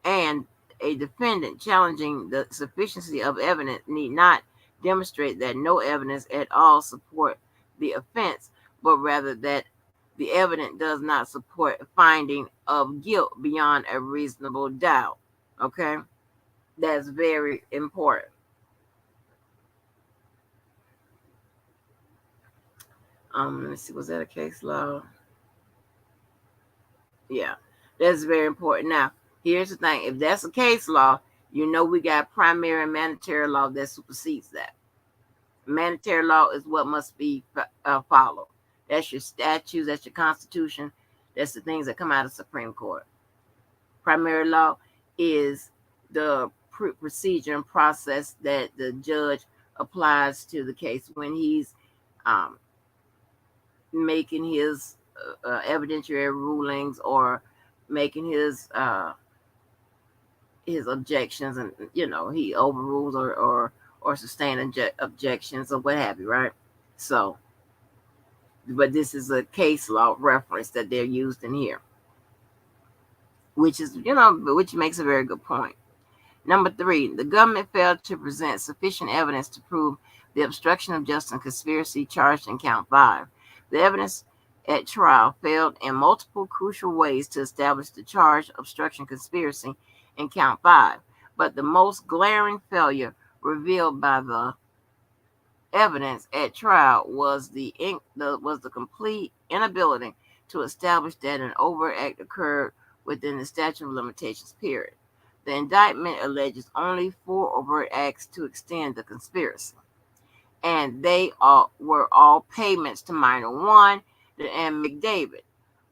And A defendant challenging the sufficiency of evidence need not demonstrate that no evidence at all support the offense, but rather that the evidence does not support a finding of guilt beyond a reasonable doubt. Okay? That's very important. Let me see, was that a case law? Yeah, that's very important. Now, here's the thing: if that's a case law, you know we got primary and mandatory law that supersedes that. Mandatory law is what must be followed. That's your statutes, that's your constitution, that's the things that come out of the Supreme Court. Primary law is the procedure and process that the judge applies to the case when he's um, making his evidentiary rulings or making his objections, and he overrules or sustain objections or what have you, right? So, but this is a case law reference that they're used in here, which is which makes a very good point. Number 3, the government failed to present sufficient evidence to prove the obstruction of justice and conspiracy charged in count 5. The evidence at trial failed in multiple crucial ways to establish the charge obstruction conspiracy in count 5, but the most glaring failure revealed by the evidence at trial was the complete inability to establish that an overt act occurred within the statute of limitations period. The indictment alleges only 4 overt acts to extend the conspiracy, and they were all payments to Minor 1 and McDavid.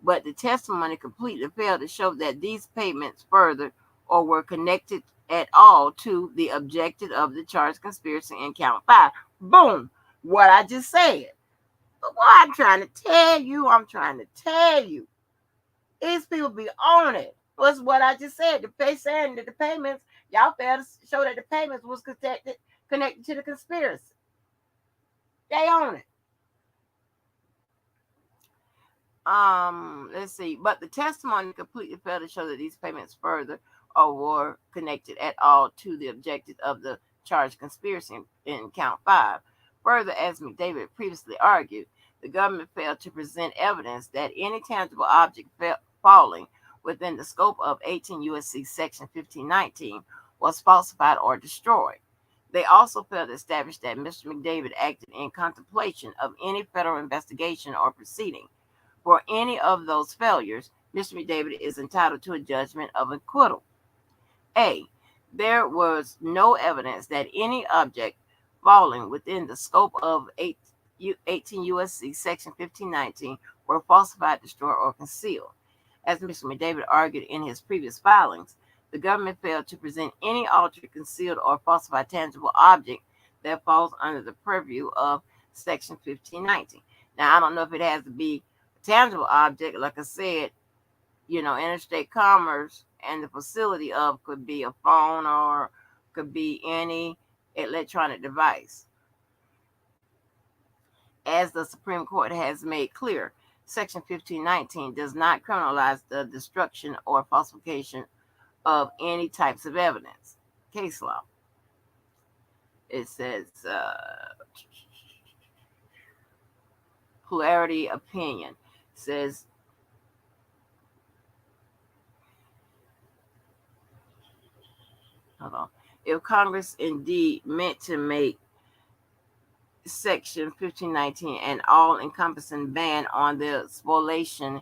But the testimony completely failed to show that these payments furthered or were connected at all to the objective of the charged conspiracy in count 5. Boom! What I just said. But what I'm trying to tell you, these people be on it. Was what I just said. They saying that the payments, y'all failed to show that the payments was connected to the conspiracy. They own it. Let's see. But the testimony completely failed to show that these payments further or were connected at all to the objective of the charged conspiracy in count 5. Further, as McDavid previously argued, the government failed to present evidence that any tangible object falling within the scope of 18 U.S.C. Section 1519 was falsified or destroyed. They also failed to establish that Mr. McDavid acted in contemplation of any federal investigation or proceeding. For any of those failures, Mr. McDavid is entitled to a judgment of acquittal. A. There was no evidence that any object falling within the scope of 18 U.S.C. Section 1519 were falsified, destroyed, or concealed. As Mr. McDavid argued in his previous filings, the government failed to present any altered, concealed, or falsified tangible object that falls under the purview of Section 1519. Now, I don't know if it has to be a tangible object. Like I said, interstate commerce and the facility of could be a phone or could be any electronic device. As the Supreme Court has made clear, Section 1519 does not criminalize the destruction or falsification of any types of evidence. Case law. It says plurality opinion. It says if Congress indeed meant to make Section 1519 an all-encompassing ban on the spoliation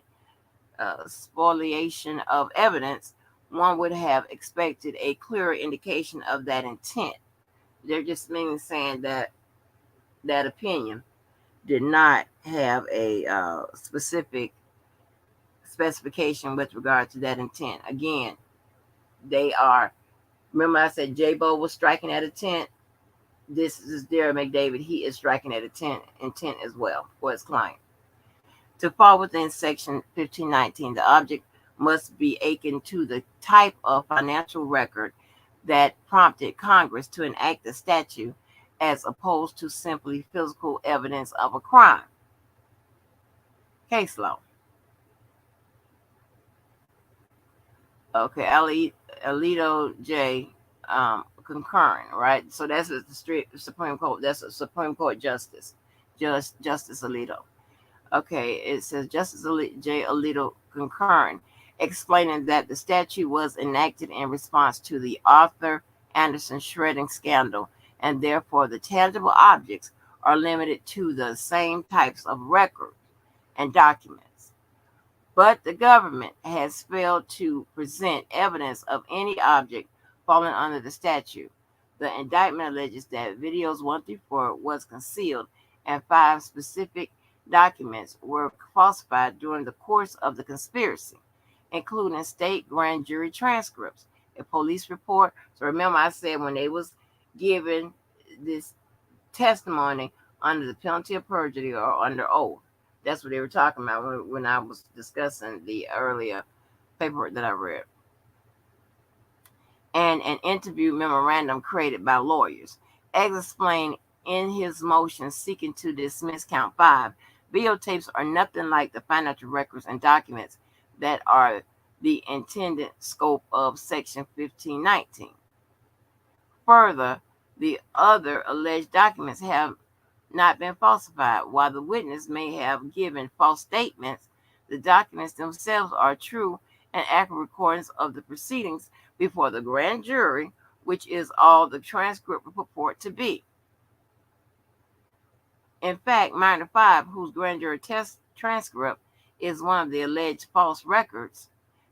of evidence, one would have expected a clearer indication of that intent. They're just mainly saying that opinion did not have a specific specification with regard to that intent. Again, remember I said J-Bo was striking at intent? This is Darren McDavid. He is striking at intent as well for his client. To fall within Section 1519, the object must be akin to the type of financial record that prompted Congress to enact the statute, as opposed to simply physical evidence of a crime. Case law. Okay, Alito J. Concurring, right? So that's the Supreme Court. That's a Supreme Court Justice, Justice Alito. Okay, it says Justice J. Alito concurring, explaining that the statute was enacted in response to the Arthur Anderson shredding scandal, and therefore the tangible objects are limited to the same types of records and documents. But the government has failed to present evidence of any object falling under the statute. The indictment alleges that videos 1 through 4 was concealed and 5 specific documents were falsified during the course of the conspiracy, including state grand jury transcripts, a police report. So remember I said when they was given this testimony under the penalty of perjury or under oath. That's what they were talking about when I was discussing the earlier paperwork that I read. And an interview memorandum created by lawyers. As explained in his motion seeking to dismiss count 5, videotapes are nothing like the financial records and documents that are the intended scope of Section 1519. Further, the other alleged documents have not been falsified. While the witness may have given false statements, the documents themselves are true and accurate recordings of the proceedings before the grand jury, which is all the transcript purport to be. In fact, Minor 5, whose grand jury transcript is one of the alleged false records,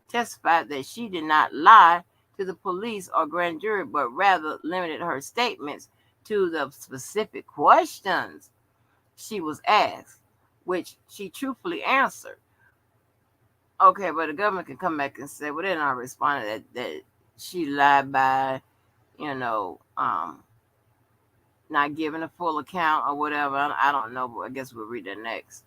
testified that she did not lie to the police or grand jury, but rather limited her statements to the specific questions she was asked, which she truthfully answered. Okay, but the government can come back and say, well, they're not responding that she lied by, not giving a full account or whatever. I don't know, but I guess we'll read that next.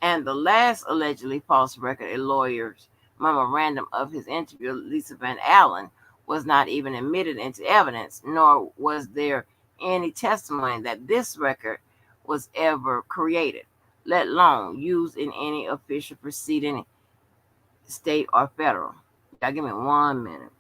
And the last allegedly false record, a lawyer's memorandum of his interview, Lisa Van Allen, was not even admitted into evidence, nor was there any testimony that this record was ever created, let alone used in any official proceeding, state or federal. Y'all give me 1 minute.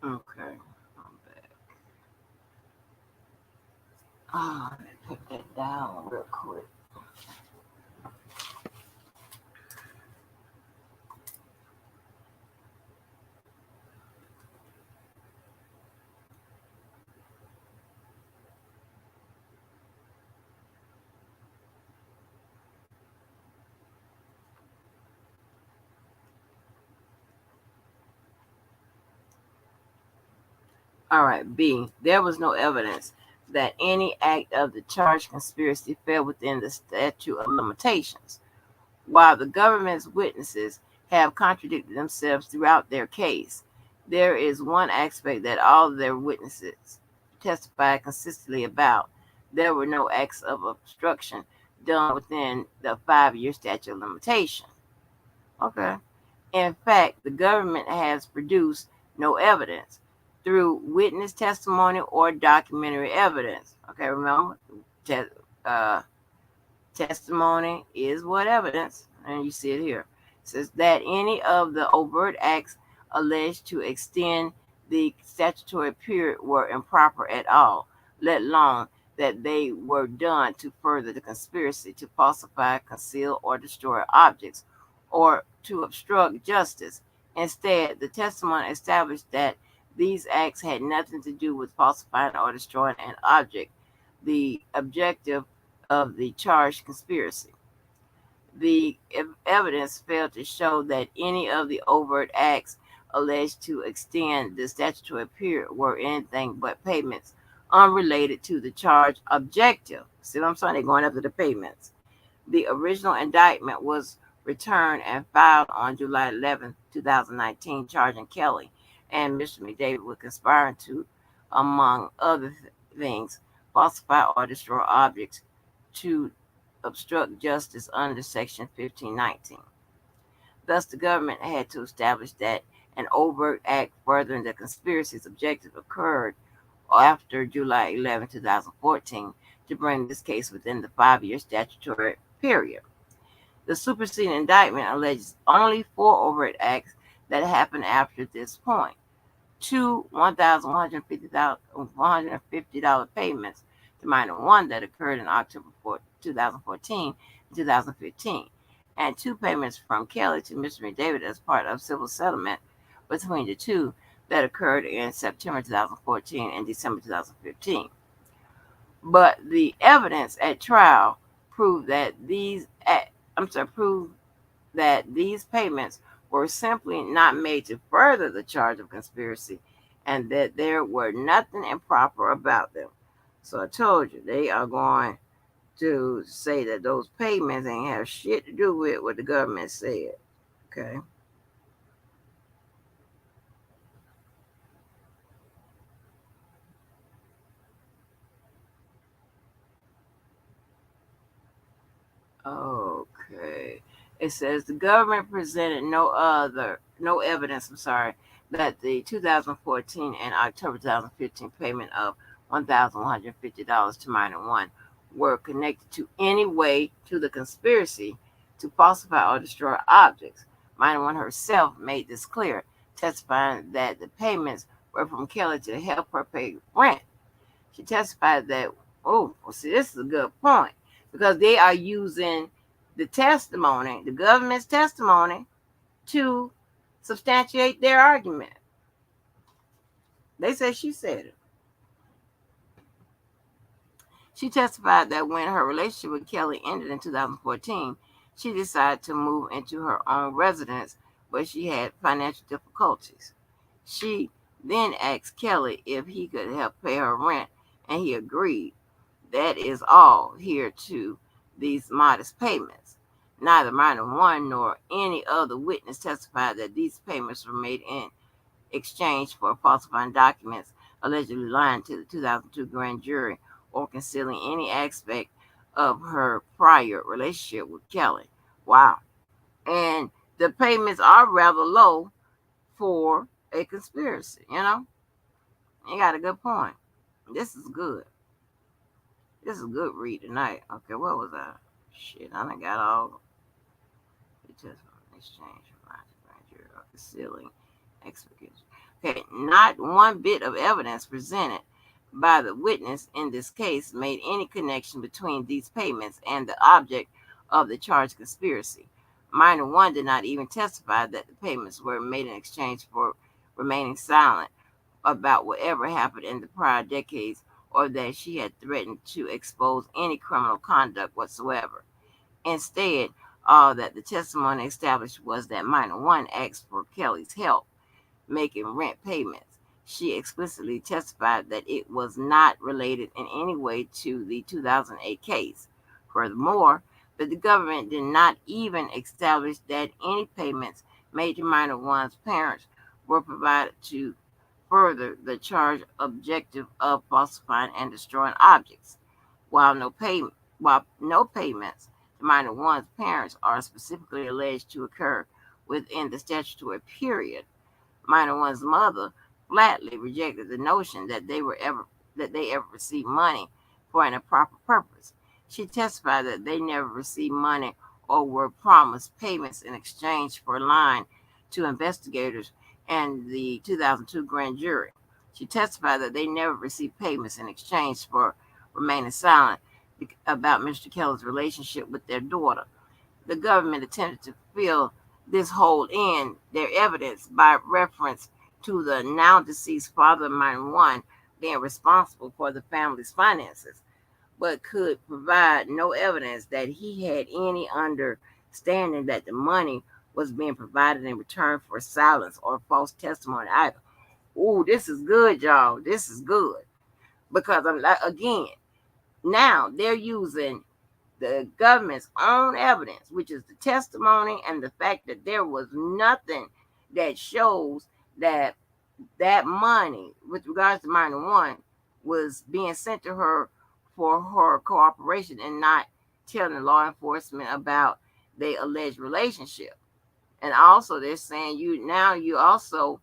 Okay, I'm back. Let me put that down real quick. All right, B. There was no evidence that any act of the charged conspiracy fell within the statute of limitations. While the government's witnesses have contradicted themselves throughout their case, there is one aspect that all of their witnesses testified consistently about. There were no acts of obstruction done within the 5-year statute of limitation. Okay. In fact, the government has produced no evidence through witness testimony or documentary evidence. Okay, remember, testimony is what evidence. and you see it here. It says that any of the overt acts alleged to extend the statutory period were improper at all, let alone that they were done to further the conspiracy to falsify, conceal, or destroy objects, or to obstruct justice. Instead, the testimony established that these acts had nothing to do with falsifying or destroying an object, the objective of the charged conspiracy. The evidence failed to show that any of the overt acts alleged to extend the statutory period were anything but payments unrelated to the charge objective. See what I'm saying? They're going after the payments. The original indictment was returned and filed on July 11, 2019, charging Kelly and Mr. McDavid with conspiring to, among other things, falsify or destroy objects to obstruct justice under Section 1519. Thus, the government had to establish that an overt act furthering the conspiracy's objective occurred after July 11, 2014, to bring this case within the 5-year statutory period. The superseding indictment alleges only 4 overt acts that happened after this point. 2 $1,150 payments to minor one that occurred in October 2014 and 2015, and 2 payments from Kelly to Mr. McDavid as part of civil settlement between the two that occurred in September 2014 and December 2015. But the evidence at trial proved that these payments were simply not made to further the charge of conspiracy, and that there were nothing improper about them. So I told you, they are going to say that those payments ain't have shit to do with what the government said. Okay. Okay. It says the government presented no evidence, that the 2014 and October 2015 payment of $1,150 to minor one were connected to any way to the conspiracy to falsify or destroy objects. Minor one herself made this clear, testifying that the payments were from Kelly to help her pay rent. She testified that, this is a good point, because they are using the testimony, the government's testimony, to substantiate their argument. They said she said it. She testified that when her relationship with Kelly ended in 2014, she decided to move into her own residence, but she had financial difficulties. She then asked Kelly if he could help pay her rent, and he agreed. That is all here to these modest payments. Neither minor one nor any other witness testified that these payments were made in exchange for falsifying documents, allegedly lying to the 2002 grand jury, or concealing any aspect of her prior relationship with Kelly. Wow. And the payments are rather low for a conspiracy, you know? You got a good point. This is good. This is a good read tonight. Okay, what was that? Shit, I done got all the testimony exchange from grand jury or concealing expectations. Okay, not one bit of evidence presented by the witness in this case made any connection between these payments and the object of the charged conspiracy. Minor one did not even testify that the payments were made in exchange for remaining silent about whatever happened in the prior decades, or that she had threatened to expose any criminal conduct whatsoever. Instead, all that the testimony established was that minor one asked for Kelly's help making rent payments. She explicitly testified that it was not related in any way to the 2008 case. Furthermore, the government did not even establish that any payments made to minor one's parents were provided to further the charge objective of falsifying and destroying objects. While no payments to minor one's parents are specifically alleged to occur within the statutory period, minor one's mother flatly rejected the notion that they ever received money for an improper purpose. She testified that they never received money or were promised payments in exchange for lying to investigators and the 2002 grand jury. She testified that they never received payments in exchange for remaining silent about Mr. Kelly's relationship with their daughter. The government attempted to fill this hole in their evidence by reference to the now deceased father of minor one being responsible for the family's finances, but could provide no evidence that he had any understanding that the money was being provided in return for silence or false testimony either. Ooh, this is good, y'all. This is good. Because I'm like, again, now they're using the government's own evidence, which is the testimony and the fact that there was nothing that shows that that money, with regards to minor one, was being sent to her for her cooperation and not telling law enforcement about the alleged relationship. And also, they're saying you also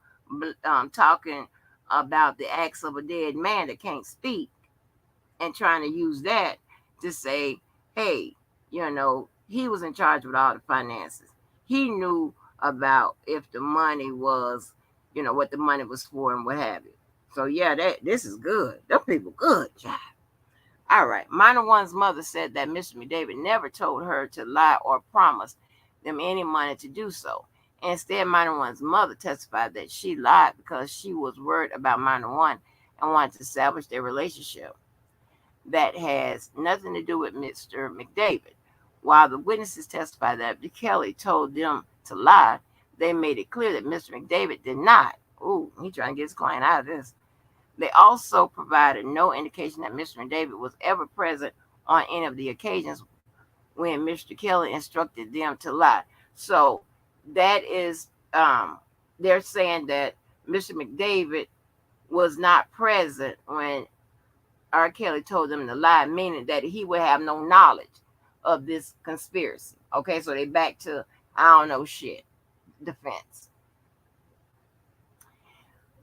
talking about the acts of a dead man that can't speak, and trying to use that to say, hey, he was in charge with all the finances. He knew about if the money was, what the money was for and what have you. So yeah, this is good. Them people good, Jack. All right. Minor one's mother said that Mr. McDavid never told her to lie or promise them any money to do so. Instead, minor one's mother testified that she lied because she was worried about minor one and wanted to salvage their relationship. That has nothing to do with Mr. McDavid. While the witnesses testified that Kelly told them to lie, they made it clear that Mr. McDavid did not. Ooh, he's trying to get his client out of this. They also provided no indication that Mr. McDavid was ever present on any of the occasions when Mr. Kelly instructed them to lie. So that is, they're saying that Mr. McDavid was not present when R. Kelly told them to lie, meaning that he would have no knowledge of this conspiracy. Okay, so they back to I don't know shit defense.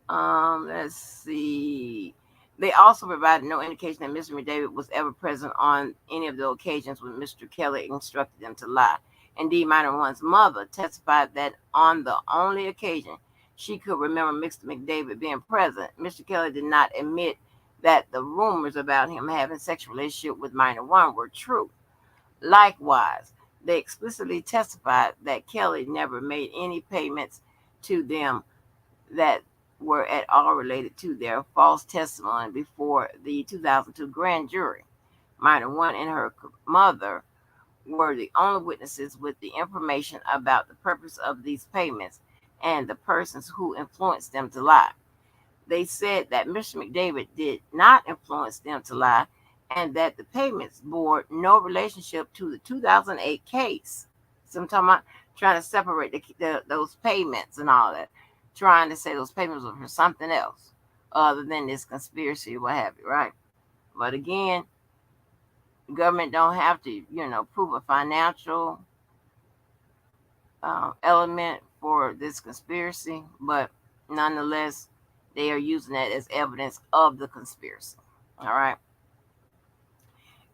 Let's see. They also provided no indication that Mr. McDavid was ever present on any of the occasions when Mr. Kelly instructed them to lie. Indeed, minor one's mother testified that on the only occasion she could remember Mr. McDavid being present, Mr. Kelly did not admit that the rumors about him having a sexual relationship with minor one were true. Likewise, they explicitly testified that Kelly never made any payments to them that were at all related to their false testimony before the 2002 grand jury. Minor one and her mother were the only witnesses with the information about the purpose of these payments and the persons who influenced them to lie. They said that Mr. McDavid did not influence them to lie and that the payments bore no relationship to the 2008 case. So I'm talking about trying to separate those payments and all that, trying to say those payments were for something else other than this conspiracy or what have you, right? But again, the government don't have to, prove a financial element for this conspiracy, but nonetheless, they are using that as evidence of the conspiracy. All right.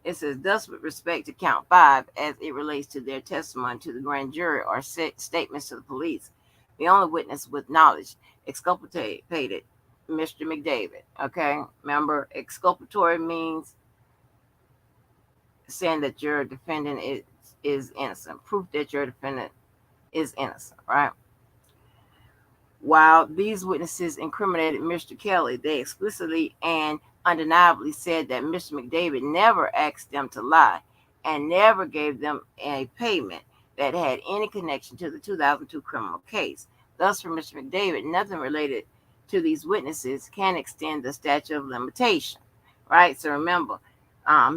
It says, thus, with respect to count 5, as it relates to their testimony to the grand jury or statements to the police, the only witness with knowledge exculpated Mr. McDavid. Okay. Remember, exculpatory means saying that your defendant is innocent, proof that your defendant is innocent, right? While these witnesses incriminated Mr. Kelly, they explicitly and undeniably said that Mr. McDavid never asked them to lie and never gave them a payment that had any connection to the 2002 criminal case. Thus, for Mr. McDavid, nothing related to these witnesses can extend the statute of limitation, right? So remember,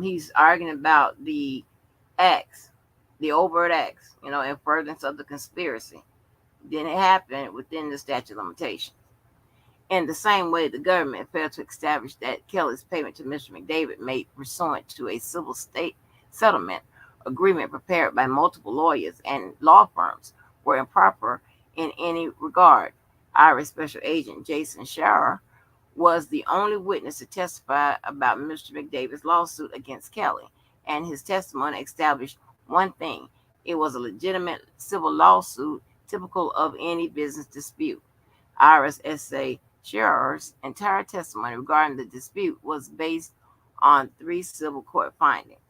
he's arguing about the acts, the overt acts, in furtherance of the conspiracy. Didn't happen within the statute of limitations. In the same way, the government failed to establish that Kelly's payment to Mr. McDavid made pursuant to a civil state settlement agreement prepared by multiple lawyers and law firms were improper in any regard. Irish Special Agent Jason Sharer was the only witness to testify about Mr. McDavid's lawsuit against Kelly, and his testimony established one thing. It was a legitimate civil lawsuit typical of any business dispute. Iris S.A. Scherer's entire testimony regarding the dispute was based on three civil court findings: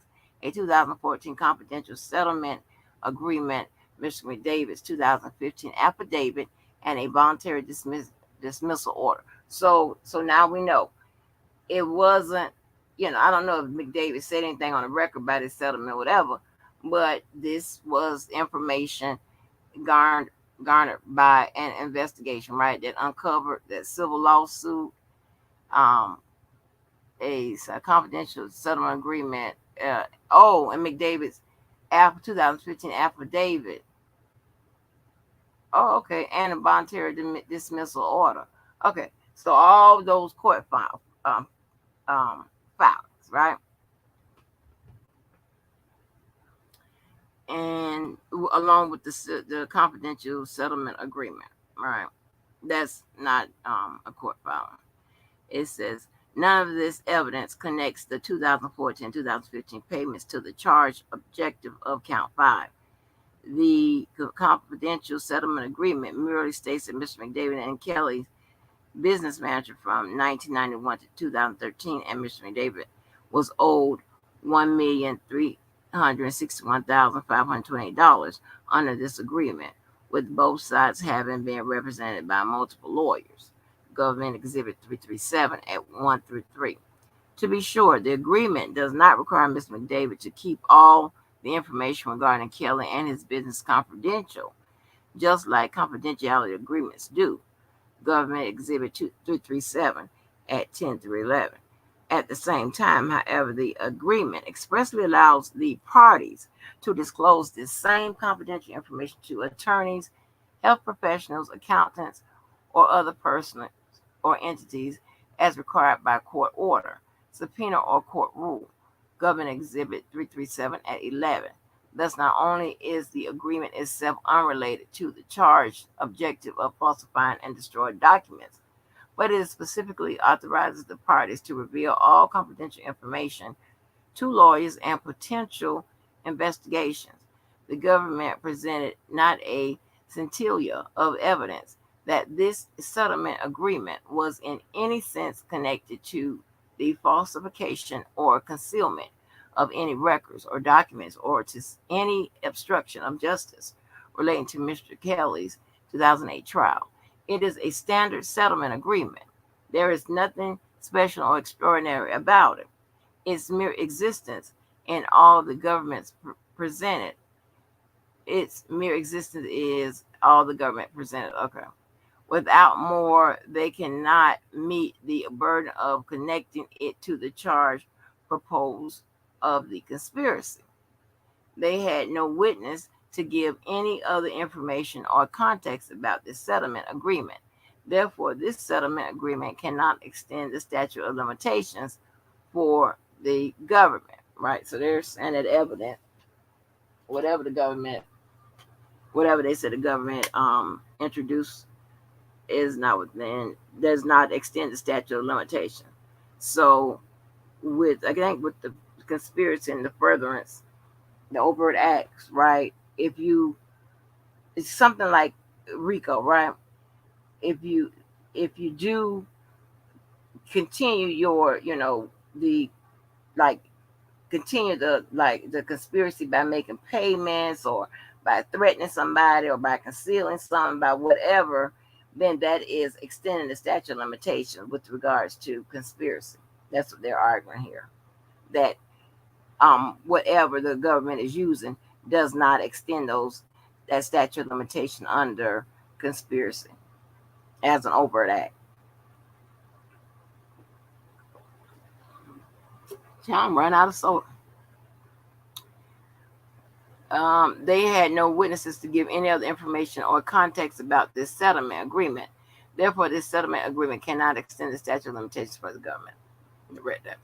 a 2014 confidential settlement agreement, Mr. McDavid's 2015 affidavit, and a voluntary dismissal order. So now we know it wasn't, I don't know if McDavid said anything on the record about his settlement or whatever, but this was information garnered by an investigation, right, that uncovered that civil lawsuit, um, a confidential settlement agreement. And McDavid's 2015 affidavit. Oh, okay, and a voluntary dismissal order. Okay, so all those court filings, right? And along with the confidential settlement agreement, right? That's not a court filing. It says none of this evidence connects the 2014-2015 payments to the charged objective of count 5. The confidential settlement agreement merely states that Mr. McDavid and Kelly's business manager from 1991 to 2013, and Mr. McDavid was owed $1,361,528 under this agreement, with both sides having been represented by multiple lawyers. Government Exhibit 337 at 1 through 3. To be sure, the agreement does not require Mr. McDavid to keep all the information regarding Kelly and his business confidential, just like confidentiality agreements do. Government Exhibit 337 at 10 through 11. At the same time, however, the agreement expressly allows the parties to disclose this same confidential information to attorneys, health professionals, accountants, or other persons or entities as required by court order, subpoena, or court rule. Government Exhibit 337 at 11. Thus, not only is the agreement itself unrelated to the charged objective of falsifying and destroying documents, but it specifically authorizes the parties to reveal all confidential information to lawyers and potential investigations. The government presented not a scintilla of evidence that this settlement agreement was in any sense connected to the falsification or concealment of any records or documents, or to any obstruction of justice relating to Mr. Kelly's 2008 trial. It is a standard settlement agreement. There is nothing special or extraordinary about it. Its mere existence in all the governments presented. Its mere existence is all the government presented. Okay. Without more, they cannot meet the burden of connecting it to the charge proposed of the conspiracy. They had no witness to give any other information or context about this settlement agreement. Therefore, this settlement agreement cannot extend the statute of limitations for the government, right? So they're saying that evidence, whatever they said the government introduced is not within, does not extend the statute of limitation. So with the conspiracy and the furtherance, the overt acts, right? It's something like RICO, right? If you do continue your, the like continue the conspiracy by making payments, or by threatening somebody, or by concealing something, by whatever, then that is extending the statute of limitations with regards to conspiracy. That's what they're arguing here. That whatever the government is using does not extend that statute of limitation under conspiracy as an overt act. I'm running out of soda. They had no witnesses to give any other information or context about this settlement agreement. Therefore, this settlement agreement cannot extend the statute of limitations for the government. I read that.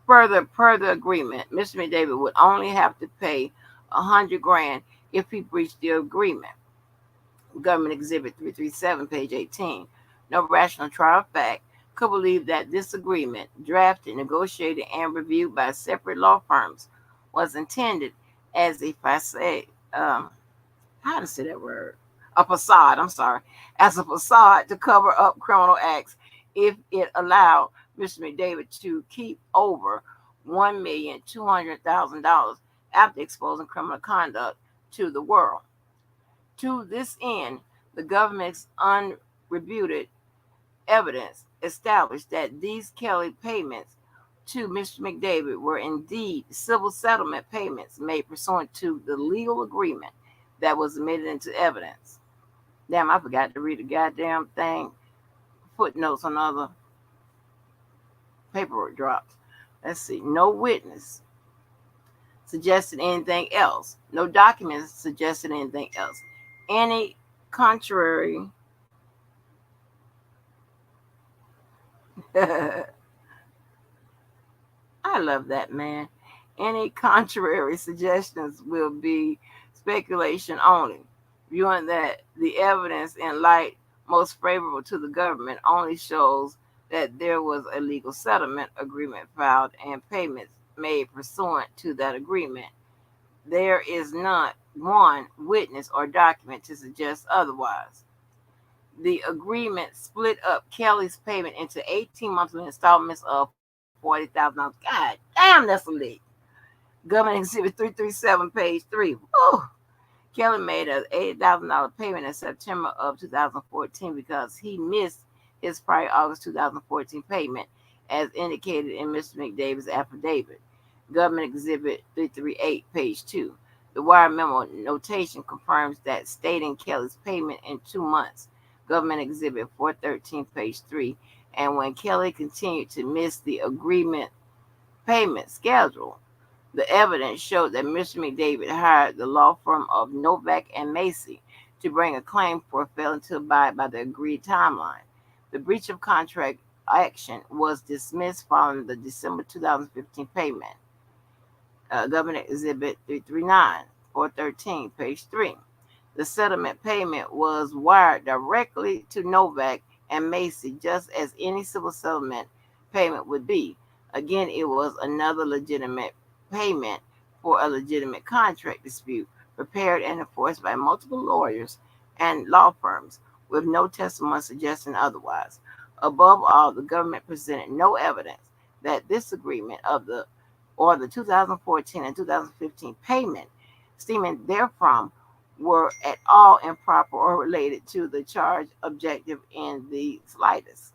Further, per the agreement, Mr. McDavid would only have to pay $100,000 if he breached the agreement. Government Exhibit 337, page 18. No rational trial of fact could believe that this agreement, drafted, negotiated, and reviewed by separate law firms, was intended as a facade how to say that word? A facade, I'm sorry, as a facade to cover up criminal acts if it allowed Mr. McDavid to keep over $1,200,000 after exposing criminal conduct to the world. To this end, the government's unrefuted evidence established that these Kelly payments to Mr. McDavid were indeed civil settlement payments made pursuant to the legal agreement that was admitted into evidence. Damn, I forgot to read the goddamn thing. Footnotes on other paperwork drops. Let's see. No witness suggested anything else. No documents suggested anything else. Any contrary I love that, man. Any contrary suggestions will be speculation only, viewing that the evidence in light most favorable to the government only shows that there was a legal settlement agreement filed and payments made pursuant to that agreement. There is not one witness or document to suggest otherwise. The agreement split up Kelly's payment into 18 monthly installments of $40,000. God damn, that's a leak. Government Exhibit 337, page 3. Whew. Kelly made an $80,000 payment in September of 2014 because he missed his prior August 2014 payment, as indicated in Mr. McDavid's affidavit. Government Exhibit 338, page 2. The wire memo notation confirms that, stating Kelly's payment in 2 months. Government Exhibit 413, page 3. And when Kelly continued to miss the agreement payment schedule, the evidence showed that Mr. McDavid hired the law firm of Novak and Macy to bring a claim for failing to abide by the agreed timeline. The breach of contract action was dismissed following the December 2015 payment. Government Exhibit 339, 413, page 3. The settlement payment was wired directly to Novak and Macy, just as any civil settlement payment would be. Again, it was another legitimate payment for a legitimate contract dispute, prepared and enforced by multiple lawyers and law firms, with no testimony suggesting otherwise. Above all, the government presented no evidence that this agreement of the 2014 and 2015 payment stemming therefrom were at all improper or related to the charge objective in the slightest.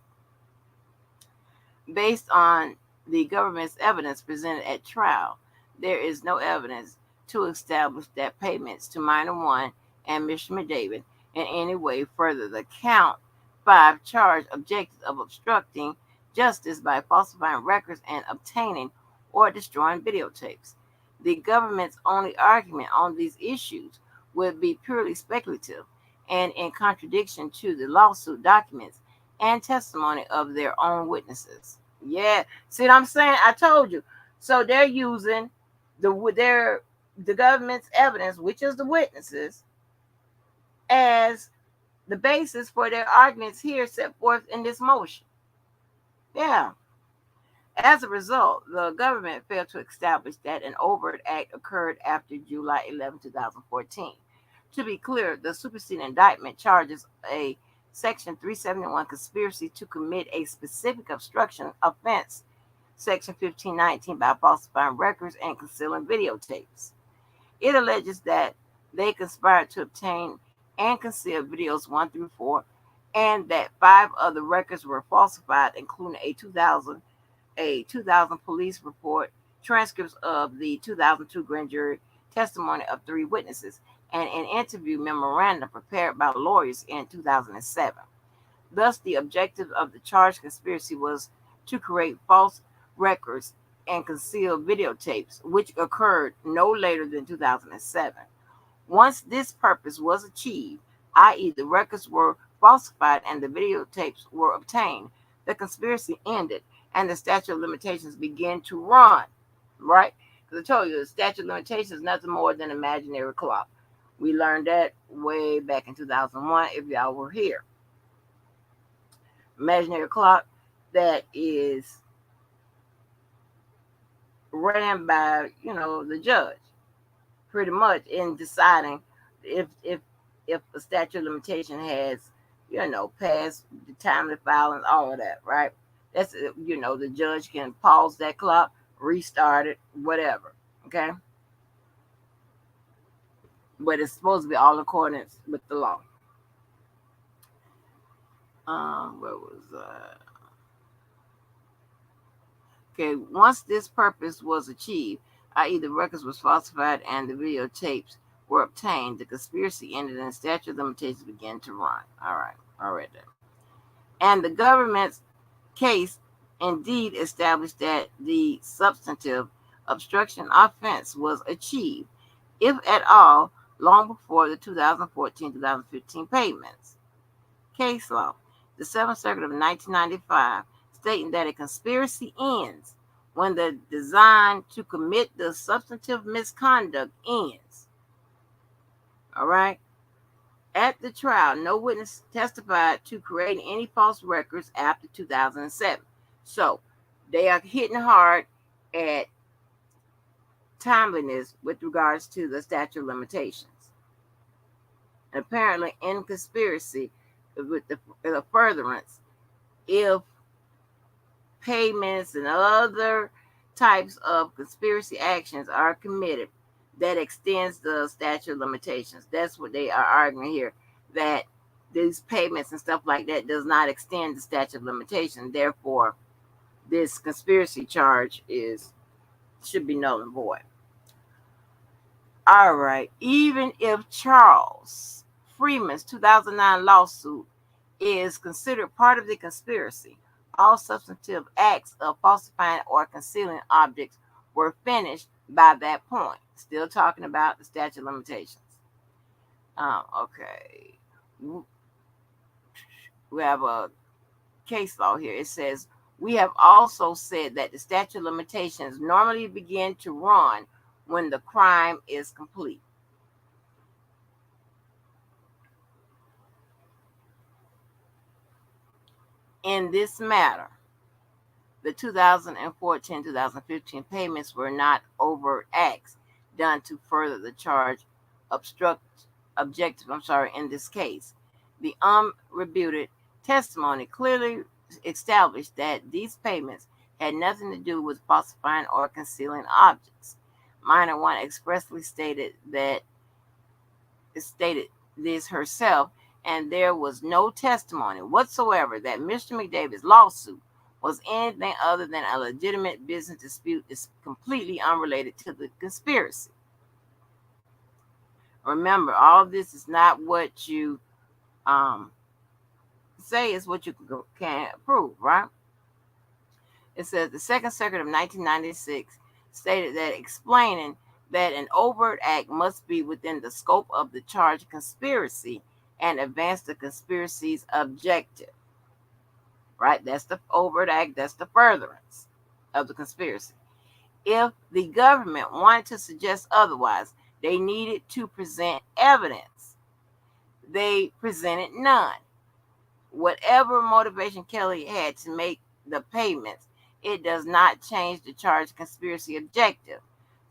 Based on the government's evidence presented at trial, there is no evidence to establish that payments to Minor One and Mr. McDavid in any way further the Count 5 charge objective of obstructing justice by falsifying records and obtaining or destroying videotapes. The government's only argument on these issues would be purely speculative and in contradiction to the lawsuit documents and testimony of their own witnesses. Yeah, see what I'm saying? I told you. So they're using the government's evidence, which is the witnesses, as the basis for their arguments here set forth in this motion. Yeah. As a result, the government failed to establish that an overt act occurred after July 11, 2014. To be clear, the superseding indictment charges a Section 371 conspiracy to commit a specific obstruction offense, Section 1519, by falsifying records and concealing videotapes. It alleges that they conspired to obtain and conceal videos 1 through 4, and that 5 of the records were falsified, including a 2000 police report, transcripts of the 2002 grand jury testimony of 3 witnesses, and an interview memorandum prepared by lawyers in 2007. Thus, the objective of the charged conspiracy was to create false records and conceal videotapes, which occurred no later than 2007. Once this purpose was achieved, i.e., the records were falsified and the videotapes were obtained, the conspiracy ended and the statute of limitations began to run, right? Because I told you, the statute of limitations is nothing more than an imaginary clock. We learned that way back in 2001, if y'all were here. Imaginary clock that is ran by, the judge, pretty much in deciding if a statute of limitation has, passed the timely filing, all of that, right? That's, the judge can pause that clock, restart it, whatever. Okay. But it's supposed to be all in accordance with the law. Where was Okay, once this purpose was achieved, i.e., the records was falsified and the videotapes were obtained, the conspiracy ended and the statute of limitations began to run. All right, I read that. And the government's case indeed established that the substantive obstruction offense was achieved, if at all, long before the 2014-2015 payments. Case law. The Seventh Circuit of 1995, stating that a conspiracy ends when the design to commit the substantive misconduct ends. All right? At the trial, no witness testified to creating any false records after 2007. So they are hitting hard at timeliness with regards to the statute of limitations. And apparently, in conspiracy, with the furtherance, if payments and other types of conspiracy actions are committed, that extends the statute of limitations. That's what they are arguing here, that these payments and stuff like that does not extend the statute of limitations. Therefore, this conspiracy charge should be null and void. All right. Even if Charles Freeman's 2009 lawsuit is considered part of the conspiracy, all substantive acts of falsifying or concealing objects were finished by that point. Still talking about the statute of limitations. Okay. We have a case law here. It says, we have also said that the statute of limitations normally begin to run when the crime is complete. In this matter, the 2014-2015 payments were not overt acts done to further the charge objective in this case. The unrefuted testimony clearly established that these payments had nothing to do with falsifying or concealing objects. Minor one expressly stated this herself, and there was no testimony whatsoever that Mr. McDavid's lawsuit was anything other than a legitimate business dispute is completely unrelated to the conspiracy. Remember, all of this is not what you say, is what you can prove, right? It says the Second Circuit of 1996 stated that explaining that an overt act must be within the scope of the charged conspiracy and advance the conspiracy's objective. Right? That's the overt act. That's the furtherance of the conspiracy. If the government wanted to suggest otherwise, they needed to present evidence. They presented none. Whatever motivation Kelly had to make the payments, it does not change the charged conspiracy objective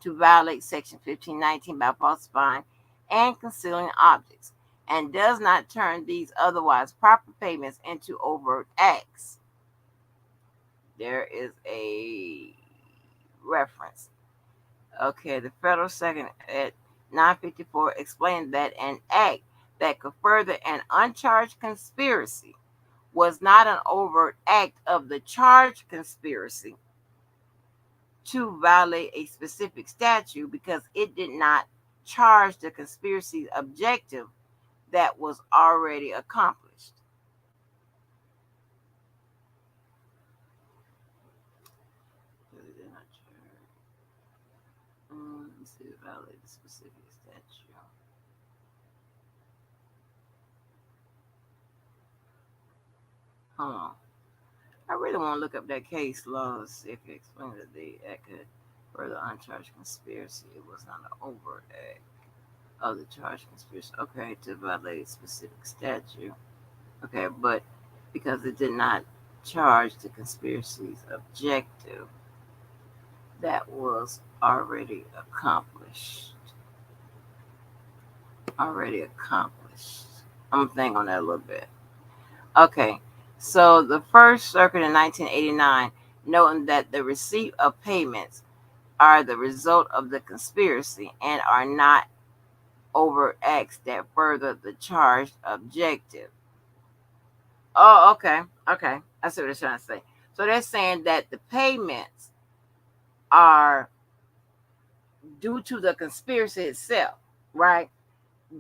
to violate Section 1519 by falsifying and concealing objects, and does not turn these otherwise proper payments into overt acts. There is a reference. Okay, the Federal Second at 954 explained that an act that could further an uncharged conspiracy was not an overt act of the charged conspiracy to violate a specific statute because it did not charge the conspiracy's objective that was already accomplished. Let's see, violate the specific statute. Hold on. I really want to look up that case law to see if it explains that the act could further uncharged conspiracy. It was not an overt act of the charged conspiracy. Okay, to violate a specific statute. Okay, but because it did not charge the conspiracy's objective that was already accomplished. already accomplished. I'm going to think on that a little bit. Okay, so the First Circuit in 1989, noting that the receipt of payments are the result of the conspiracy and are not overt acts that further the charged objective. Oh, okay, okay. I see what they're trying to say. So they're saying that the payments are due to the conspiracy itself, right?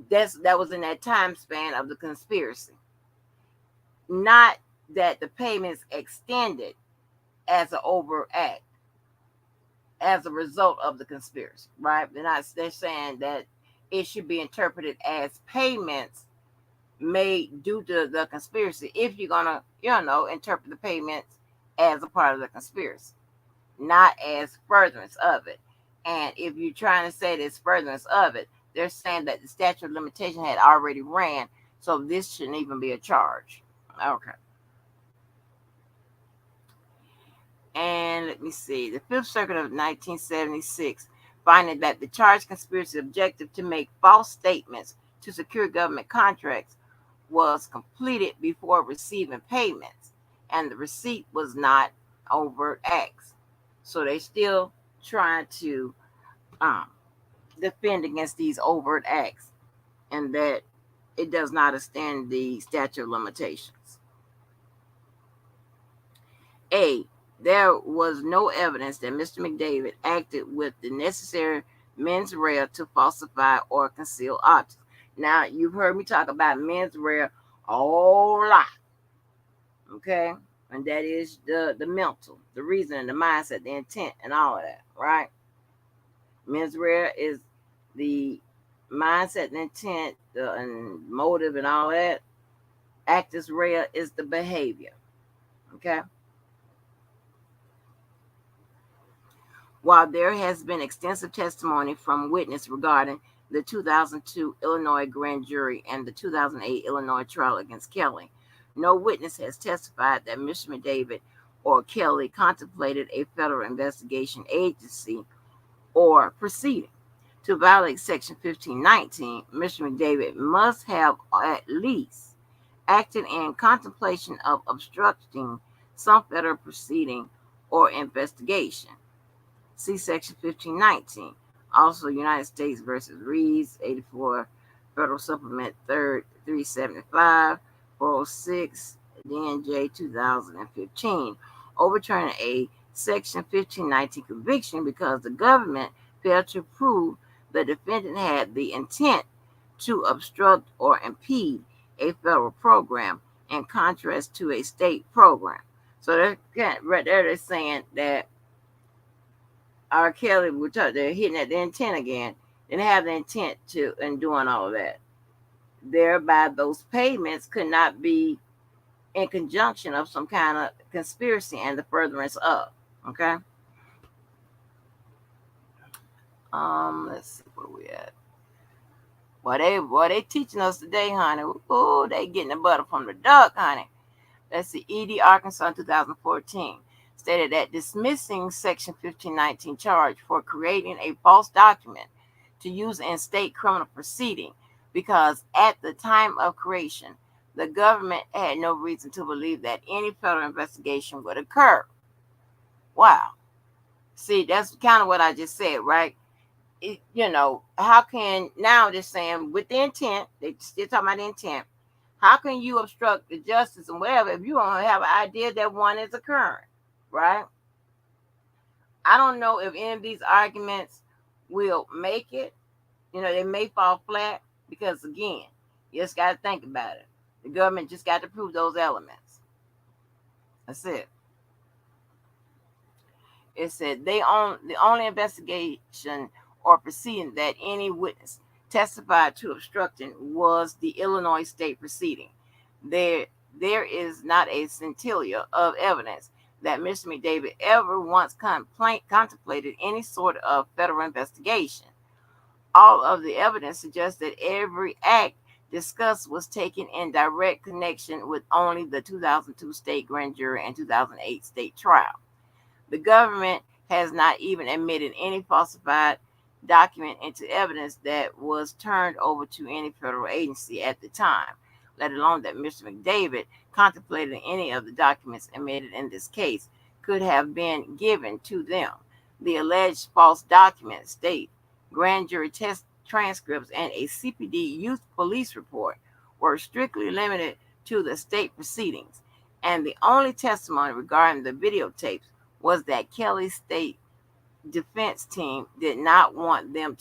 That was in that time span of the conspiracy, not that the payments extended as an overt act as a result of the conspiracy, right? They're saying that it should be interpreted as payments made due to the conspiracy if you're gonna, interpret the payments as a part of the conspiracy, not as furtherance of it. And if you're trying to say this furtherance of it, they're saying that the statute of limitation had already ran, so this shouldn't even be a charge. Okay. And let me see. The Fifth Circuit of 1976, finding that the charged conspiracy objective to make false statements to secure government contracts was completed before receiving payments, and the receipt was not overt acts. So they still trying to defend against these overt acts, and that it does not extend the statute of limitations. A. There was no evidence that Mr. McDavid acted with the necessary mens rea to falsify or conceal objects. Now, you've heard me talk about mens rea a whole lot, okay? And that is the mental, the reasoning, the mindset, the intent, and all of that, right? Mens rea is the mindset, the intent, the motive, and all that. Actus rea is the behavior, okay? While there has been extensive testimony from witnesses regarding the 2002 Illinois grand jury and the 2008 Illinois trial against Kelly, no witness has testified that Mr. McDavid or Kelly contemplated a federal investigation agency or proceeding. To violate Section 1519, Mr. McDavid must have at least acted in contemplation of obstructing some federal proceeding or investigation. See Section 1519. Also, United States versus Reeves, 84, Federal Supplement 3rd, 375, 406, DNJ 2015, overturning a Section 1519 conviction because the government failed to prove the defendant had the intent to obstruct or impede a federal program in contrast to a state program. So right there they're saying that R. Kelly, they're hitting at the intent again. Didn't have the intent to and doing all of that. Thereby, those payments could not be in conjunction of some kind of conspiracy and the furtherance of. Okay. Let's see where we at. They teaching us today, honey. Oh, they getting the butter from the duck, honey. That's the ED Arkansas 2014. Stated that dismissing Section 1519 charge for creating a false document to use in state criminal proceeding because at the time of creation, the government had no reason to believe that any federal investigation would occur. Wow. See, that's kind of what I just said, right? How can, now they're saying with the intent, they still talking about the intent, how can you obstruct the justice and whatever if you don't have an idea that one is occurring? Right? I don't know if any of these arguments will make it. They may fall flat because, again, you just got to think about it. The government just got to prove those elements. That's it. It said the only investigation or proceeding that any witness testified to obstructing was the Illinois state proceeding. There is not a scintilla of evidence that Mr. McDavid ever once contemplated any sort of federal investigation. All of the evidence suggests that every act discussed was taken in direct connection with only the 2002 state grand jury and 2008 state trial. The government has not even admitted any falsified document into evidence that was turned over to any federal agency at the time, let alone that Mr. McDavid contemplated any of the documents admitted in this case could have been given to them. The alleged false documents state grand jury test transcripts and a CPD youth police report were strictly limited to the state proceedings, and the only testimony regarding the videotapes was that Kelly's state defense team did not want them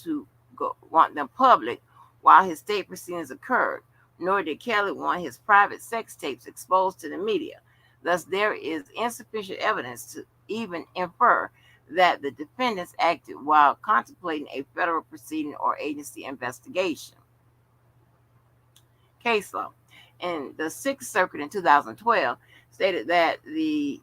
public while his state proceedings occurred, nor did Kelly want his private sex tapes exposed to the media. Thus, there is insufficient evidence to even infer that the defendants acted while contemplating a federal proceeding or agency investigation. Case law. In the Sixth Circuit in 2012 stated that the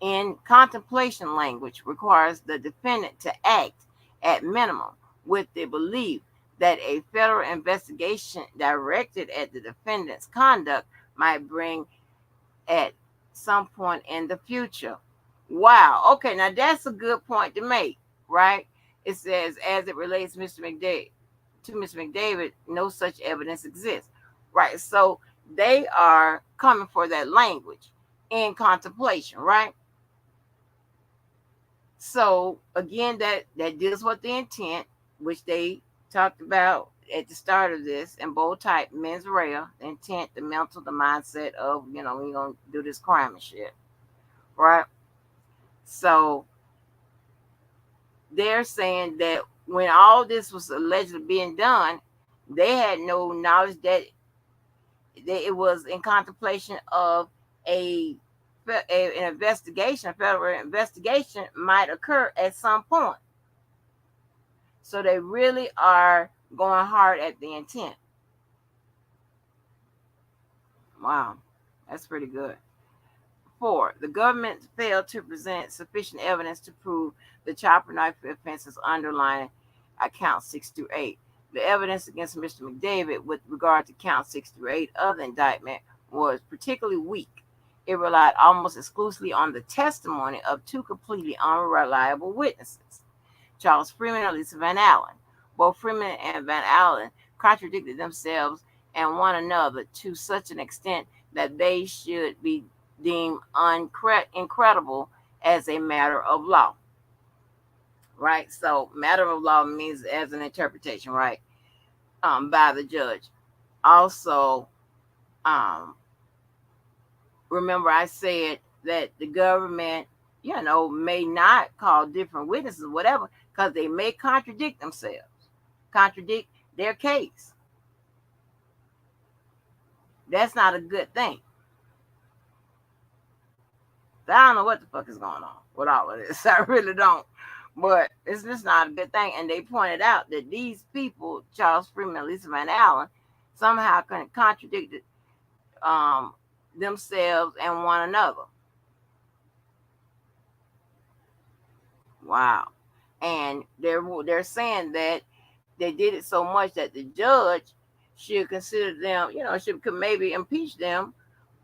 in contemplation language requires the defendant to act at minimum with the belief that a federal investigation directed at the defendant's conduct might bring at some point in the future. Wow. Okay, now that's a good point to make, right? It says, as it relates to Mr. McDavid, no such evidence exists. Right. So they are coming for that language in contemplation, right? So again, that deals with the intent, which they talked about at the start of this, in bold type, mens rea, the intent, the mental, the mindset of, we're going to do this crime and shit, right? So they're saying that when all this was allegedly being done, they had no knowledge that it was in contemplation of an investigation, a federal investigation might occur at some point. So they really are going hard at the intent. Wow, that's pretty good. 4. The government failed to present sufficient evidence to prove the child pornography offenses underlying counts 6 through 8. The evidence against Mr. McDavid with regard to counts 6 through 8 of the indictment was particularly weak. It relied almost exclusively on the testimony of two completely unreliable witnesses, Charles Freeman and Lisa Van Allen. Both Freeman and Van Allen contradicted themselves and one another to such an extent that they should be deemed incredible as a matter of law. Right? So matter of law means as an interpretation, right? By the judge. Also, remember I said that the government, may not call different witnesses or whatever, because they may contradict themselves, contradict their case. That's not a good thing. I don't know what the fuck is going on with all of this. I really don't. But it's just not a good thing. And they pointed out that these people, Charles Freeman and Lisa Van Allen, somehow contradicted themselves and one another. Wow. And they're saying that they did it so much that the judge should consider them, could maybe impeach them,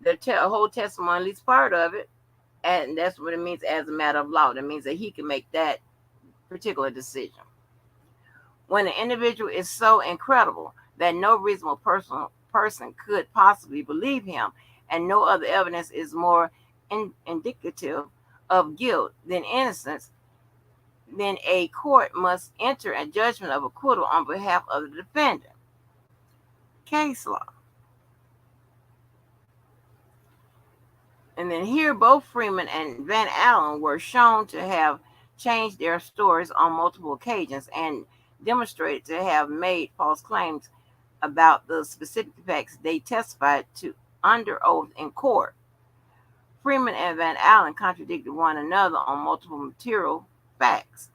their whole testimony, at least part of it. And that's what it means as a matter of law. That means that he can make that particular decision. When an individual is so incredible that no reasonable person could possibly believe him, and no other evidence is more indicative of guilt than innocence, then a court must enter a judgment of acquittal on behalf of the defendant. Case law. And then here, both Freeman and Van Allen were shown to have changed their stories on multiple occasions and demonstrated to have made false claims about the specific facts they testified to under oath in court. Freeman and Van Allen contradicted one another on multiple material facts.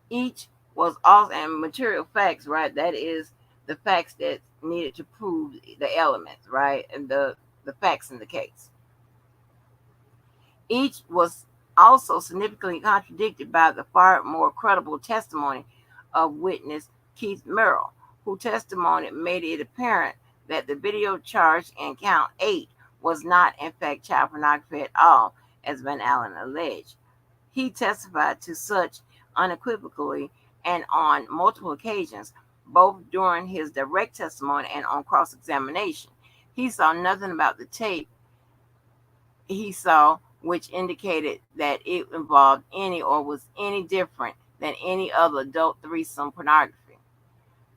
Each was also, and material facts, right? That is the facts that needed to prove the elements, right? And the facts in the case. Each was also significantly contradicted by the far more credible testimony of witness Keith Merrill, whose testimony made it apparent that the video charged in count 8 was not in fact child pornography at all, as Van Allen alleged. He testified to such unequivocally and on multiple occasions, both during his direct testimony and on cross examination. He saw nothing about the tape he saw which indicated that it involved any or was any different than any other adult threesome pornography.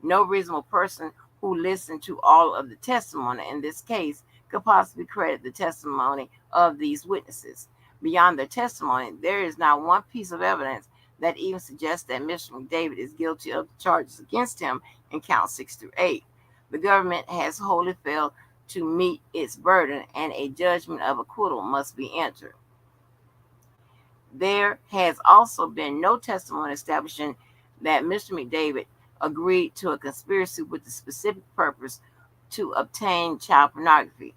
No reasonable person who listened to all of the testimony in this case could possibly credit the testimony of these witnesses. Beyond their testimony, there is not one piece of evidence that even suggests that Mr. McDavid is guilty of the charges against him in counts 6 through 8. The government has wholly failed to meet its burden, and a judgment of acquittal must be entered. There has also been no testimony establishing that Mr. McDavid agreed to a conspiracy with the specific purpose to obtain child pornography.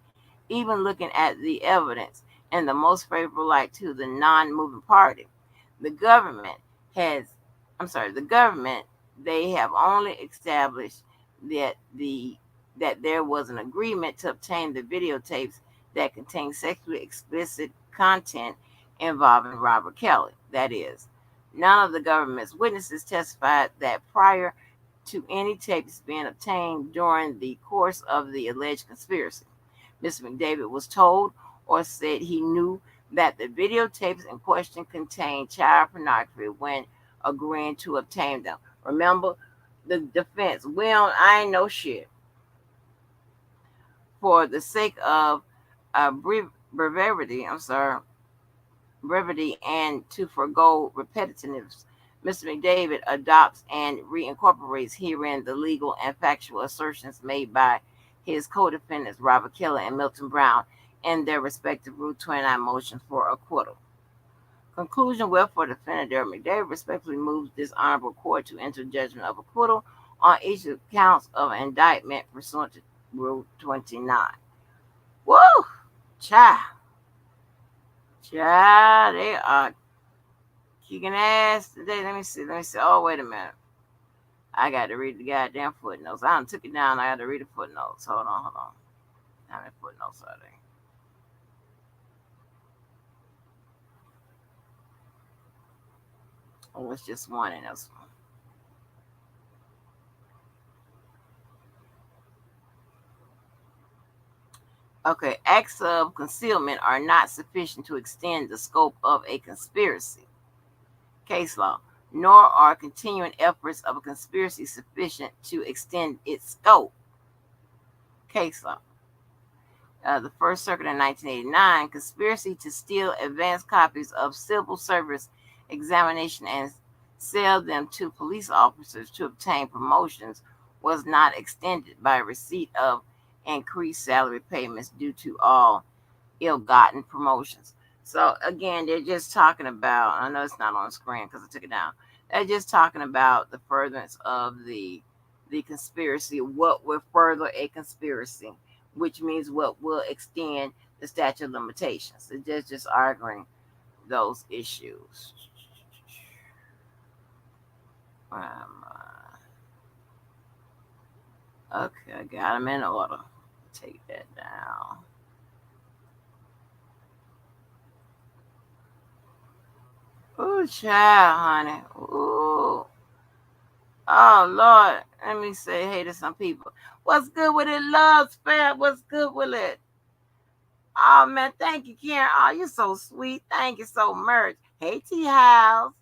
Even looking at the evidence in the most favorable light to the non-moving party, the government they have only established that there was an agreement to obtain the videotapes that contain sexually explicit content involving Robert Kelly. That is, none of the government's witnesses testified that prior to any tapes being obtained during the course of the alleged conspiracy, Mr. McDavid was told or said he knew that the videotapes in question contained child pornography when agreeing to obtain them. Remember, the defense, I ain't no shit. For the sake of brevity and to forego repetitiveness, Mr. McDavid adopts and reincorporates herein the legal and factual assertions made by his co-defendants Robert Kelly and Milton Brown in their respective Rule 29 motions for acquittal. Conclusion: wherefore defendant Derek McDavid respectfully moves this honorable court to enter judgment of acquittal on each of the counts of indictment pursuant to Rule 29. Woo! Child, they are kicking ass today. Let me see. Oh, wait a minute. I got to read the goddamn footnotes. I done took it down. I got to read the footnotes. Hold on. How many footnotes are there? Oh, it's just one in this one. Okay, acts of concealment are not sufficient to extend the scope of a conspiracy. Case law. Nor are continuing efforts of a conspiracy sufficient to extend its scope. Case law. The First Circuit in 1989, conspiracy to steal advance copies of civil service examination and sell them to police officers to obtain promotions was not extended by receipt of increased salary payments due to all ill-gotten promotions. So again, they're just talking about, I know it's not on the screen because I took it down. They're just talking about the furtherance of the conspiracy, what will further a conspiracy, which means what will extend the statute of limitations. So they're just arguing those issues. Okay, I got them in order. Take that down. Ooh, child, honey. Ooh. Oh, Lord. Let me say hey to some people. What's good with it, love spam? What's good with it? Oh, man, thank you, Karen. Oh, you're so sweet. Thank you so much. Hey, T-House.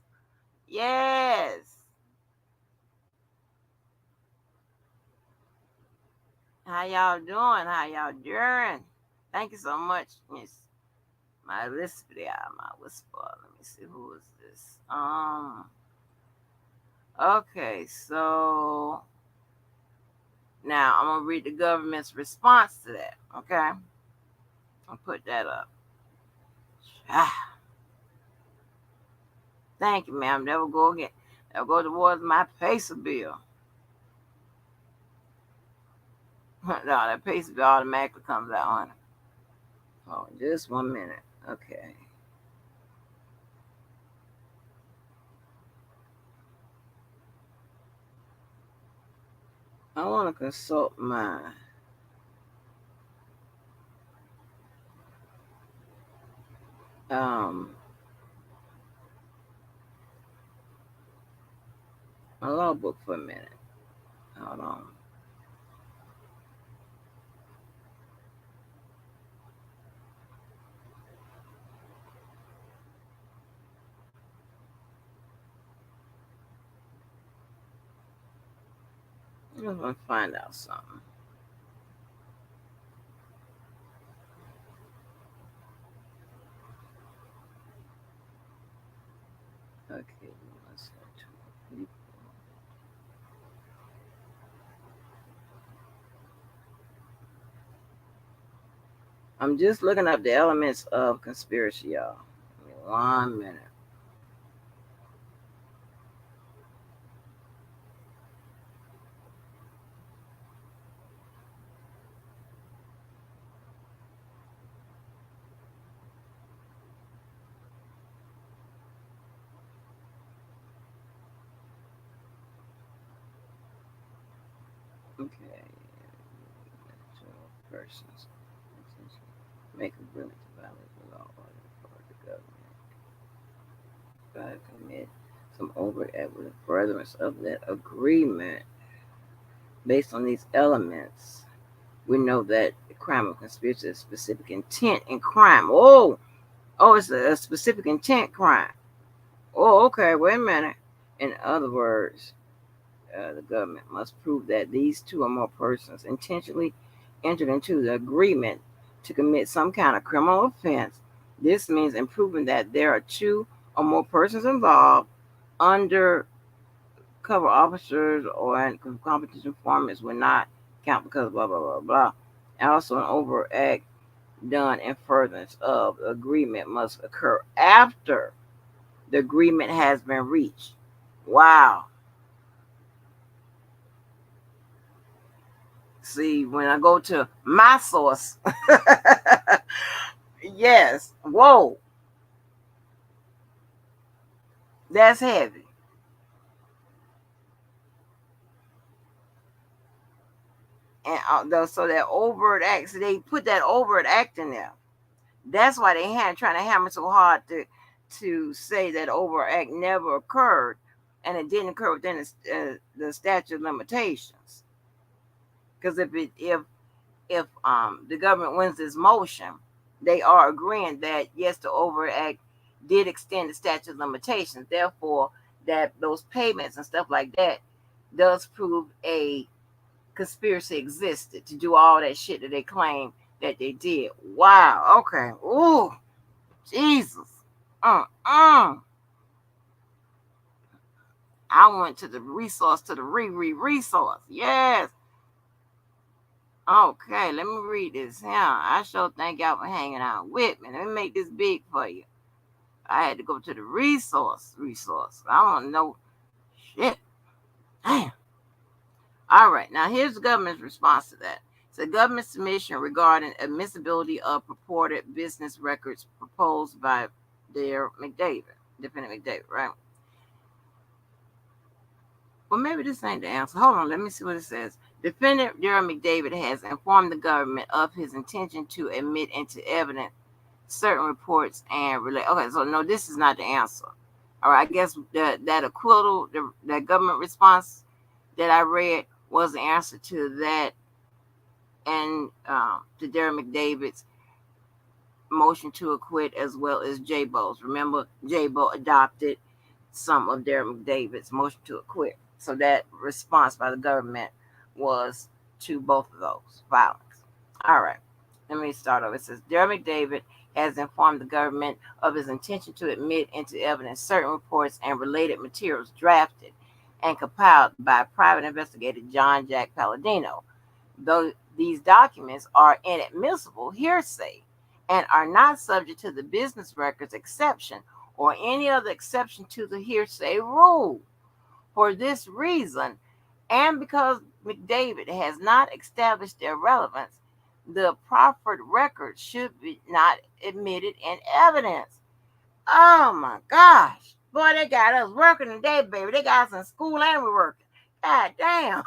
Yes. How y'all doing? Thank you so much, Miss. My whisper. Let me see, who is this? Okay, so now I'm gonna read the government's response to that. Okay, I'll put that up. Thank you, ma'am. That will go again. That will go towards my pacer bill. No, that pacer bill automatically comes out on it. Oh, just 1 minute. Okay. I want to consult my my law book for a minute. Hold on. I'm gonna find out something. Okay, let's go to people. I'm just looking up the elements of conspiracy, y'all. Give me 1 minute. Okay. Persons make a agreement to violate the law or the government commit some overt act with the furtherance of that agreement. Based on these elements, we know that the crime of conspiracy is specific intent in crime. Oh, it's a specific intent crime. Oh, okay, wait a minute. In other words, the government must prove that these two or more persons intentionally entered into the agreement to commit some kind of criminal offense. This means in proving that there are two or more persons involved, undercover officers or competent informants will not count because blah blah blah blah. And also, an overt act done in furtherance of the agreement must occur after the agreement has been reached. Wow. See, when I go to my source, yes, whoa, that's heavy. And so that overt act, so they put that overt act in there. That's why they had trying to hammer so hard to say that overt act never occurred, and it didn't occur within the statute of limitations. Because if the government wins this motion, they are agreeing that yes, the overt act did extend the statute of limitations. Therefore, that those payments and stuff like that does prove a conspiracy existed to do all that shit that they claim that they did. Wow. Okay. Ooh, Jesus. Uh-uh. I went to the resource, to the resource. Yes. Okay, let me read this here. I sure thank y'all for hanging out with me. Let me make this big for you. I had to go to the resource. I want to know shit. Damn. All right, now here's the government's response to that. It's a government submission regarding admissibility of purported business records proposed by Defendant McDavid, right? Well, maybe this ain't the answer. Hold on, let me see what it says. Defendant Darrell McDavid has informed the government of his intention to admit into evidence certain reports and relate. Okay, so no, this is not the answer. All right, I guess that acquittal, that government response that I read was the answer to that, and to Darrell McDavid's motion to acquit as well as J-Bo's. Remember, J-Bo adopted some of Darrell McDavid's motion to acquit. So that response by the government was to both of those filings. All right, let me start over. It says Darrell McDavid has informed the government of his intention to admit into evidence certain reports and related materials drafted and compiled by private investigator John Jack Palladino. Though these documents are inadmissible hearsay and are not subject to the business records exception or any other exception to the hearsay rule. For this reason, and because McDavid has not established their relevance, the proffered record should be not admitted in evidence. Oh my gosh. Boy, they got us working today, baby. They got us in school and we're working. God damn.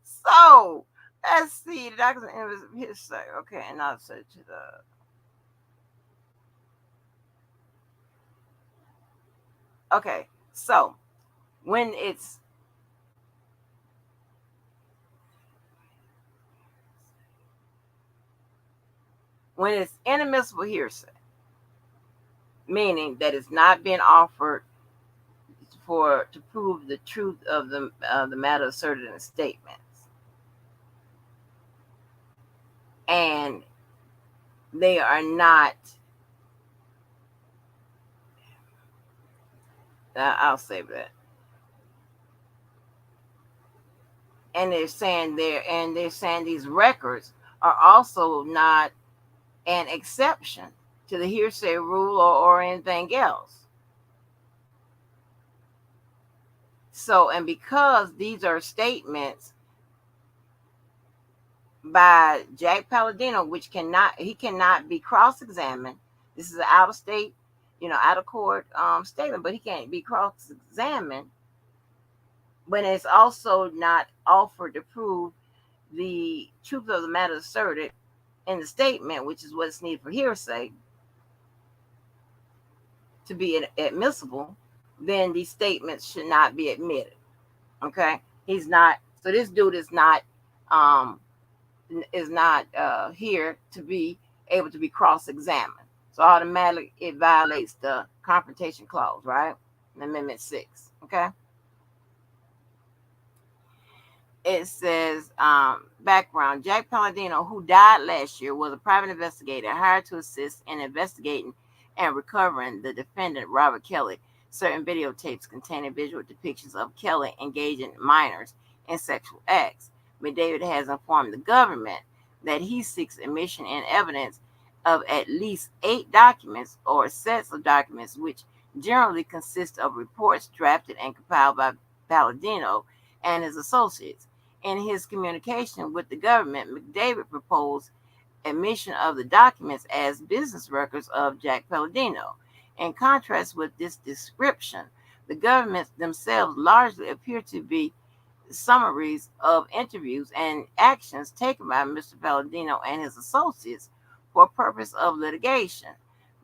So, let's see. The document was hearsay. Okay, and I'll say to the. Okay, so when it's inadmissible hearsay, meaning that it's not being offered to prove the truth of the matter asserted in the statements, and they are not. I'll say that. And they're saying these records are also not an exception to the hearsay rule or anything else. So, and because these are statements by Jack Palladino, which cannot be cross-examined. This is an out-of-state, out-of-court statement, but he can't be cross-examined. When it's also not offered to prove the truth of the matter asserted in the statement, which is what's needed for hearsay to be admissible, then these statements should not be admitted. Okay, he's not. So this dude is not here to be able to be cross-examined. So automatically it violates the confrontation clause, right? In Amendment 6. Okay. It says, background. Jack Palladino, who died last year, was a private investigator hired to assist in investigating and recovering the defendant, Robert Kelly, certain videotapes containing visual depictions of Kelly engaging minors in sexual acts. McDavid has informed the government that he seeks admission and evidence of at least 8 documents or sets of documents, which generally consist of reports drafted and compiled by Palladino and his associates. In his communication with the government, McDavid proposed admission of the documents as business records of Jack Palladino. In contrast with this description, the governments themselves largely appear to be summaries of interviews and actions taken by Mr. Palladino and his associates for purpose of litigation.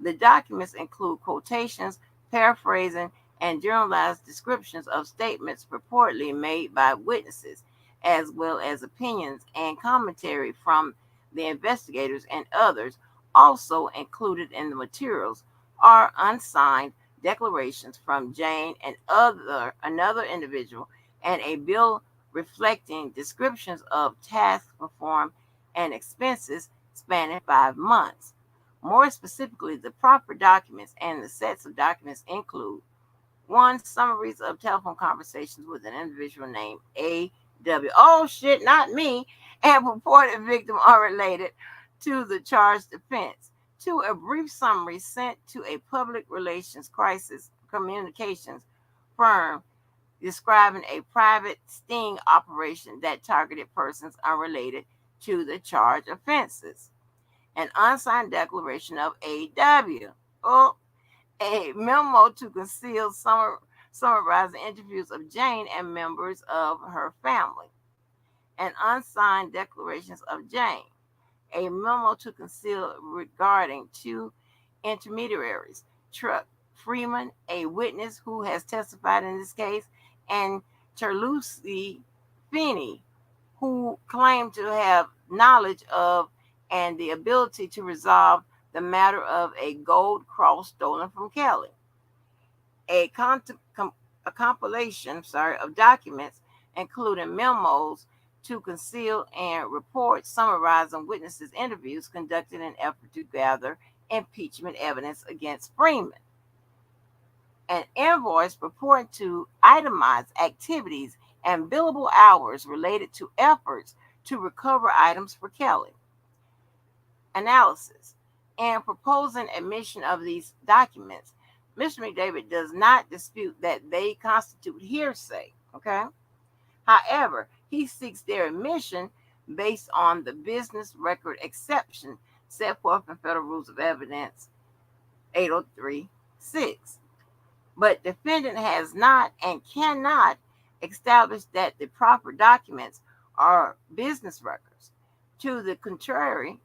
The documents include quotations, paraphrasing, and generalized descriptions of statements purportedly made by witnesses, as well as opinions and commentary from the investigators and others. Also included in the materials are unsigned declarations from Jane and another individual, and a bill reflecting descriptions of tasks performed and expenses spanning 5 months. More specifically, the proper documents and the sets of documents include: 1. Summaries of telephone conversations with an individual named A.W. Oh shit, not me. And purported victim are related to the charged offense. 2. A brief summary sent to a public relations crisis communications firm describing a private sting operation that targeted persons unrelated to the charged offenses. An unsigned declaration of A.W. Oh, a memo to conceal summarizing interviews of Jane and members of her family. And unsigned declarations of Jane. A memo to conceal regarding 2 intermediaries, Chuck Freeman, a witness who has testified in this case, and Charlucy Finney, who claimed to have knowledge of and the ability to resolve the matter of a gold cross stolen from Kelly. A compilation of documents, including memos to conceal and report summarizing witnesses' interviews conducted in an effort to gather impeachment evidence against Freeman. An invoice purporting to itemize activities and billable hours related to efforts to recover items for Kelly. Analysis. In proposing admission of these documents, Mr. McDavid does not dispute that they constitute hearsay. Okay. However, he seeks their admission based on the business record exception set forth in Federal Rules of Evidence 803-6. But defendant has not and cannot establish that the proper documents are business records. To the contrary,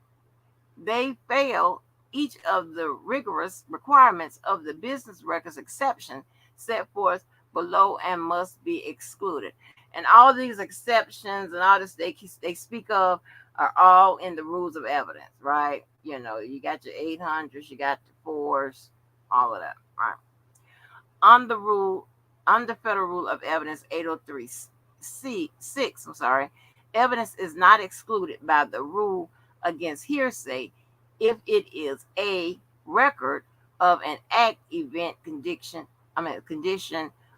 they fail each of the rigorous requirements of the business records exception set forth below and must be excluded. And all these exceptions and all this they speak of are all in the rules of evidence, right? You got your 800s, you got the fours, all of that, right? On the rule, under federal rule of evidence 803 6, evidence is not excluded by the rule against hearsay if it is a record of an act, event, condition,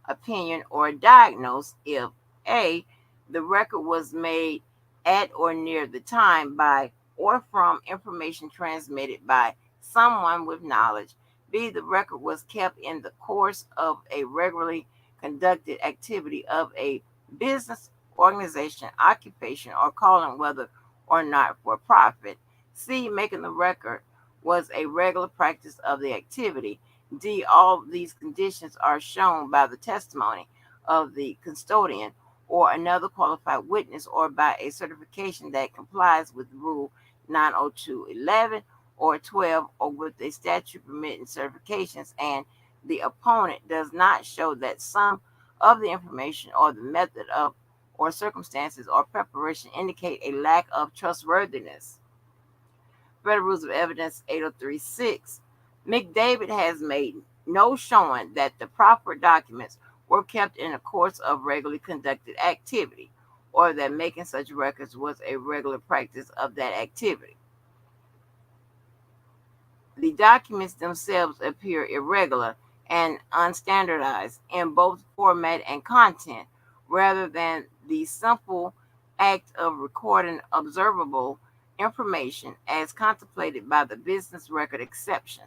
opinion, or diagnosis. If a the record was made at or near the time by or from information transmitted by someone with knowledge. B. The record was kept in the course of a regularly conducted activity of a business, organization, occupation, or calling, whether or not for profit. C. Making the record was a regular practice of the activity. D. All these conditions are shown by the testimony of the custodian or another qualified witness or by a certification that complies with Rule 902.11 or 12 or with a statute permitting certifications, and the opponent does not show that some of the information or the method of or circumstances or preparation indicate a lack of trustworthiness. Federal Rules of Evidence 803.6. McDavid has made no showing that the proper documents were kept in the course of regularly conducted activity, or that making such records was a regular practice of that activity. The documents themselves appear irregular and unstandardized in both format and content, rather than the simple act of recording observable information as contemplated by the business record exception.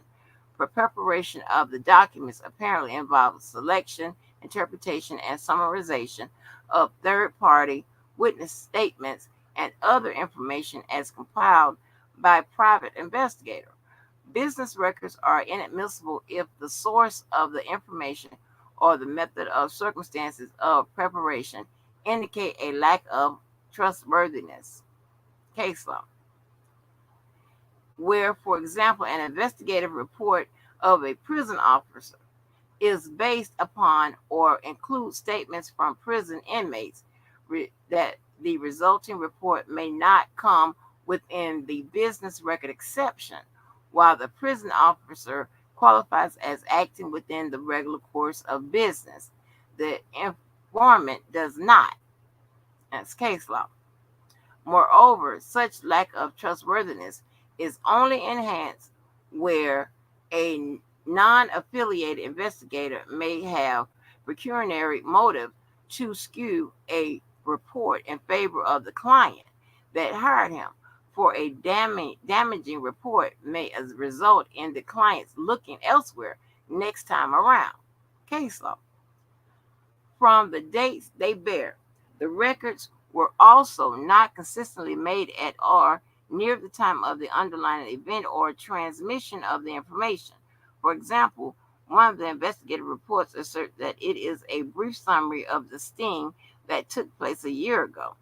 For preparation of the documents apparently involves selection, interpretation, and summarization of third-party witness statements and other information as compiled by private investigator. Business records are inadmissible if the source of the information or the method of circumstances of preparation indicate a lack of trustworthiness. Case law. Where, for example, an investigative report of a prison officer is based upon or includes statements from prison inmates, that the resulting report may not come within the business record exception, while the prison officer qualifies as acting within the regular course of business. The informant does not. That's case law. Moreover, such lack of trustworthiness is only enhanced where a non-affiliated investigator may have pecuniary motive to skew a report in favor of the client that hired him, for a damaging report may result in the clients looking elsewhere next time around. Case law. From the dates they bear, the records were also not consistently made at or near the time of the underlying event or transmission of the information. For example, one of the investigative reports asserts that it is a brief summary of the sting that took place a year ago.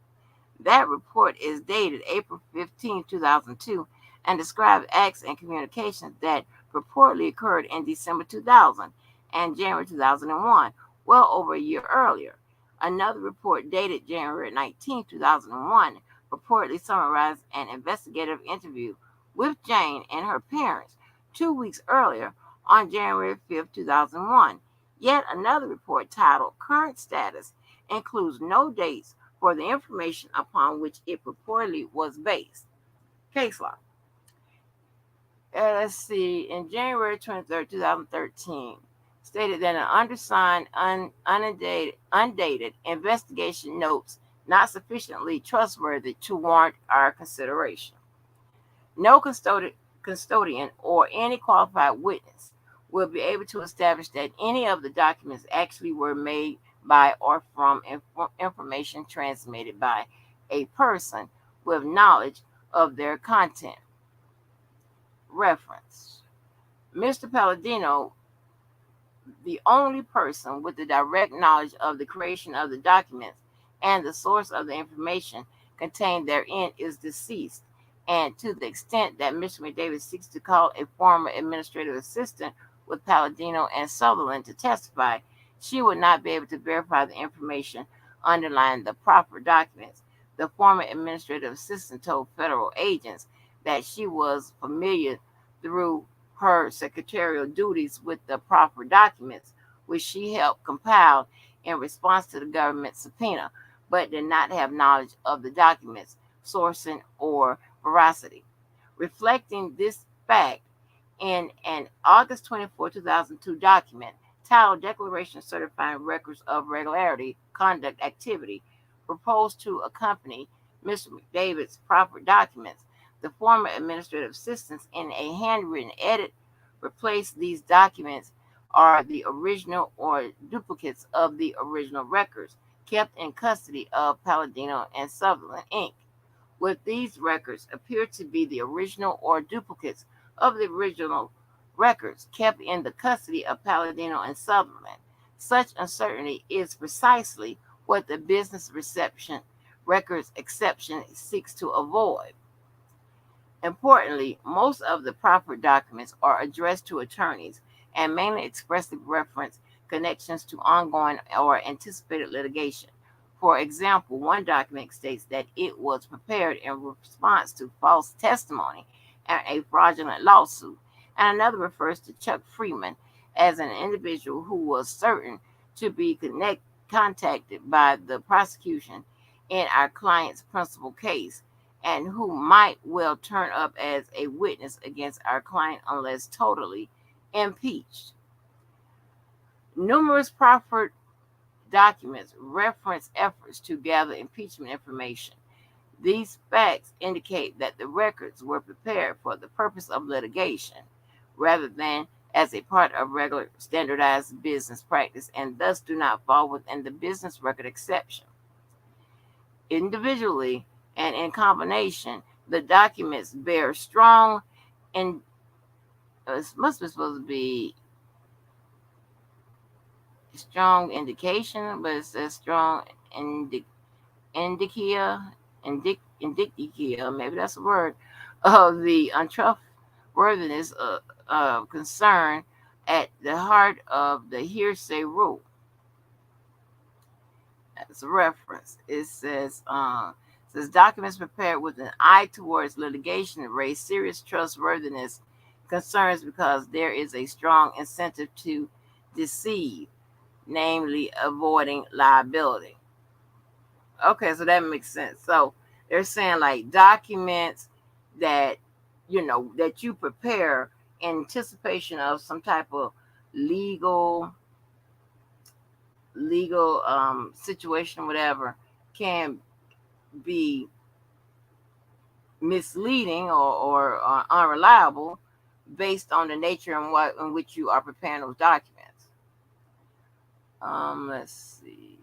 That report is dated April 15, 2002, and describes acts and communications that purportedly occurred in December 2000 and January 2001, well over a year earlier. Another report dated January 19, 2001, purportedly summarized an investigative interview with Jane and her parents 2 weeks earlier on January 5, 2001. Yet another report titled Current Status includes no dates for the information upon which it purportedly was based. Case law. Let's see, in January 23, 2013, stated that an undersigned, undated investigation notes not sufficiently trustworthy to warrant our consideration. No custodian or any qualified witness will be able to establish that any of the documents actually were made by or from information transmitted by a person with knowledge of their content. Reference. Mr. Palladino, the only person with the direct knowledge of the creation of the documents and the source of the information contained therein, is deceased, and to the extent that Mr. McDavid seeks to call a former administrative assistant with Palladino and Sutherland to testify, she would not be able to verify the information underlying the proper documents. The former administrative assistant told federal agents that she was familiar through her secretarial duties with the proper documents, which she helped compile in response to the government subpoena, but did not have knowledge of the documents, sourcing, or veracity. Reflecting this fact, in an August 24, 2002 document titled Declaration Certifying Records of Regularity Conduct Activity proposed to accompany Mr. McDavid's proper documents, the former administrative assistants in a handwritten edit replaced these documents are the original or duplicates of the original records kept in custody of Palladino and Sutherland Inc. With these records appear to be the original or duplicates of the original records kept in the custody of Palladino and Sutherland. Such uncertainty is precisely what the business reception records exception seeks to avoid. Importantly, most of the proper documents are addressed to attorneys and mainly expressly reference connections to ongoing or anticipated litigation. For example, one document states that it was prepared in response to false testimony and a fraudulent lawsuit, and another refers to Chuck Freeman as an individual who was certain to be contacted by the prosecution in our client's principal case and who might well turn up as a witness against our client unless totally impeached. Numerous proffered documents reference efforts to gather impeachment information. These facts indicate that the records were prepared for the purpose of litigation rather than as a part of regular standardized business practice and thus do not fall within the business record exception. Individually and in combination, the documents bear strong and it must be supposed to be strong indication, but it says strong indicia, indicia, maybe that's a word, of the untrustworthiness of concern at the heart of the hearsay rule. As a reference, it says documents prepared with an eye towards litigation raise serious trustworthiness concerns because there is a strong incentive to deceive, namely avoiding liability. Okay, so that makes sense. So they're saying like documents that that you prepare in anticipation of some type of legal situation, whatever, can be misleading or unreliable based on the nature and what in which you are preparing those documents. Let's see.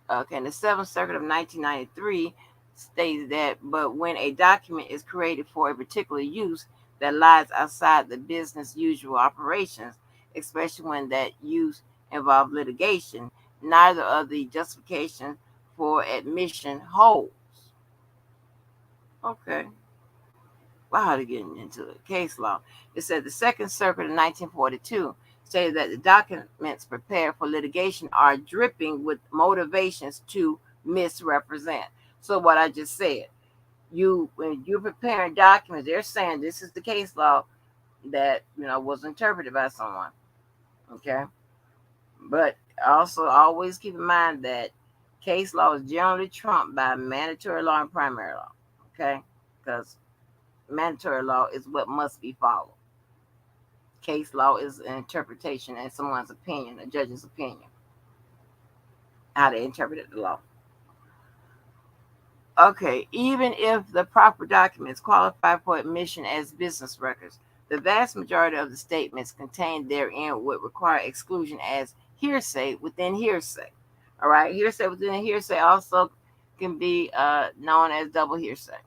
Okay, and the Seventh Circuit of 1993 states that, but when a document is created for a particular use that lies outside the business usual operations, especially when that use involves litigation, neither of the justification for admission holds. Okay. Wow, they're getting into the case law. It said the Second Circuit in 1942 stated that the documents prepared for litigation are dripping with motivations to misrepresent. So what I just said, when you're preparing documents, they're saying this is the case law that was interpreted by someone. Okay, but also always keep in mind that case law is generally trumped by mandatory law and primary law. Okay, because mandatory law is what must be followed. Case law is an interpretation and someone's opinion, a judge's opinion, how they interpreted the law. Okay, even if the proper documents qualify for admission as business records, the vast majority of the statements contained therein would require exclusion as hearsay within hearsay. All right, hearsay within hearsay also can be known as double hearsay.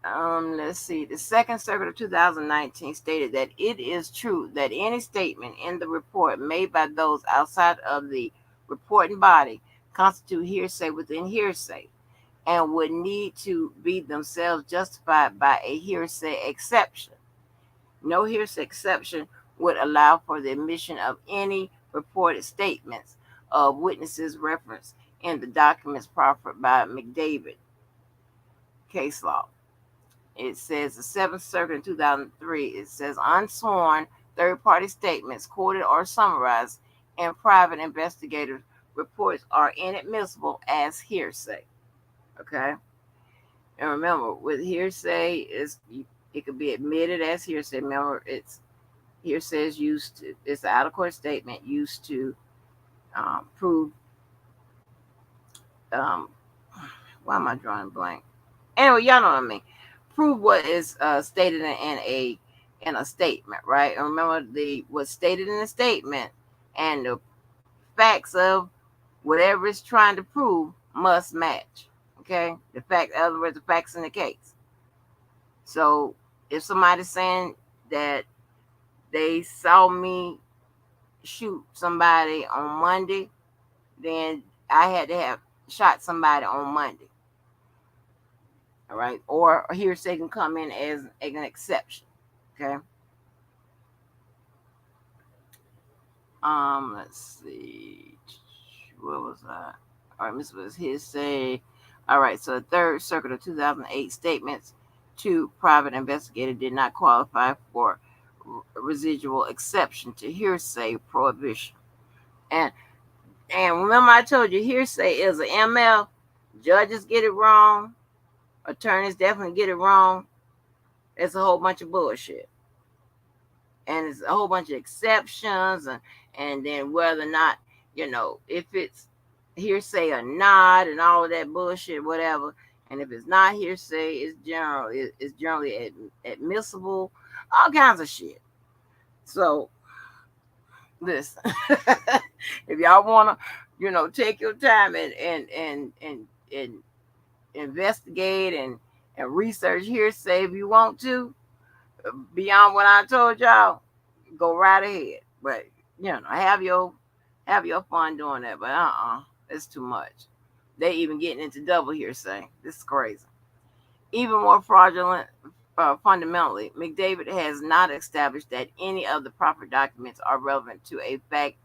Let's see. The Second Circuit of 2019 stated that it is true that any statement in the report made by those outside of the reporting body constitute hearsay within hearsay and would need to be themselves justified by a hearsay exception. No hearsay exception would allow for the admission of any reported statements of witnesses referenced in the documents proffered by McDavid case law. It says the Seventh Circuit in 2003, it says unsworn third-party statements quoted or summarized in private investigator reports are inadmissible as hearsay. Okay? And remember, with hearsay, it could be admitted as hearsay. Remember, hearsay is used to, it's an out-of-court statement used to prove, um, why am I drawing blank? Anyway, y'all know what I mean. Prove what is stated in a statement, right? And remember, what's stated in the statement and the facts of whatever it's trying to prove must match. Okay, in other words, the facts in the case. So if somebody's saying that they saw me shoot somebody on Monday, then I had to have shot somebody on Monday. All right, or hearsay can come in as an exception. Okay. Let's see. Where was I? All right, this was hearsay. All right, so the Third Circuit of 2008 statements to private investigator did not qualify for residual exception to hearsay prohibition. And remember, I told you hearsay is an ML. Judges get it wrong. Attorneys definitely get it wrong. It's a whole bunch of bullshit. And it's a whole bunch of exceptions, and then whether or not, if it's hearsay or not, and all of that bullshit, whatever. And if it's not hearsay, it's generally admissible, all kinds of shit. So, listen, if y'all wanna, take your time and investigate and research hearsay if you want to, beyond what I told y'all, go right ahead. But have your fun doing that. But it's too much. They even getting into double hearsay. This is crazy. Even more fraudulent. Fundamentally, McDavid has not established that any of the proper documents are relevant to a fact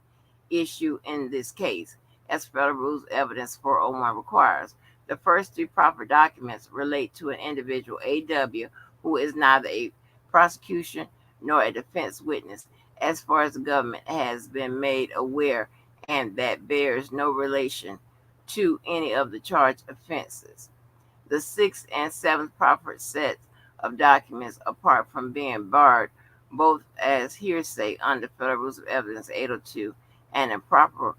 issue in this case, as Federal Rules Evidence 401 requires. The first three proper documents relate to an individual, AW, who is neither a prosecution nor a defense witness, as far as the government has been made aware, and that bears no relation to any of the charged offenses. The sixth and seventh proper sets of documents, apart from being barred both as hearsay under Federal Rules of Evidence 802 and improper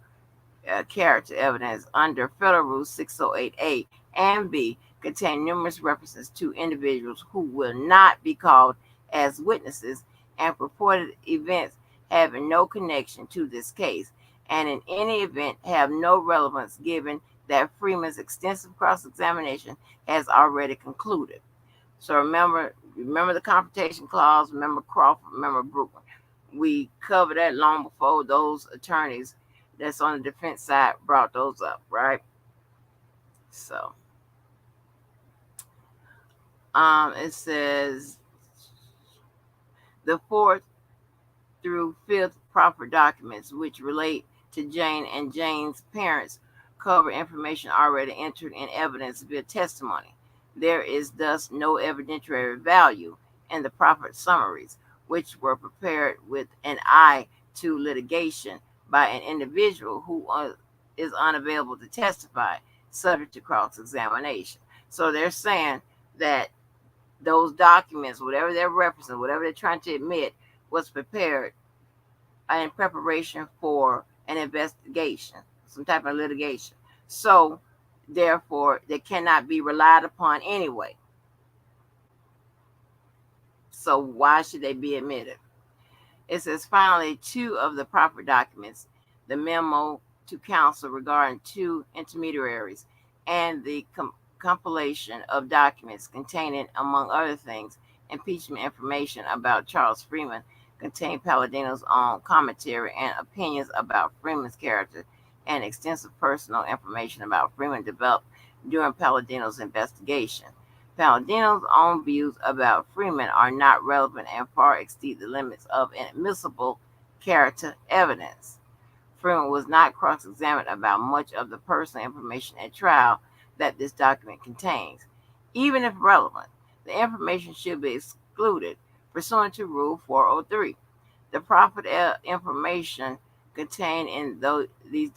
character evidence under Federal Rules 608A and B, contain numerous references to individuals who will not be called as witnesses and purported events having no connection to this case, and in any event have no relevance given that Freeman's extensive cross-examination has already concluded. So remember the Confrontation Clause, remember Crawford, remember Brooklyn. We covered that long before those attorneys that's on the defense side brought those up, right? So, it says the fourth through fifth proper documents, which relate to Jane and Jane's parents, cover information already entered in evidence via testimony. There is thus no evidentiary value in the proper summaries, which were prepared with an eye to litigation by an individual who is unavailable to testify, subject to cross-examination. So they're saying that those documents, whatever they're referencing, whatever they're trying to admit, was prepared in preparation for an investigation, some type of litigation. So, therefore, they cannot be relied upon anyway. So, why should they be admitted? It says, finally, two of the proper documents, the memo to counsel regarding two intermediaries and the compilation of documents containing, among other things, impeachment information about Charles Freeman, contain Palladino's own commentary and opinions about Freeman's character, and extensive personal information about Freeman developed during Palladino's investigation. Palladino's own views about Freeman are not relevant and far exceed the limits of admissible character evidence. Freeman was not cross-examined about much of the personal information at trial that this document contains. Even if relevant, the information should be excluded pursuant to Rule 403. The proffered information contained in these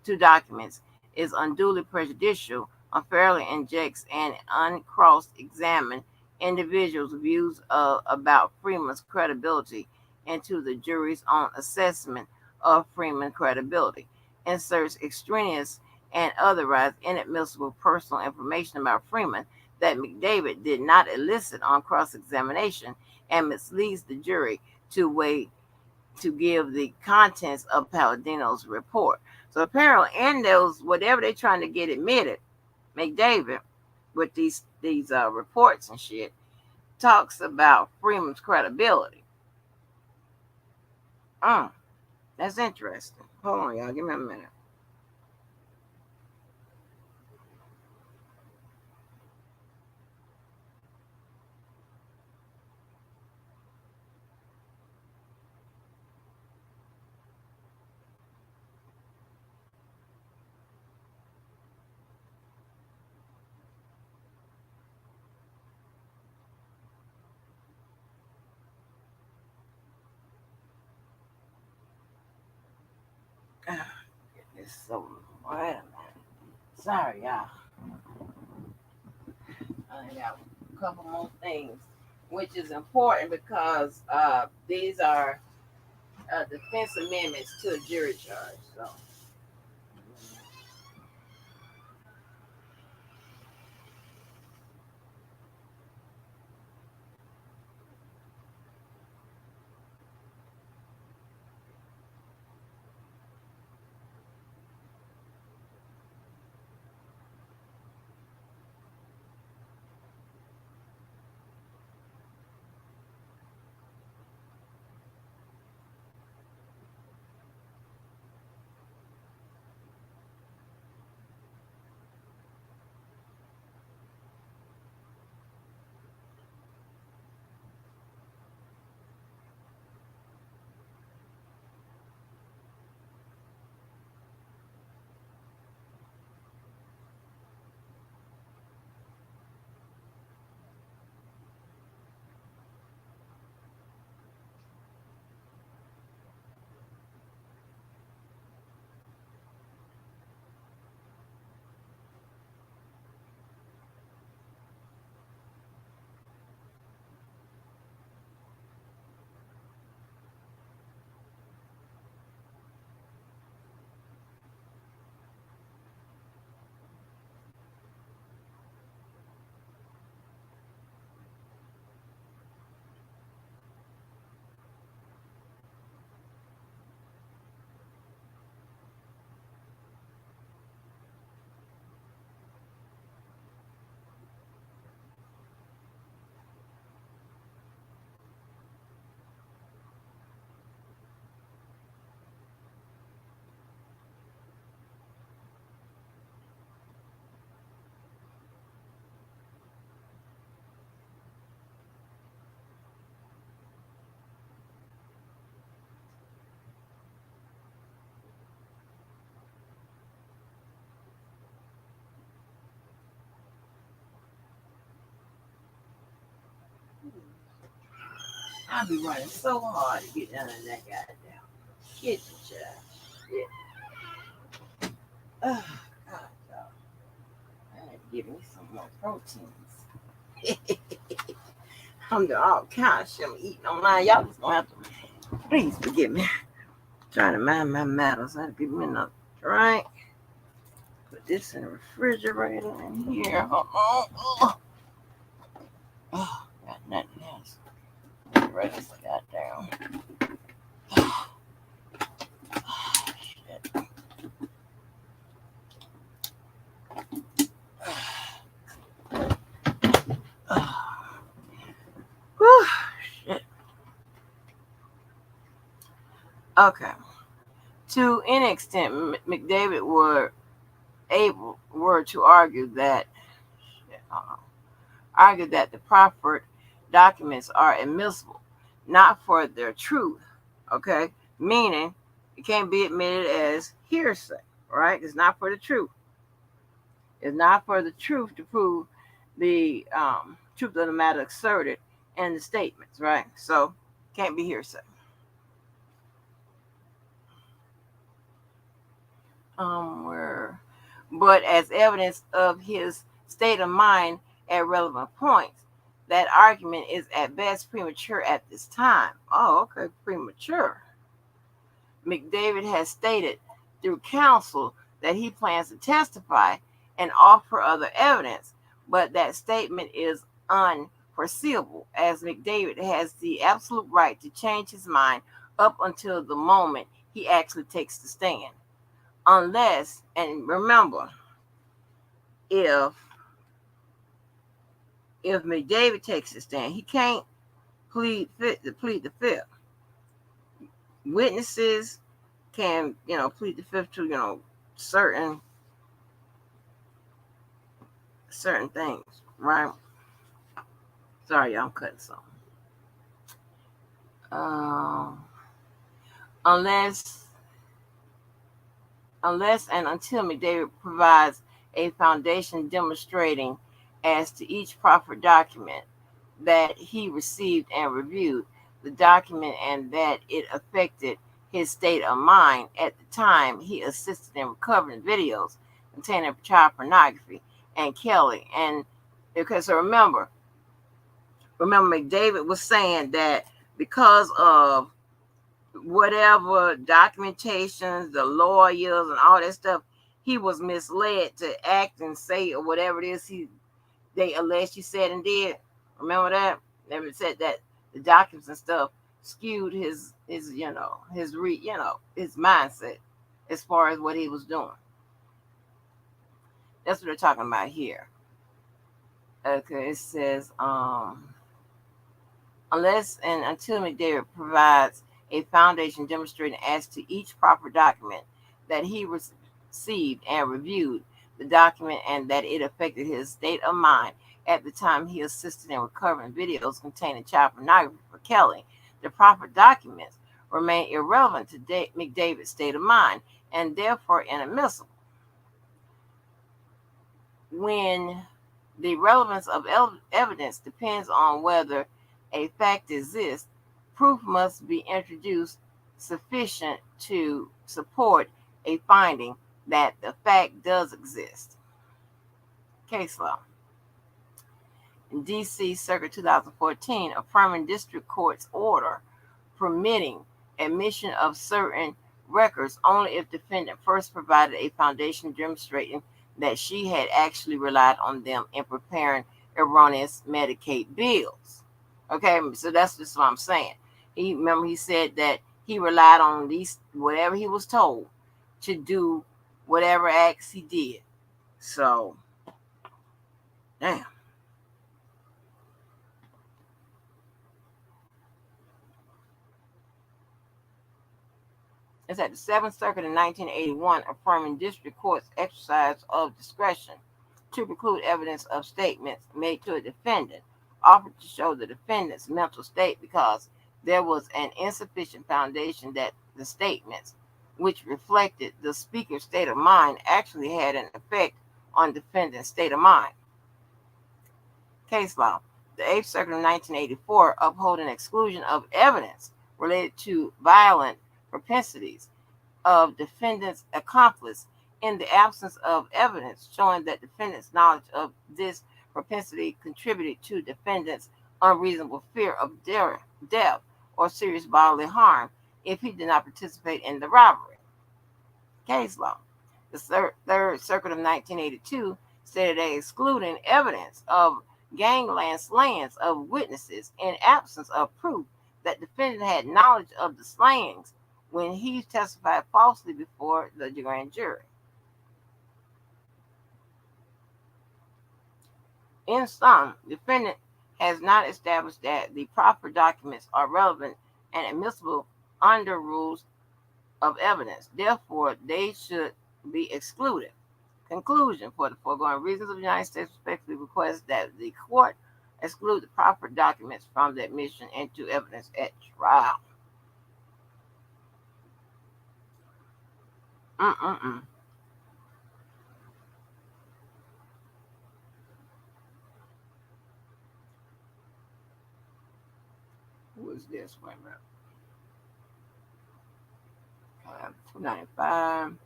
two documents is unduly prejudicial, unfairly injects and uncross-examined individuals' views about Freeman's credibility into the jury's own assessment of Freeman's credibility, inserts extraneous and otherwise inadmissible personal information about Freeman that McDavid did not elicit on cross-examination, and misleads the jury to wait to give the contents of Palladino's report. So apparently, in those whatever they're trying to get admitted, McDavid with these reports and shit talks about Freeman's credibility. That's interesting. Hold on, y'all. Give me a minute. So, wait a minute. Sorry, y'all. I got a couple more things, which is important because these are defense amendments to a jury charge. So, I'll be running so hard to get down in that goddamn kitchen, child. Shit. Oh, God, y'all. I had to give me some more proteins. I'm doing all kinds of shit I'm eating online. Y'all just gonna have to please forgive me. I'm trying to mind my matters. I had to give me another drink. Put this in the refrigerator in here. Hold on. Oh, got nothing else. Right this goddamn. Oh, shit. Whew, shit. Okay. To any extent, McDavid were to argue that argued that the proffered documents are admissible, not for their truth, okay? Meaning it can't be admitted as hearsay, right? It's not for the truth. It's not for the truth to prove the truth of the matter asserted in the statements, right? So can't be hearsay. But as evidence of his state of mind at relevant points, that argument is at best premature at this time. Oh, okay, premature. McDavid has stated through counsel that he plans to testify and offer other evidence, but that statement is unforeseeable, as McDavid has the absolute right to change his mind up until the moment he actually takes the stand. Unless, and remember, if McDavid takes the stand, he can't plead the fifth. Witnesses can, plead the fifth to, certain things, right? Sorry, y'all, I'm cutting some. Unless and until McDavid provides a foundation demonstrating as to each proffered document that he received and reviewed the document and that it affected his state of mind at the time he assisted in recovering videos containing child pornography and Kelly. And because remember McDavid was saying that because of whatever documentations, the lawyers and all that stuff, he was misled to act and say or whatever it is they alleged he said and did. Remember that? They said that the documents and stuff skewed his mindset as far as what he was doing. That's what they're talking about here. Okay, it says unless and until McDavid provides a foundation demonstrating as to each proper document that he received and reviewed the document and that it affected his state of mind at the time he assisted in recovering videos containing child pornography for Kelly, the proper documents remain irrelevant to McDavid's state of mind and therefore inadmissible. When the relevance of evidence depends on whether a fact exists, proof must be introduced sufficient to support a finding that the fact does exist. Case law. In D.C. Circuit 2014, affirming district court's order permitting admission of certain records only if defendant first provided a foundation demonstrating that she had actually relied on them in preparing erroneous Medicaid bills. Okay, so that's just what I'm saying. He said that he relied on these, whatever he was told, to do whatever acts he did. So, damn. It's at the Seventh Circuit in 1981, affirming district court's exercise of discretion to preclude evidence of statements made to a defendant offered to show the defendant's mental state because there was an insufficient foundation that the statements, which reflected the speaker's state of mind, actually had an effect on defendant's state of mind. Case law. The Eighth Circuit in 1984 upholding exclusion of evidence related to violent propensities of defendant's accomplice in the absence of evidence showing that defendant's knowledge of this propensity contributed to defendant's unreasonable fear of death or serious bodily harm if he did not participate in the robbery. Case law. The Third Circuit of 1982 stated that excluding evidence of gangland slayings of witnesses in absence of proof that defendant had knowledge of the slayings when he testified falsely before the grand jury. In sum, defendant has not established that the proper documents are relevant and admissible under rules of evidence. Therefore, they should be excluded. Conclusion: for the foregoing reasons, the United States respectfully requests that the court exclude the proper documents from the admission into evidence at trial. Mm-mm-mm. Who is this? Wait a minute. 295,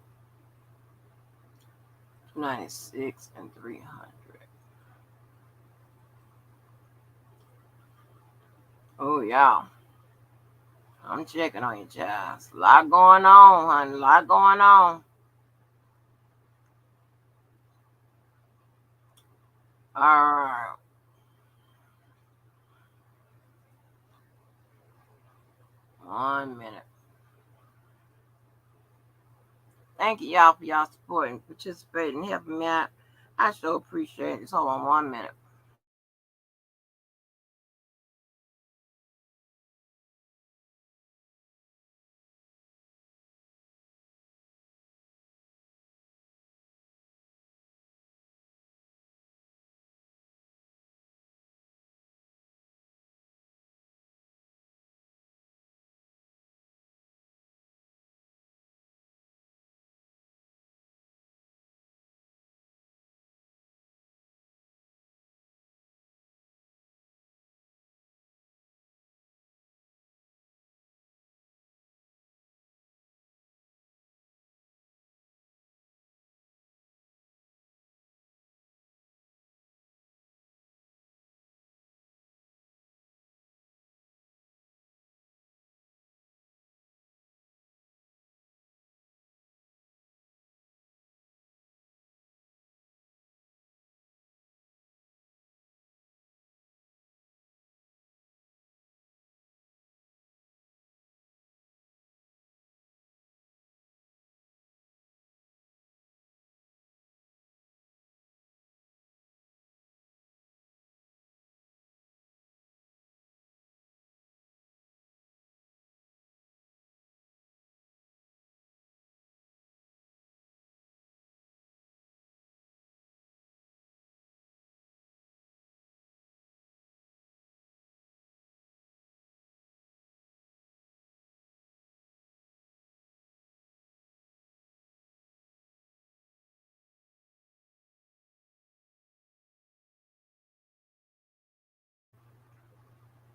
296, and 300. Oh, yeah. I'm checking on you, child. There's a lot going on, honey. A lot going on. All right. One minute. Thank you, y'all, for y'all support and participating, helping me out. I sure appreciate it. Just hold on 1 minute.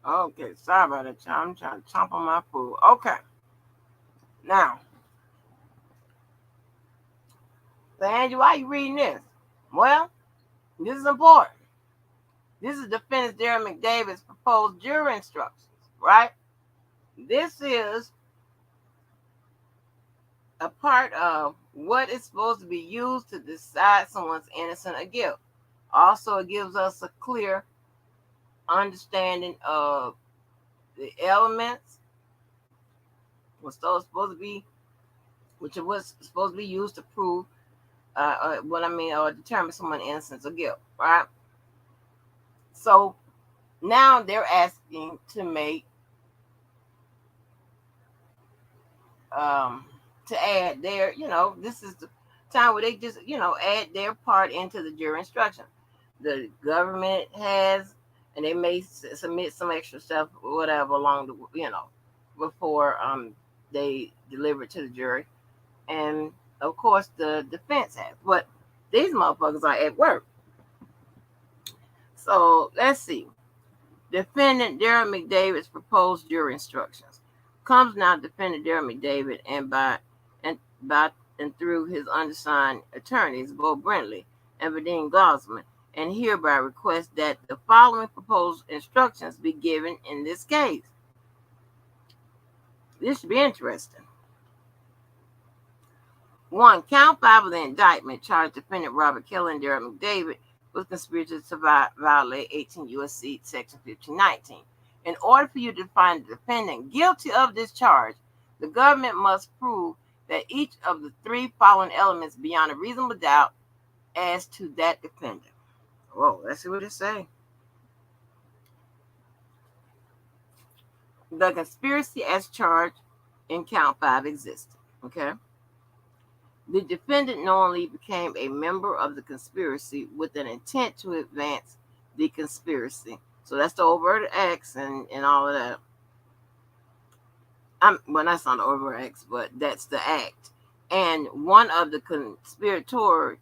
Okay, sorry about that, child. I'm trying to chomp on my food. Okay, now, so Angie, why are you reading this? Well, this is important. This is defendant Darren McDavid's proposed jury instructions, right? This is a part of what is supposed to be used to decide someone's innocent or guilt. Also, it gives us a clear understanding of the elements, what's supposed to be, which is what's supposed to be used to prove, or determine someone's innocence or guilt, right? So now they're asking to make, um, to add their, this is the time where they just, add their part into the jury instruction. The government has, and they may submit some extra stuff, or whatever, along the, before they deliver it to the jury. And of course, the defense has. But these motherfuckers are at work. So let's see. Defendant Darren McDavid's proposed jury instructions comes now. Defendant Darren McDavid and through his undersigned attorneys, Bo Brentley and Vadim Gosman, and hereby request that the following proposed instructions be given in this case. This should be interesting. 1. Count 5 of the indictment charged defendant Robert Kelly and Darren McDavid with conspiracy to violate 18 U.S.C. Section 1519. In order for you to find the defendant guilty of this charge, the government must prove that each of the 3 following elements beyond a reasonable doubt as to that defendant. Whoa, let's see what it says. The conspiracy as charged in count 5 existed. Okay. The defendant knowingly became a member of the conspiracy with an intent to advance the conspiracy. So that's the overt acts and all of that. Well, that's not the overt acts, but that's the act. And one of the conspirators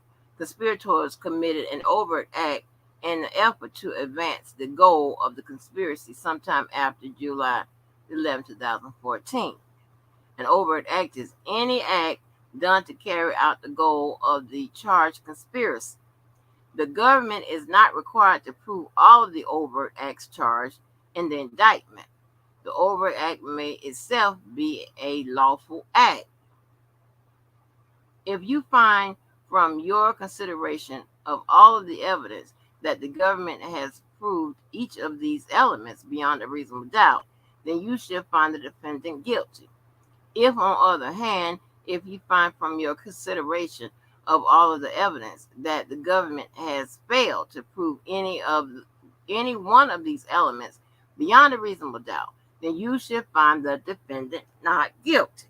committed an overt act in the effort to advance the goal of the conspiracy sometime after July 11, 2014. An overt act is any act done to carry out the goal of the charged conspiracy. The government is not required to prove all of the overt acts charged in the indictment. The overt act may itself be a lawful act. If you find from your consideration of all of the evidence that the government has proved each of these elements beyond a reasonable doubt, then you should find the defendant guilty. If, on the other hand, if you find from your consideration of all of the evidence that the government has failed to prove any one of these elements beyond a reasonable doubt, then you should find the defendant not guilty.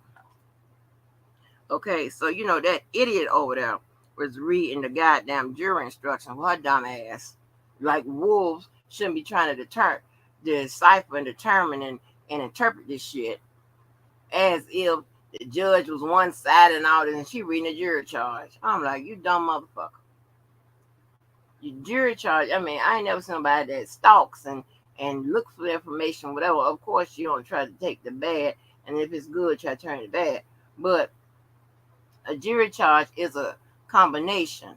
Okay, so that idiot over there was reading the goddamn jury instructions with her dumb ass. Like wolves shouldn't be trying to decipher and determine and interpret this shit as if the judge was one sided and all this, and she reading a jury charge. I'm like, you dumb motherfucker. Your jury charge, I ain't never seen somebody that stalks and look for the information, whatever. Of course, you don't try to take the bad, and if it's good, try to turn it bad. But a jury charge is a compilation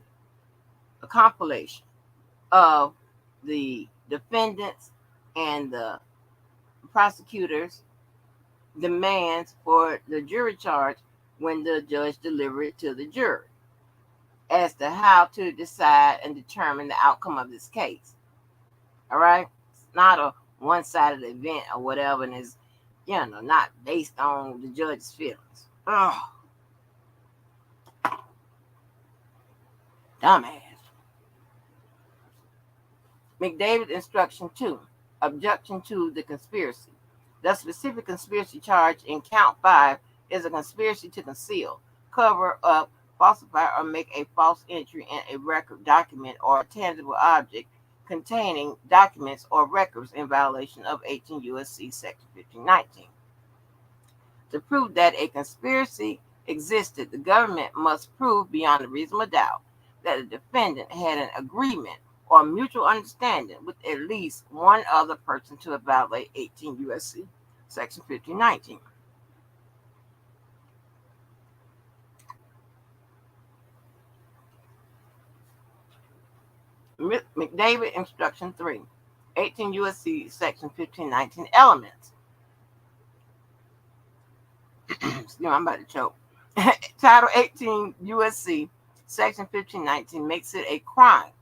of the defendants and the prosecutors' demands for the jury charge when the judge delivered it to the jury as to how to decide and determine the outcome of this case. All right? It's not a one-sided event or whatever, and it's, not based on the judge's feelings. Ugh. Dumbass. McDavid Instruction 2. Objection to the conspiracy. The specific conspiracy charge in Count 5 is a conspiracy to conceal, cover up, falsify, or make a false entry in a record, document, or tangible object containing documents or records in violation of 18 U.S.C. Section 1519. To prove that a conspiracy existed, the government must prove beyond a reasonable doubt that the defendant had an agreement or mutual understanding with at least one other person to violate 18 U.S.C. Section 1519. McDavid Instruction 3. 18 U.S.C. Section 1519 elements. Excuse me, I'm about to choke. Title 18 U.S.C. Section 1519 makes it a crime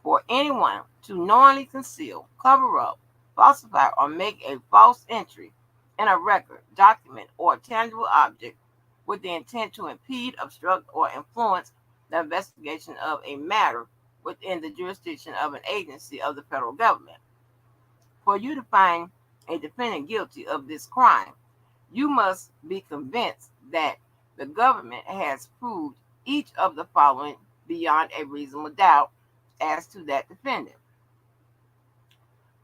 for anyone to knowingly conceal, cover up, falsify, or make a false entry in a record, document, or tangible object with the intent to impede, obstruct, or influence the investigation of a matter within the jurisdiction of an agency of the federal government. For you to find a defendant guilty of this crime, you must be convinced that the government has proved each of the following beyond a reasonable doubt as to that defendant.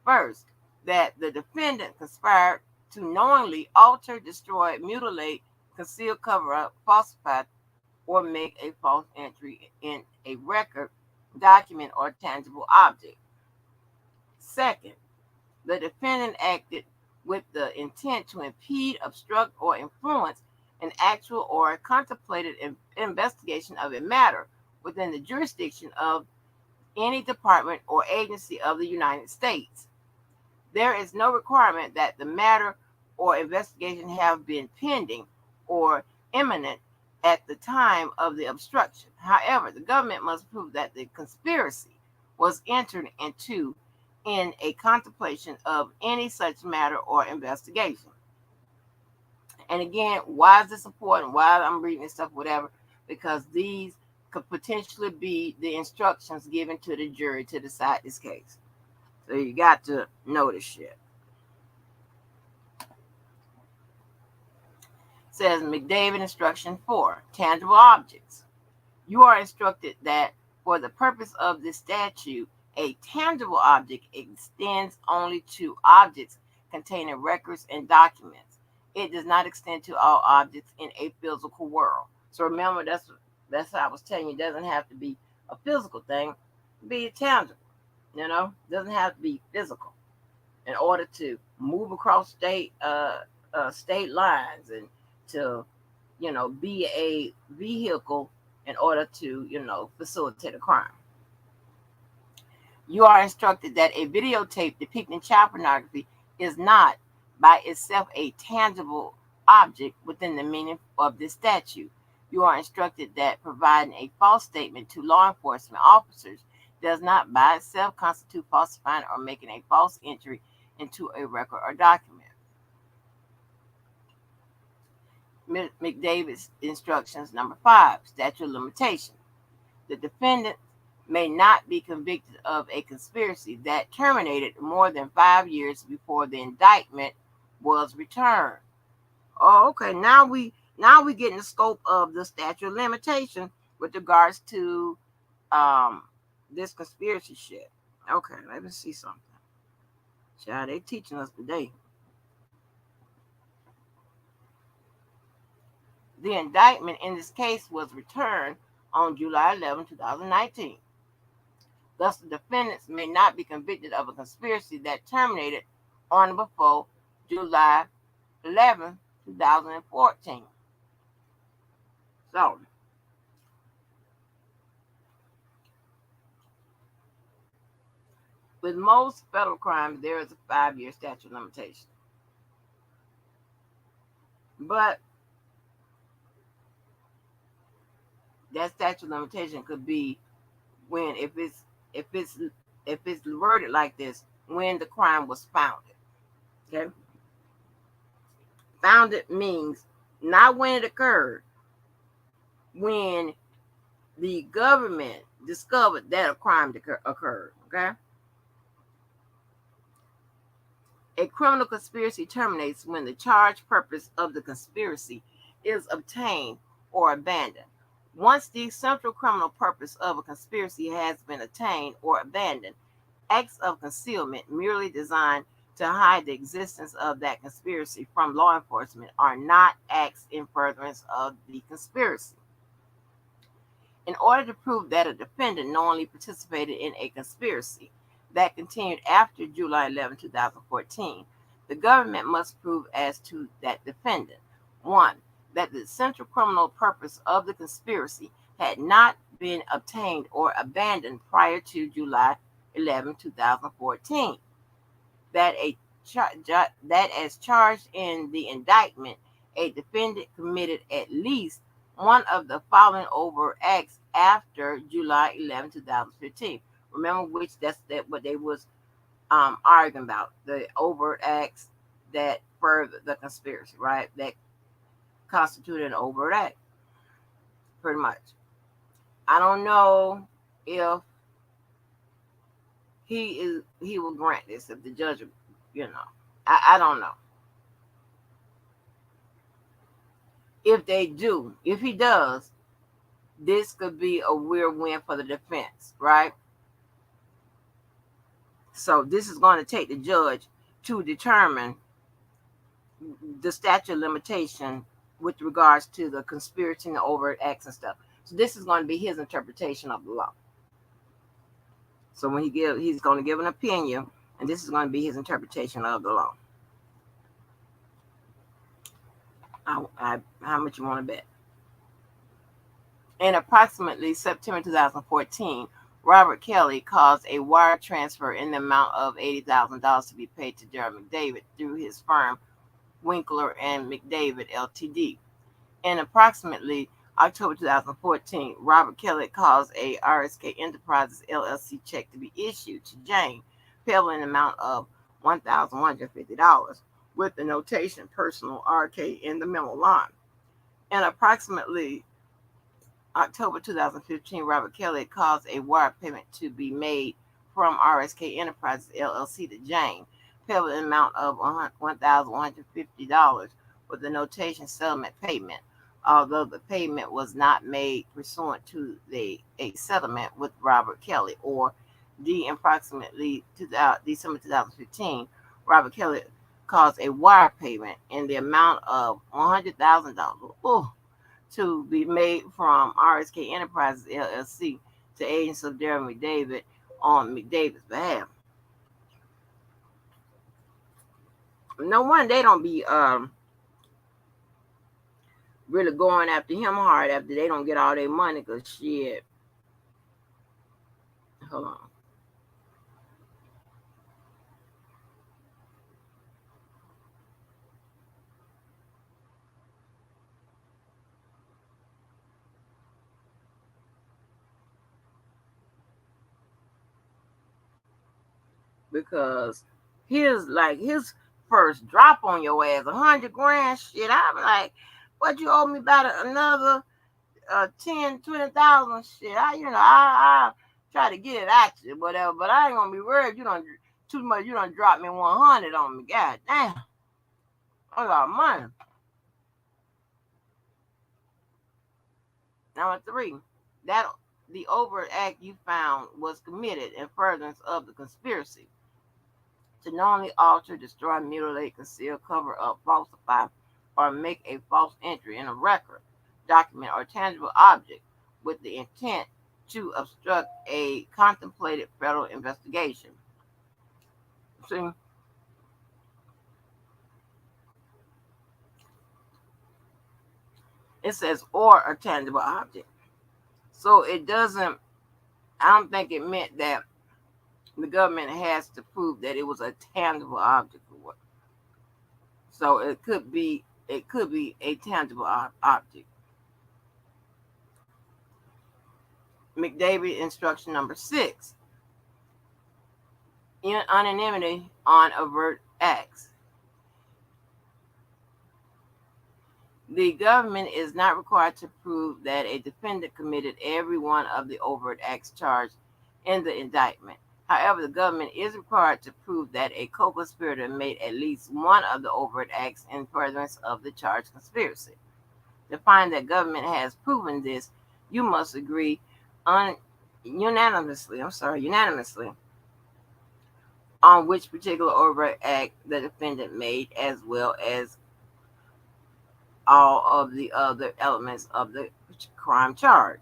First, that the defendant conspired to knowingly alter, destroy, mutilate, conceal, cover up, falsify, or make a false entry in a record, document, or tangible object. Second, the defendant acted with the intent to impede, obstruct, or influence an actual or contemplated investigation of a matter within the jurisdiction of any department or agency of the United States. There is no requirement that the matter or investigation have been pending or imminent at the time of the obstruction. However, the government must prove that the conspiracy was entered into in a contemplation of any such matter or investigation. And again, why is this important? Why I'm reading this stuff, whatever? Because these could potentially be the instructions given to the jury to decide this case. So you got to know this shit. It says McDavid Instruction 4, tangible objects. You are instructed that for the purpose of this statute, A tangible object extends only to objects containing records and documents. It does not extend to all objects in a physical world. So remember, that's what I was telling you. It doesn't have to be a physical thing, be tangible. It doesn't have to be physical in order to move across state lines and to be a vehicle in order to facilitate a crime. You are instructed that a videotape depicting child pornography is not by itself a tangible object within the meaning of this statute. You are instructed that providing a false statement to law enforcement officers does not by itself constitute falsifying or making a false entry into a record or document. McDavid's instructions number 5, statute of limitation. The defendant may not be convicted of a conspiracy that terminated more than 5 years before the indictment was returned. Oh, okay. Now we get in the scope of the statute of limitation with regards to this conspiracy shit. Okay, let me see something. Child, they teaching us today. The indictment in this case was returned on July 11, 2019. Thus, the defendants may not be convicted of a conspiracy that terminated on or before July 11, 2014. So, with most federal crimes, there is a 5-year statute of limitation. But that statute of limitation could be when if it's worded like this, when the crime was founded. Okay? Founded means not when it occurred, when the government discovered that a crime occurred. Okay? A criminal conspiracy terminates when the charged purpose of the conspiracy is obtained or abandoned. Once the central criminal purpose of a conspiracy has been attained or abandoned, acts of concealment merely designed to hide the existence of that conspiracy from law enforcement are not acts in furtherance of the conspiracy. In order to prove that a defendant knowingly participated in a conspiracy that continued after July 11, 2014, the government must prove as to that defendant: 1, that the central criminal purpose of the conspiracy had not been obtained or abandoned prior to July 11, 2014. That as charged in the indictment, a defendant committed at least one of the following overt acts after July 11, 2015. Remember what they was arguing about, the overt acts that further the conspiracy, right? That constituted an overt act, pretty much. I don't know if he will grant this, if the judge, I don't know. If he does, this could be a weird win for the defense, right? So this is going to take the judge to determine the statute of limitation with regards to the conspiracy and the overt acts and stuff. So this is going to be his interpretation of the law. So when he's going to give an opinion, and this is going to be his interpretation of the law. How much you want to bet? In approximately September 2014, Robert Kelly caused a wire transfer in the amount of $80,000 to be paid to Jerry McDavid through his firm Winkler and McDavid Ltd. In approximately October 2014, Robert Kelly caused a RSK Enterprises LLC check to be issued to Jane, payable in the amount of $1,150, with the notation personal RK in the memo line. In approximately October 2015, Robert Kelly caused a wire payment to be made from RSK Enterprises LLC to Jane, payable in the amount of $1,150, with the notation settlement payment, although the payment was not made pursuant to a settlement with Robert Kelly or approximately December 2015, Robert Kelly caused a wire payment in the amount of $100,000 to be made from RSK Enterprises LLC to agents of Darren McDavid on McDavid's behalf. No wonder they don't be really going after him hard after they don't get all their money, because shit. Hold on. Because his first drop on your ass, 100 grand, shit. I'm like, what, you owe me about another 10, 20,000, shit. I try to get it at you, whatever, but I ain't gonna be worried. You don't too much. You don't drop me 100 on me. God damn, I got money. Number 3, that the overt act you found was committed in furtherance of the conspiracy to knowingly alter, destroy, mutilate, conceal, cover up, falsify, or make a false entry in a record, document, or tangible object with the intent to obstruct a contemplated federal investigation. See, it says or a tangible object. So it doesn't, I don't think it meant that the government has to prove that it was a tangible object. So it could be a tangible object. McDavid instruction number 6. Unanimity on overt acts. The government is not required to prove that a defendant committed every one of the overt acts charged in the indictment. However, the government is required to prove that a co-conspirator made at least one of the overt acts in furtherance of the charged conspiracy. To find that government has proven this, you must agree unanimously on which particular overt act the defendant made, as well as all of the other elements of the crime charge.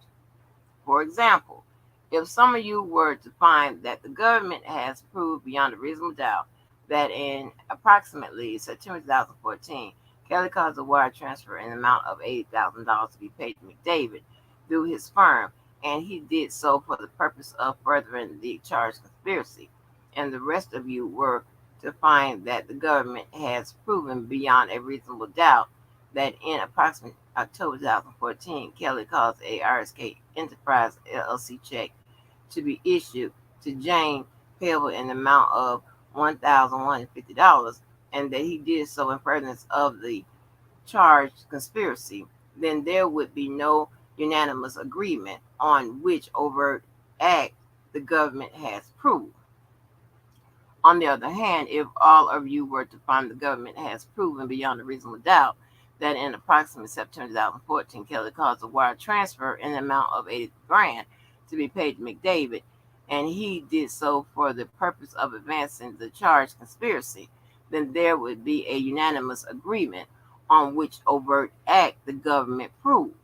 For example, if some of you were to find that the government has proved beyond a reasonable doubt that in approximately September 2014, Kelly caused a wire transfer in the amount of $80,000 to be paid to McDavid through his firm, and he did so for the purpose of furthering the charged conspiracy, and the rest of you were to find that the government has proven beyond a reasonable doubt that in approximately October 2014, Kelly caused a RSK Enterprise LLC check to be issued to Jane payable in the amount of $1,150, and that he did so in furtherance of the charged conspiracy, then there would be no unanimous agreement on which overt act the government has proved. On the other hand, if all of you were to find the government has proven beyond a reasonable doubt that in approximately September 2014, Kelly caused a wire transfer in the amount of 80 grand to be paid to McDavid, and he did so for the purpose of advancing the charged conspiracy, then there would be a unanimous agreement on which overt act the government proved.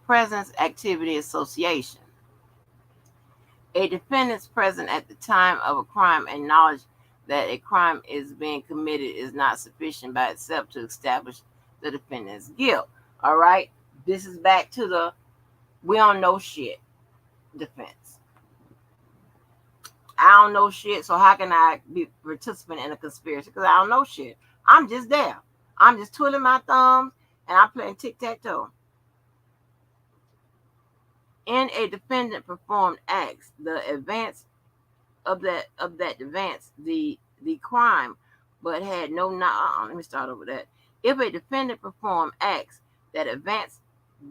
Presence, activity, association. A defendant's presence at the time of a crime and knowledge that a crime is being committed is not sufficient by itself to establish the defendant's guilt. All right? This is back to the we don't know shit defense. I don't know shit, so how can I be a participant in a conspiracy? Because I don't know shit. I'm just there. I'm just twiddling my thumbs and I'm playing tic-tac-toe. In a defendant performed acts, the advance of that advance the crime, but had no let me start over that. If a defendant performed acts that advanced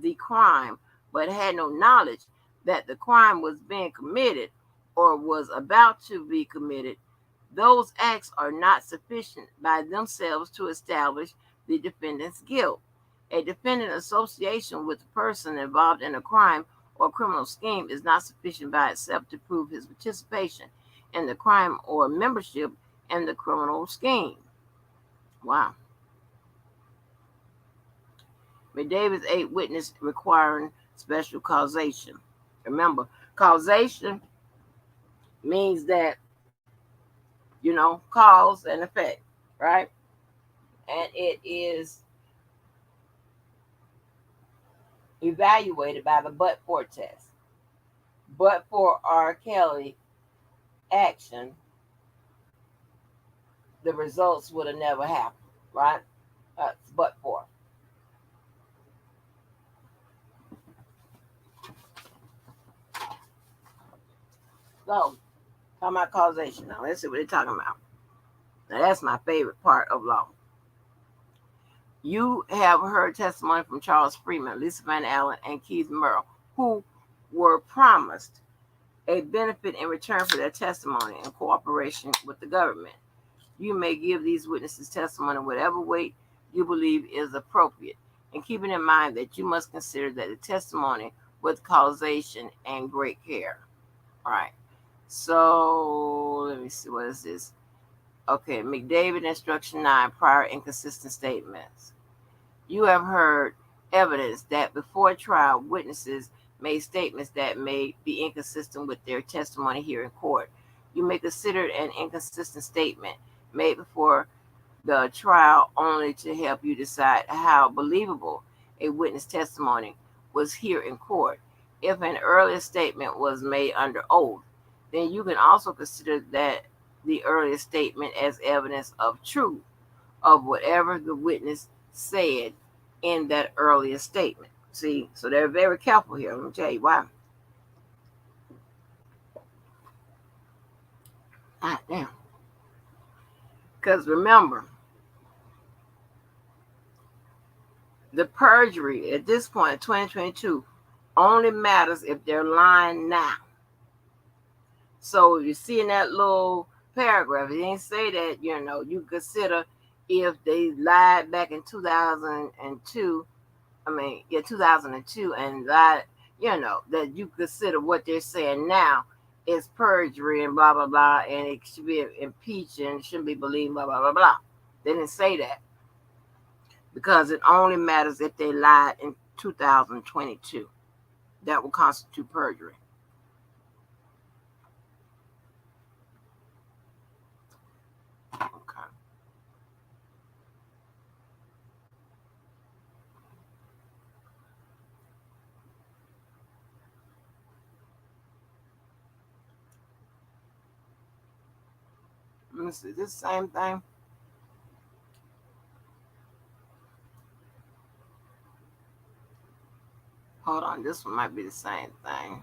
the crime, but had no knowledge that the crime was being committed or was about to be committed, those acts are not sufficient by themselves to establish the defendant's guilt. A defendant association with a person involved in a crime or criminal scheme is not sufficient by itself to prove his participation in the crime or membership in the criminal scheme. Wow. McDavid's 8 witness requiring special causation. Remember, causation means that, cause and effect, right? And it is evaluated by the but-for test. But for R. Kelly action, the results would have never happened, right? But for. So, talking about causation now. Let's see what they're talking about. Now, that's my favorite part of law. You have heard testimony from Charles Freeman, Lisa Van Allen, and Keith Merle, who were promised a benefit in return for their testimony in cooperation with the government. You may give these witnesses testimony whatever weight you believe is appropriate, and keeping in mind that you must consider that the testimony with causation and great care. All right. So let me see, what is this? Okay, McDavid Instruction 9, prior inconsistent statements. You have heard evidence that before trial, witnesses made statements that may be inconsistent with their testimony here in court. You may consider an inconsistent statement made before the trial only to help you decide how believable a witness testimony was here in court. If an earlier statement was made under oath, then you can also consider that the earlier statement as evidence of truth of whatever the witness said in that earlier statement. See, so they're very careful here. Let me tell you why. Ah, damn. Because remember, the perjury at this point in 2022 only matters if they're lying now. So you see in that little paragraph, it didn't say that, you consider if they lied back in 2002, 2002, and lied, that you consider what they're saying now is perjury and blah, blah, blah, and it should be impeached and shouldn't be believed, blah, blah, blah, blah. They didn't say that because it only matters if they lied in 2022. That will constitute perjury. Okay. Let me see, this same thing. Hold on, this one might be the same thing.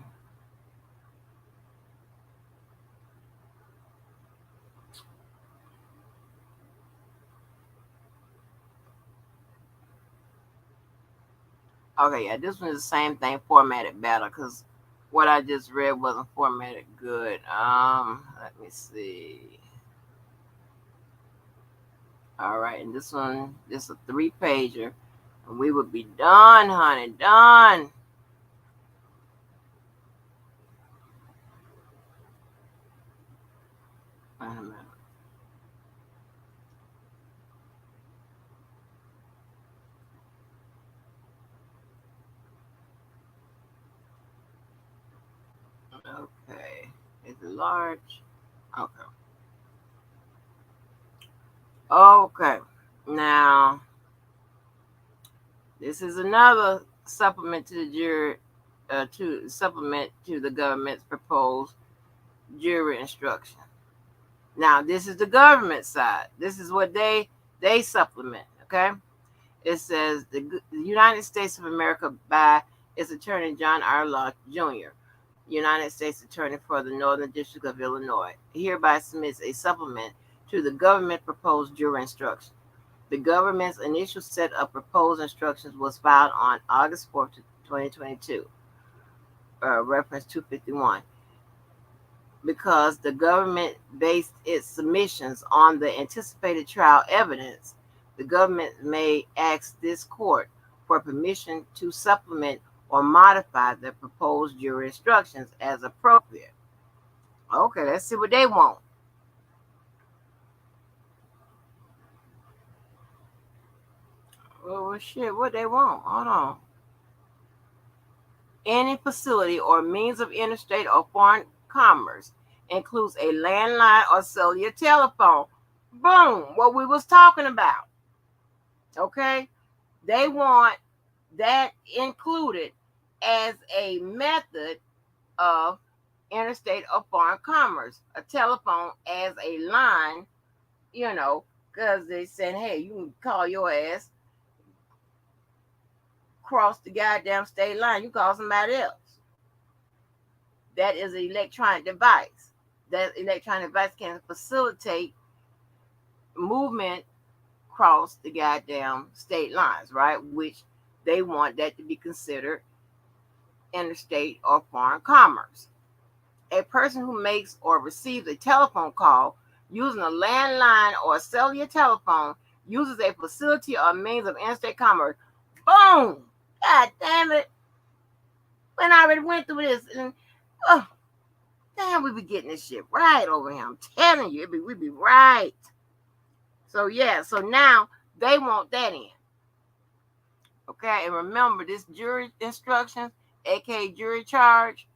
Okay, yeah, this one is the same thing, formatted better, because what I just read wasn't formatted good. Let me see. All right, and this one, this is a 3-pager, and we would be done, honey, done. Wait a minute. Okay, is it large? Okay. Okay, now this is another supplement to the jury, to supplement to the government's proposed jury instruction. Now, this is the government side. This is what they supplement. Okay, it says the United States of America by its attorney John R. Locke Jr., United States Attorney for the Northern District of Illinois, hereby submits a supplement to the government proposed jury instruction. The government's initial set of proposed instructions was filed on August 4th, 2022, reference 251. Because the government based its submissions on the anticipated trial evidence, the government may ask this court for permission to supplement or modify the proposed jury instructions as appropriate. Okay, let's see what they want. Well, shit, what they want? Hold on. Any facility or means of interstate or foreign commerce includes a landline or cellular telephone. Boom, what we was talking about. Okay, they want that included as a method of interstate or foreign commerce. A telephone as a line, because they said, hey, you can call your ass cross the goddamn state line. You call somebody else. That is an electronic device. That electronic device can facilitate movement across the goddamn state lines, right? Which they want that to be considered interstate or foreign commerce. A person who makes or receives a telephone call using a landline or a cellular telephone uses a facility or means of interstate commerce. Boom! God damn it. When I already went through this, and damn, we be getting this shit right over here. I'm telling you, we be right. So yeah, so now they want that in. Okay, and remember this jury instructions, aka jury charge,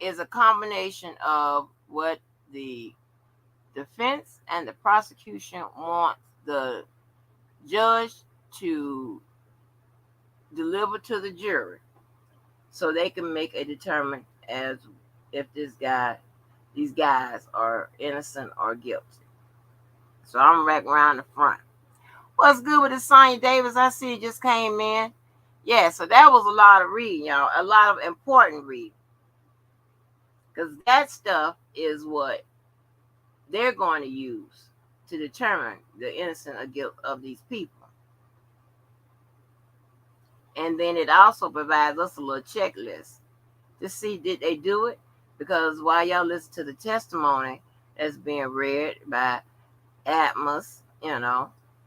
is a combination of what the defense and the prosecution want the judge to deliver to the jury so they can make a determination as if these guys are innocent or guilty. So I'm right around the front. What's good with the Sonya Davis? I see it just came in. Yeah, so that was a lot of reading, y'all. A lot of important reading. Because that stuff is what they're going to use to determine the innocence or guilt of these people. And then it also provides us a little checklist to see did they do it. Because while y'all listen to the testimony that's being read by Atmos,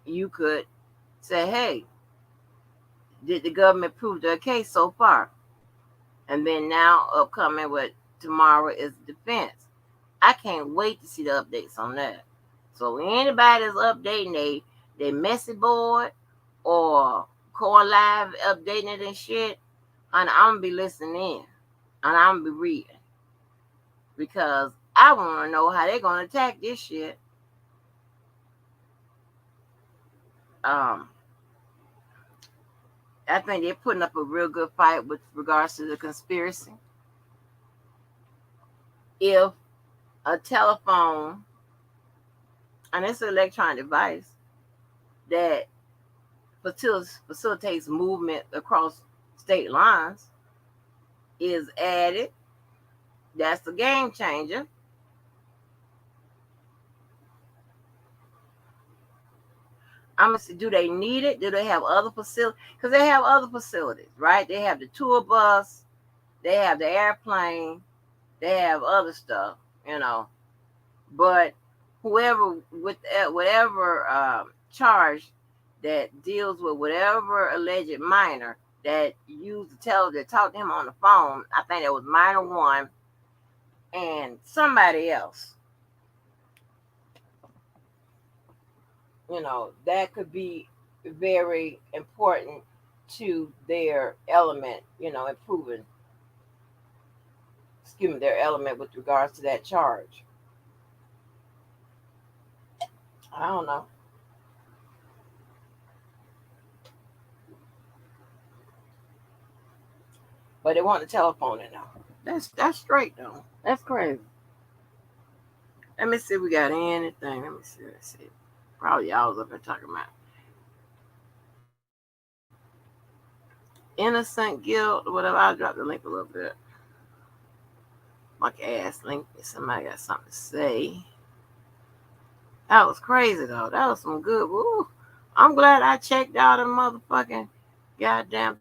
you could say, hey, did the government prove their case so far? And then now upcoming with tomorrow is the defense. I can't wait to see the updates on that. So anybody that's updating they messy board or core live updating it and shit, and I'm gonna be listening in and I'm gonna be reading because I want to know how they're gonna attack this shit. I think they're putting up a real good fight with regards to the conspiracy. If a telephone, and it's an electronic device that facilitates movement across state lines, is added, that's a game changer. I'm gonna say, do they need it? Do they have other facilities? Because they have other facilities, right? They have the tour bus, they have the airplane, they have other stuff, But whoever with whatever charge that deals with whatever alleged minor that used to talk to him on the phone, I think it was minor one and somebody else. That could be very important to their element, improving, their element with regards to that charge. I don't know. But they want the telephone in now. That's straight though. That's crazy. Let me see if we got anything. Let me see. Probably y'all was up there talking about innocent guilt or whatever. I'll drop the link a little bit. Like ass link. Somebody got something to say. That was crazy though. That was some good. Woo. I'm glad I checked out a motherfucking goddamn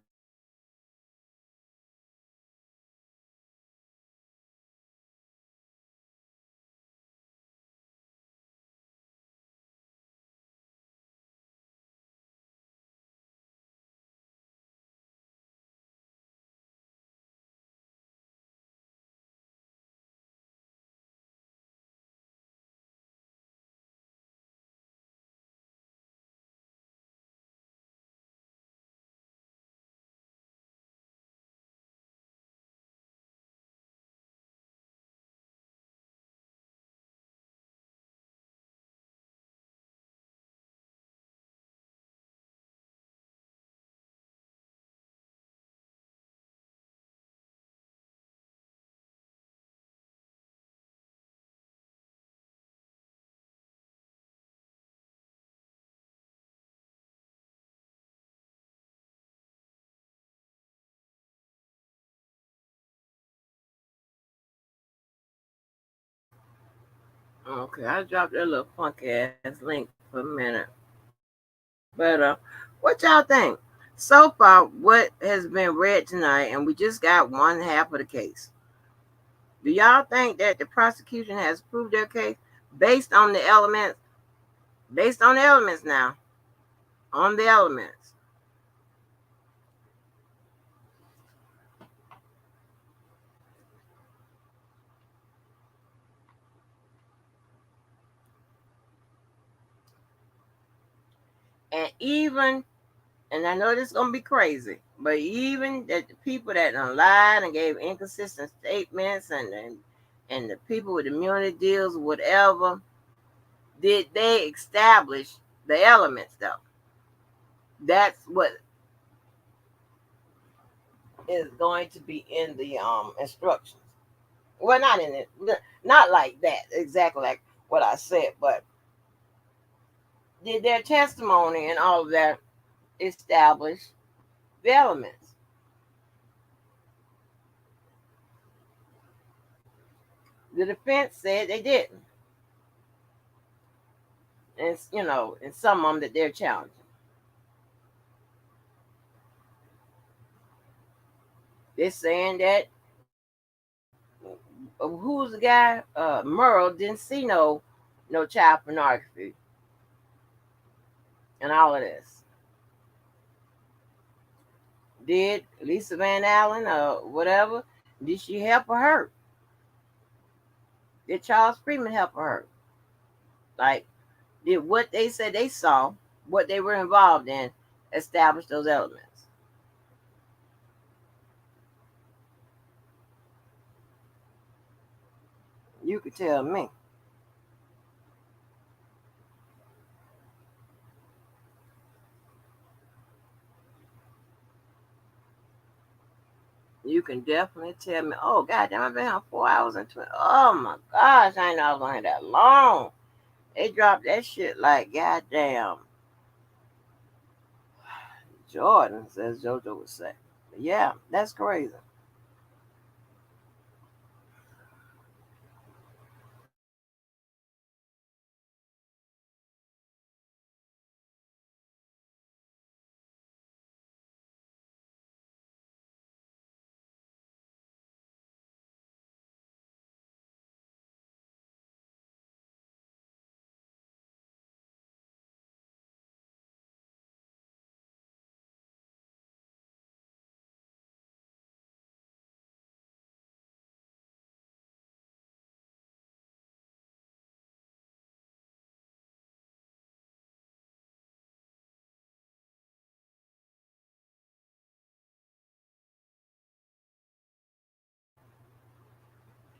Okay, I dropped that little funky ass link for a minute. But what y'all think? So far, what has been read tonight, and we just got one half of the case. Do y'all think that the prosecution has proved their case based on the elements? Based on the elements now. On the elements. And even, and I know this is gonna be crazy, but even that the people that done lied and gave inconsistent statements and the people with immunity deals, whatever, did they establish the elements though? That's what is going to be in the instructions. Well, not in it, not like that exactly like what I said, but did their testimony and all of that establish the elements? The defense said they didn't, and and some of them that they're challenging. They're saying that who's the guy? Merle didn't see no child pornography and all of this. Did Lisa Van Allen or whatever? Did she help or hurt? Did Charles Freeman help or hurt? Like, did what they said they saw, what they were involved in, establish those elements? You could tell me. You can definitely tell me. Oh, goddamn, I've been here 4 hours and 20. Oh my gosh, I ain't know I was on here that long. They dropped that shit like goddamn Jordan, as JoJo would say. But yeah, that's crazy.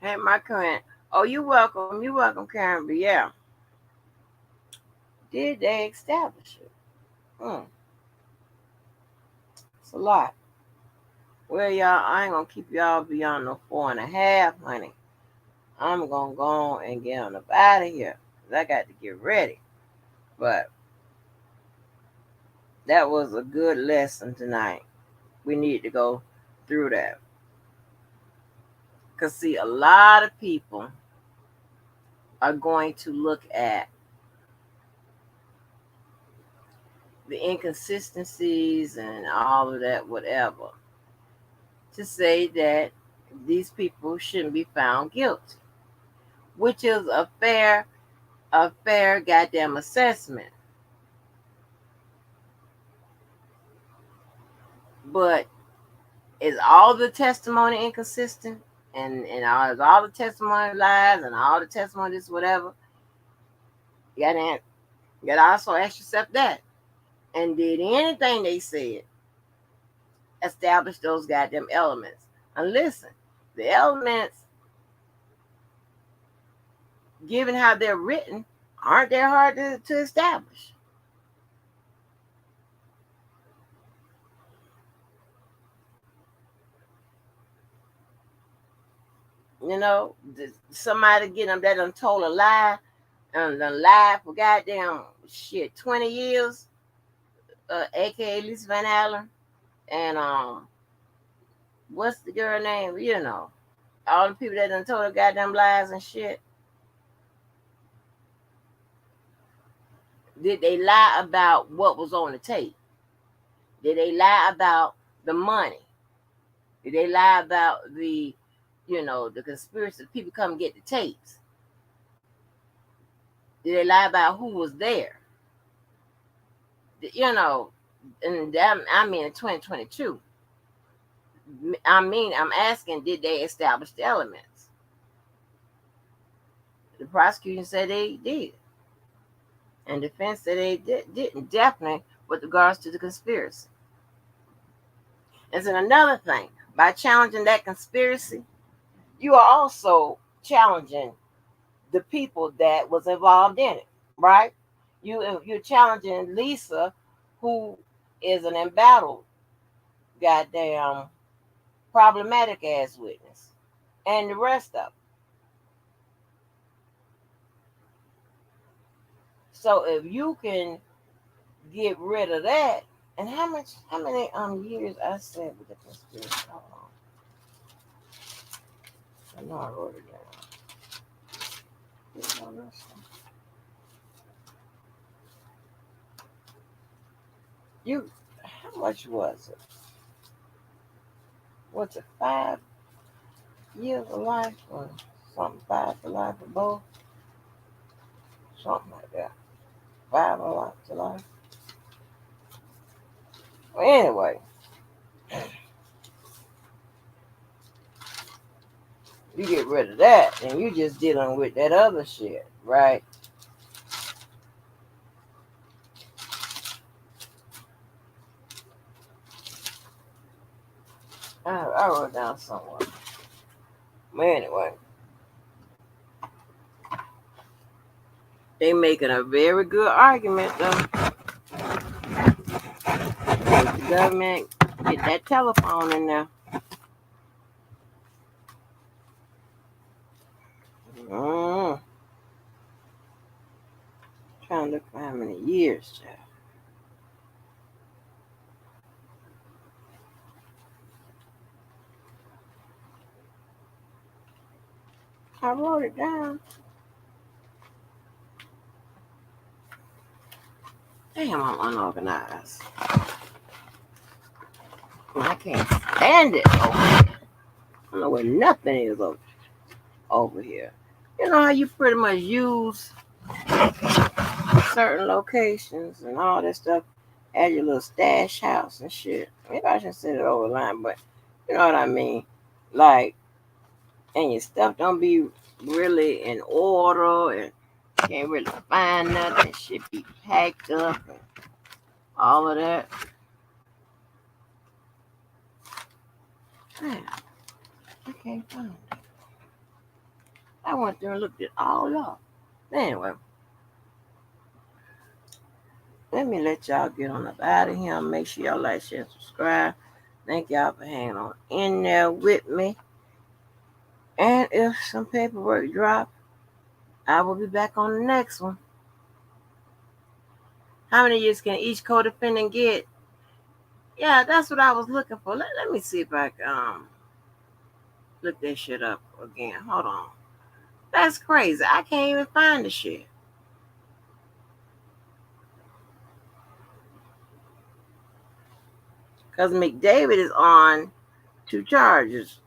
Hey, my current. Oh, you welcome. You welcome, Karen. But yeah, did they establish it? Hmm, it's a lot. Well, y'all, I ain't gonna keep y'all beyond no 4.5, honey. I'm gonna go on and get on up out of here. 'Cause I got to get ready. But that was a good lesson tonight. We need to go through that. Because, see, a lot of people are going to look at the inconsistencies and all of that, whatever, to say that these people shouldn't be found guilty, which is a fair goddamn assessment. But is all the testimony inconsistent? And is all the testimony lies and all the testimony is whatever? You gotta, you gotta also ask yourself that. And did anything they said establish those goddamn elements? And listen, the elements, given how they're written, aren't that hard to establish? Somebody get them that done told a lie and done lied for goddamn shit 20 years, aka Lisa Van Allen, and what's the girl name? All the people that done told her goddamn lies and shit. Did they lie about what was on the tape? Did they lie about the money? Did they lie about the, the conspiracy of people come and get the tapes? Did they lie about who was there? And that, I mean, in 2022. I'm asking, did they establish the elements? The prosecution said they did. And defense said they didn't, definitely with regards to the conspiracy. And then another thing, by challenging that conspiracy, you are also challenging the people that was involved in it, right? You're challenging Lisa, who is an embattled, goddamn problematic ass witness, and the rest of them. So if you can get rid of that, and how many years I said with the conspiracy? Hold on. I know I wrote it down. How much was it? Was it 5 years of life or something? 5 to life or both? Something like that. 5 to life. Well, anyway, you get rid of that, and you just dealing with that other shit, right? I wrote down somewhere. But anyway, they making a very good argument, though. If the government get that telephone in there. Trying to look for how many years, child. I wrote it down. Damn, I'm unorganized. I can't stand it over here. I don't know where nothing is over here. You know how you pretty much use certain locations and all that stuff at your little stash house and shit. Maybe I should send it over the line, but you know what I mean? Like, and your stuff don't be really in order and can't really find nothing. Shit be packed up and all of that. Man, I can't find it. I went there and looked it all up. Anyway, let me let y'all get on up out of here. Make sure y'all like, share, subscribe. Thank y'all for hanging on in there with me. And if some paperwork drop, I will be back on the next one. How many years can each co-defendant get? Yeah, that's what I was looking for. Let me see if I can look that shit up again. Hold on. That's crazy. I can't even find the shit. Because McDavid is on 3 charges.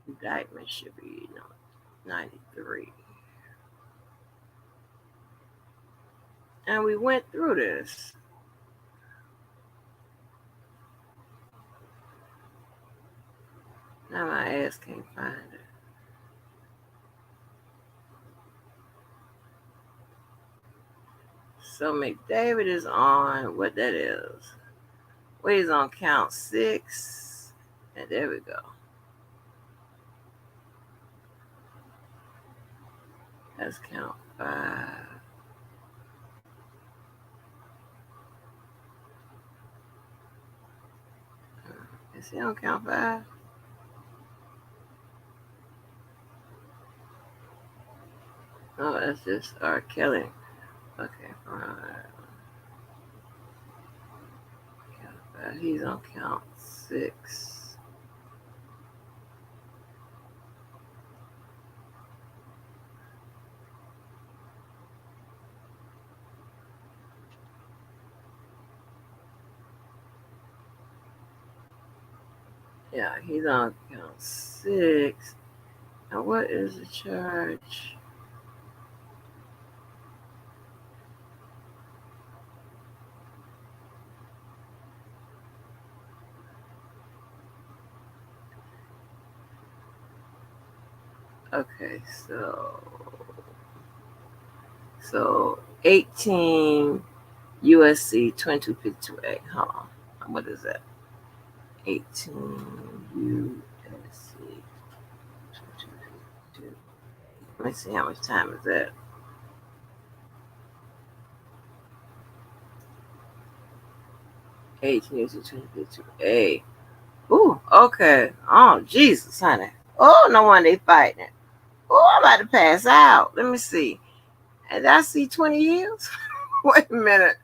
Indictment should be 93. And we went through this. Now my ass can't find it. So McDavid is on what that is. Well, he's on count 6. And there we go. That's count 5. Is he on count 5? Oh, that's just R. Kelly. Okay, fine. He's on count 6. Yeah, he's on count 6. And what is the charge? Okay, so 18 USC 2252A. Hold on. What is that? 18 USC 2252. Let me see how much time is that. 18 USC 2252A. Ooh, okay. Oh, Jesus, honey. Oh, no wonder they fighting it. Oh, I'm about to pass out. Let me see. And I see 20 years. Wait a minute.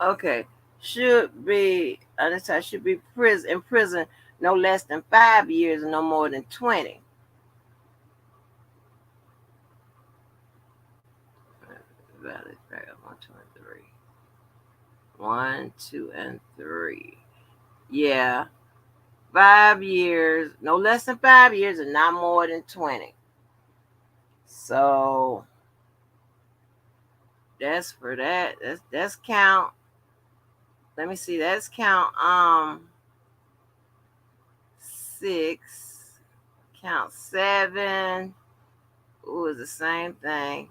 Okay. Should be in prison no less than 5 years and no more than 20. Valid paragraph 1, 2, and 3. 1, 2, and 3. Yeah. 5 years, no less than 5 years and not more than 20. So that's for that. That's count. Let me see. That's count 6. Count 7. Ooh, it's the same thing.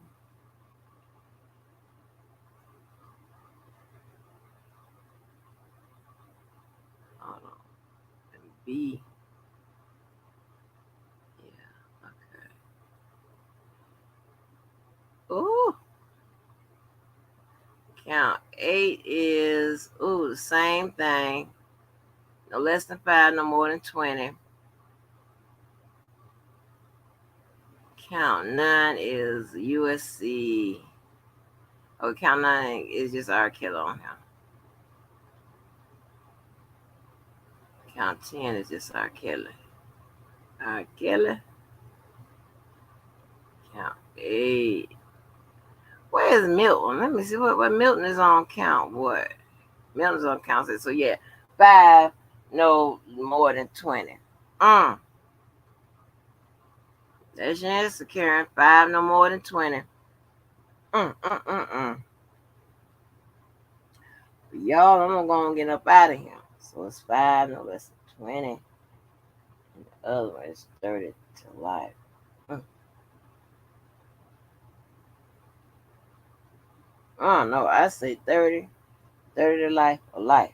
Hold on. And B. Yeah. Okay. Ooh. Count 8 is the same thing. No less than 5, no more than 20. Count 9 is USC. Oh, count 9 is just R. Kelly on him. Count 10 is just R. Kelly. R. Kelly. Count 8. Where is Milton? Let me see what Milton is on count. What? Milton's on count 6. So yeah, 5, no more than 20. That's your answer, Karen. 5, no more than 20. But y'all, I'm gonna get up out of here. So it's 5, no less than 20. And the other one is 30 to life. I don't know. I say 30. 30 to life or life.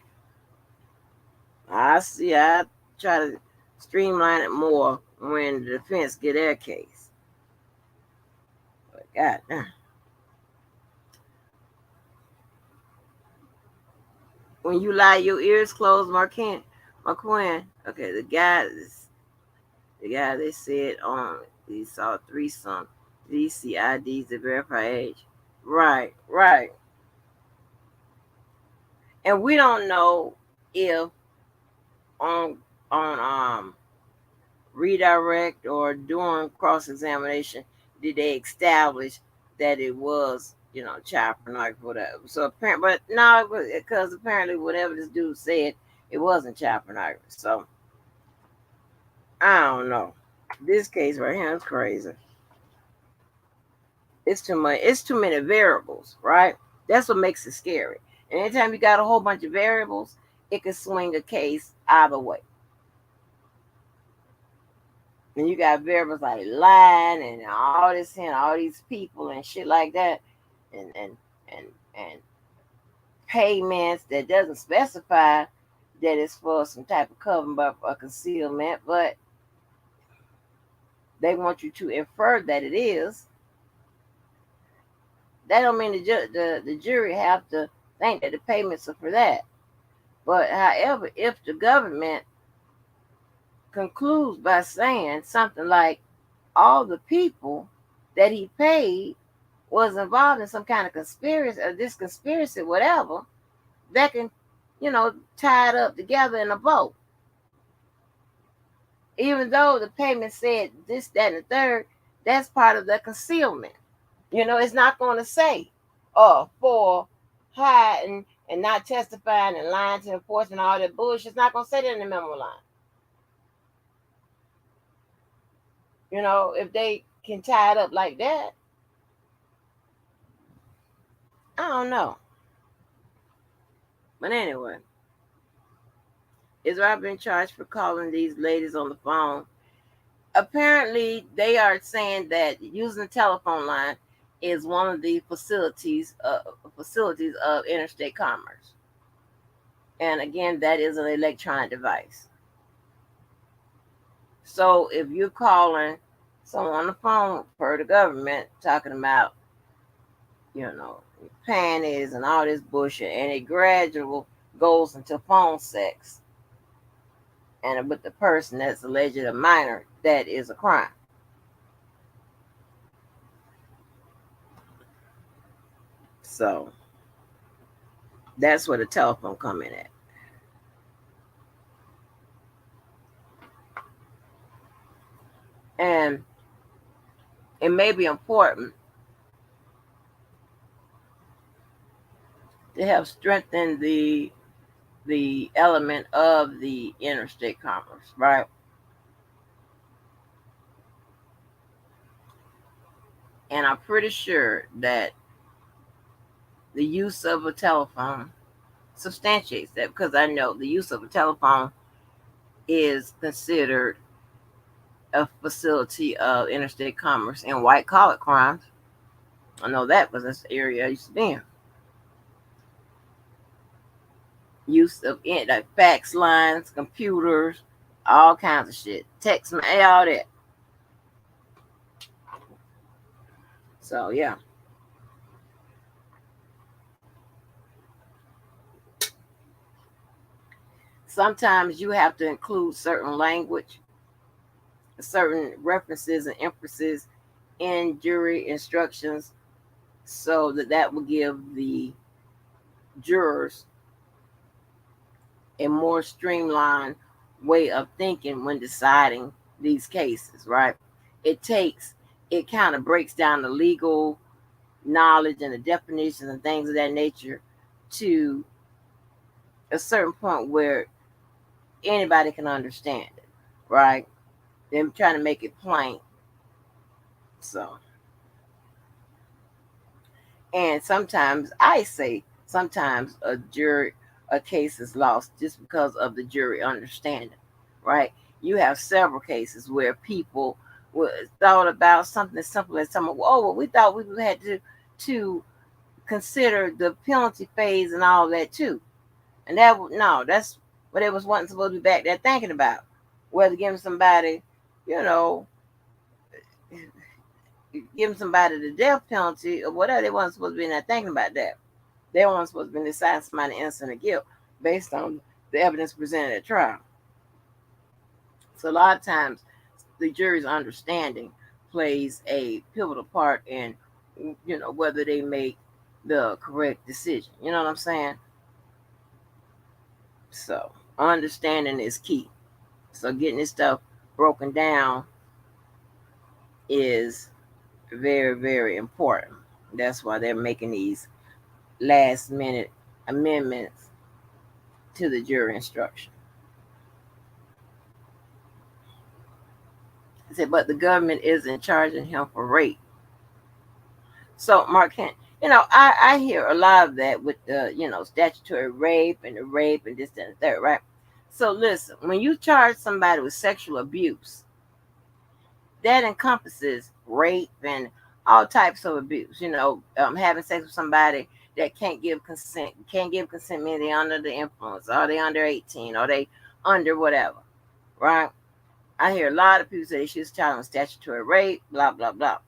I see. I try to streamline it more when the defense get their case. But God, when you lie, your ears closed, Marquin. Okay, the guy they said he saw threesome. Did he see IDs to verify age? Right, right. And we don't know if on redirect or during cross examination did they establish that it was child pornography or whatever. So apparently, but no, because apparently whatever this dude said, it wasn't child pornography. So I don't know. This case right here is crazy. It's too much. It's too many variables, right? That's what makes it scary. And anytime you got a whole bunch of variables, it can swing a case either way. And you got variables like lying and all this and all these people and shit like that, and payments that doesn't specify that it's for some type of cover up or concealment, but they want you to infer that it is. That don't mean the jury have to think that the payments are for that. But however, if the government concludes by saying something like all the people that he paid was involved in some kind of conspiracy or this conspiracy, whatever, that can, tied up together in a boat. Even though the payment said this, that, and the third, that's part of the concealment. It's not going to say, for hiding and not testifying and lying to enforcement, all that bullshit. It's not going to say that in the memo line. If they can tie it up like that, I don't know. But anyway, Israel been charged for calling these ladies on the phone. Apparently, they are saying that using the telephone line is one of the facilities of interstate commerce. And again, that is an electronic device. So if you're calling someone on the phone per the government talking about, panties and all this bullshit, and it gradually goes into phone sex, and with the person that's alleged a minor, that is a crime. So that's where the telephone come in at. And it may be important to help strengthen the element of the interstate commerce, right? And I'm pretty sure that the use of a telephone substantiates that, because I know the use of a telephone is considered a facility of interstate commerce and white collar crimes. I know that because that's the area I used to be in. Use of like fax lines, computers, all kinds of shit, text, mail, all that. So yeah. Sometimes you have to include certain language, certain references and emphasis in jury instructions so that will give the jurors a more streamlined way of thinking when deciding these cases, right? It kind of breaks down the legal knowledge and the definitions and things of that nature to a certain point where anybody can understand it, right? They're trying to make it plain. So, and sometimes a case is lost just because of the jury understanding, right? You have several cases where people thought about something as simple as someone, well, we thought we had to consider the penalty phase and all that too. And that's what they wasn't supposed to be back there thinking about. Whether giving somebody, the death penalty or whatever, they wasn't supposed to be in there thinking about that. They weren't supposed to be deciding somebody innocent or guilt based on the evidence presented at trial. So a lot of times the jury's understanding plays a pivotal part in, whether they make the correct decision. You know what I'm saying? So understanding is key. So getting this stuff broken down is very, very important. That's why they're making these last minute amendments to the jury instruction. I said, but the government isn't charging him for rape. So Mark Kent, I hear a lot of that with the, statutory rape and the rape and this, that, and the third, right? So listen, when you charge somebody with sexual abuse, that encompasses rape and all types of abuse. Having sex with somebody that can't give consent. Can't give consent means they're under the influence, or they under 18, or they under whatever, right? I hear a lot of people say they should charge them statutory rape, blah, blah, blah.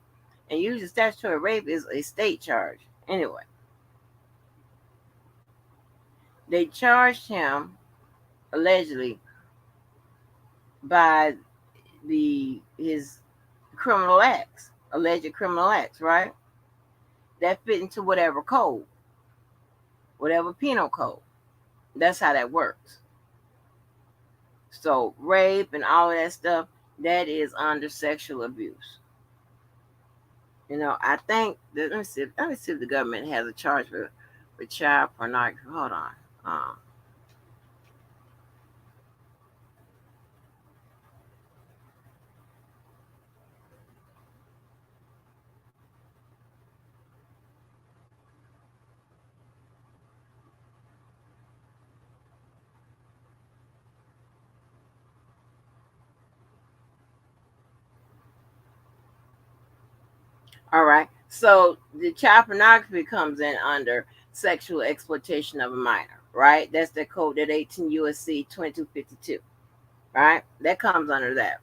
And usually statutory rape is a state charge. Anyway, they charged him allegedly by his criminal acts, alleged criminal acts, right? That fit into whatever code, whatever penal code. That's how that works. So rape and all of that stuff, that is under sexual abuse. I think that, let me see if the government has a charge for child pornography. Hold on. Um, all right. So the child pornography comes in under sexual exploitation of a minor, right? That's the code at 18 USC 2252, right? That comes under that.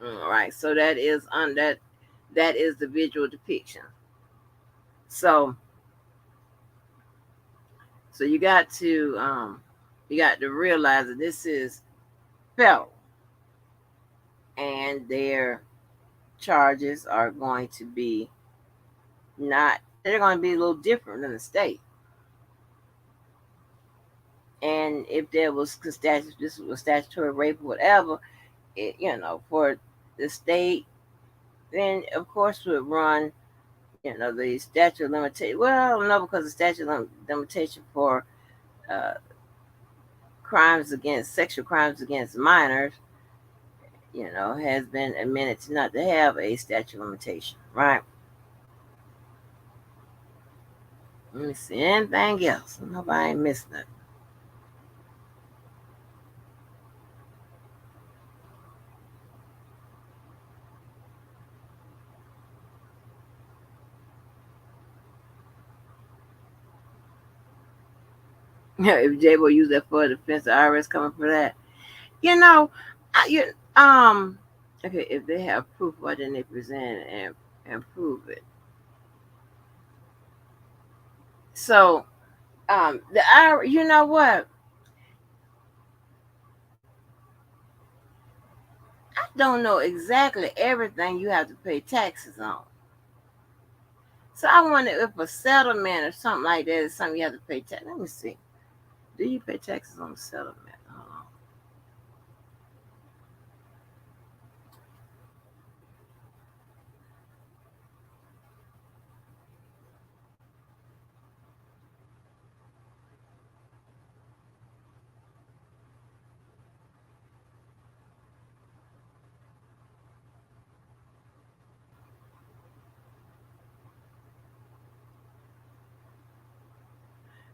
All right. So that is on that is the visual depiction. So so you got to realize that this is federal, and their charges are going to be not they're going to be a little different than the state. And if there was this was statutory rape or whatever, for the state, then of course would run, the statute of limitation. Well, no, because the statute of limitation for uh, sexual crimes against minors, has been amended to not to have a statute of limitation, right? Let me see anything else. Nobody ain't missing it. If J will use that for defense, the IRS coming for that. You know, I, you okay. If they have proof, why didn't they present it and prove it? So, the IRS. You know what? I don't know exactly everything you have to pay taxes on. So I wonder if a settlement or something like that is something you have to pay tax. Let me see. Do you pay taxes on a settlement? Hold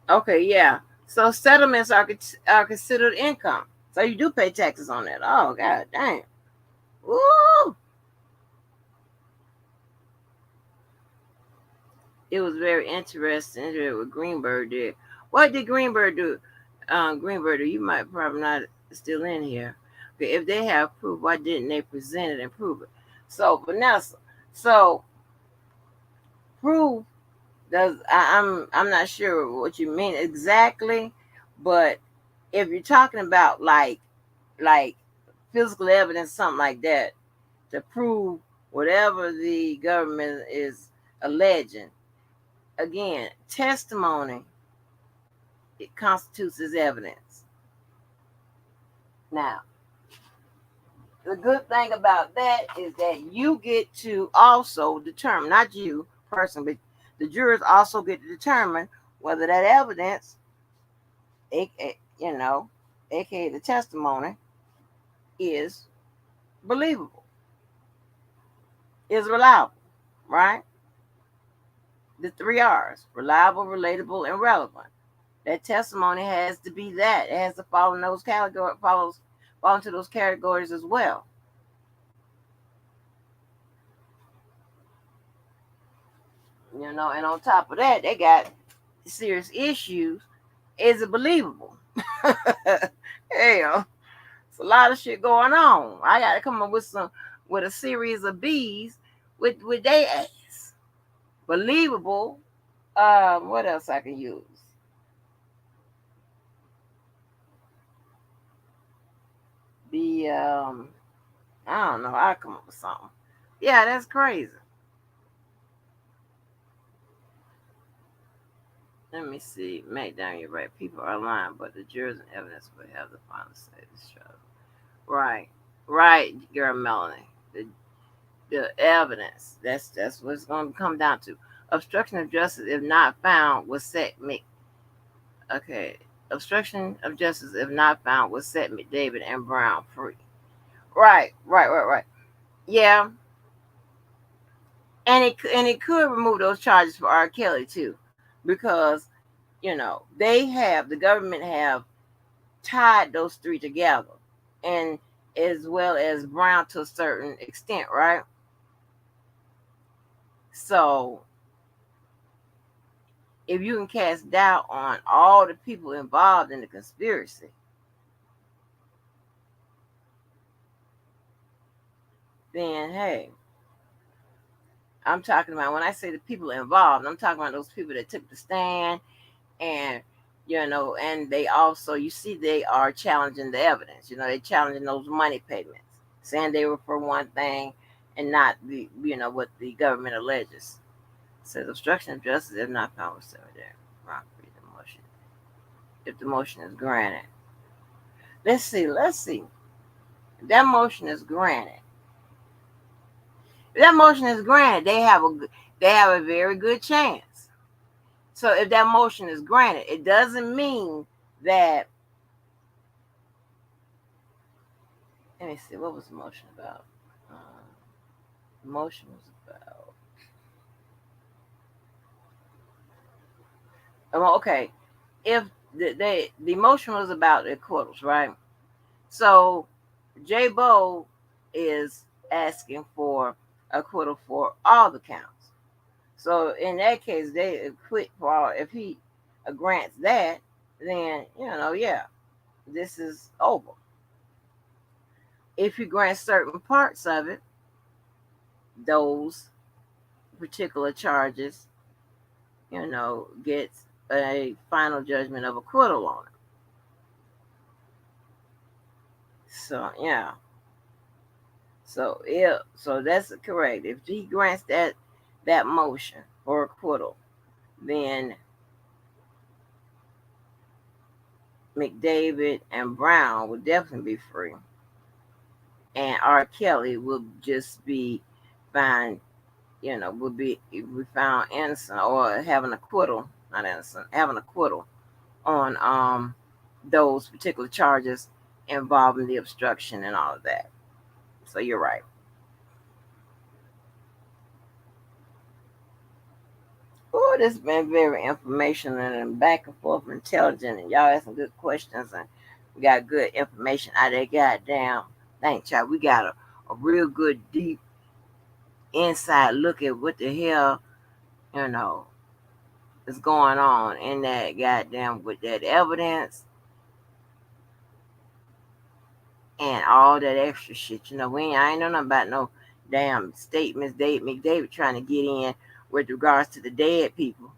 on. Okay, yeah. So settlements are considered income. So you do pay taxes on that. Oh god damn. Woo! It was very interesting what Greenberg did. What did Greenberg do? Greenberg, you might probably not still in here. Okay, if they have proof, why didn't they present it and prove it? So Vanessa, so proof I'm not sure what you mean exactly, but if you're talking about like physical evidence, something like that, to prove whatever the government is alleging, again, testimony, it constitutes as evidence. Now, the good thing about that is that you get to also determine, not you personally, but the jurors also get to determine whether that evidence, you know, aka the testimony, is believable, is reliable, right? The three R's: reliable, relatable, and relevant. That testimony has to be that. It has to fall in those categories, fall into those categories as well. And on top of that, they got serious issues. Is it believable? Hell, it's a lot of shit going on. I gotta come up with a series of B's with they ass. Believable. What else I can use? The I don't know. I'll come up with something. Yeah, that's crazy. Let me see. McDown, you're right. People are lying, but the jurors and evidence will have the final say. This show. Right. Right, girl Melanie. The evidence. That's what it's gonna come down to. Obstruction of justice, if not found, will set me okay. Obstruction of justice, if not found, will set McDavid and Brown free. Right. Yeah, and it could remove those charges for R. Kelly too, because the government have tied those three together, and as well as Brown to a certain extent, right? So if you can cast doubt on all the people involved in the conspiracy, then hey, I'm talking about when I say the people involved, I'm talking about those people that took the stand and and they also you see they are challenging the evidence. They're challenging those money payments, saying they were for one thing and not the what the government alleges. Says obstruction of justice if not found with there. The motion. If the motion is granted. Let's see. If that motion is granted. If that motion is granted, they have a very good chance. So if that motion is granted, it doesn't mean that. Let me see. What was the motion about? The motion was about. Okay, if the motion was about acquittals, right? So J Bo is asking for acquittal for all the counts. So in that case, they acquit for all. If he grants that, then yeah, this is over. If he grants certain parts of it, those particular charges, gets a final judgment of acquittal on it. So yeah. So that's correct. If he grants that motion for acquittal, then McDavid and Brown would definitely be free, and R. Kelly will just be found, would be found innocent or have an acquittal, not innocent, have an acquittal on those particular charges involving the obstruction and all of that. So you're right. Oh, this has been very informational and back and forth and intelligent, and y'all had some good questions, and we got good information out there. Goddamn, thanks, y'all. We got a real good, deep, inside look at what the hell, you know, is going on in that goddamn with that evidence and all that extra shit. I ain't know nothing about no damn statements Dave McDavid trying to get in with regards to the dead people.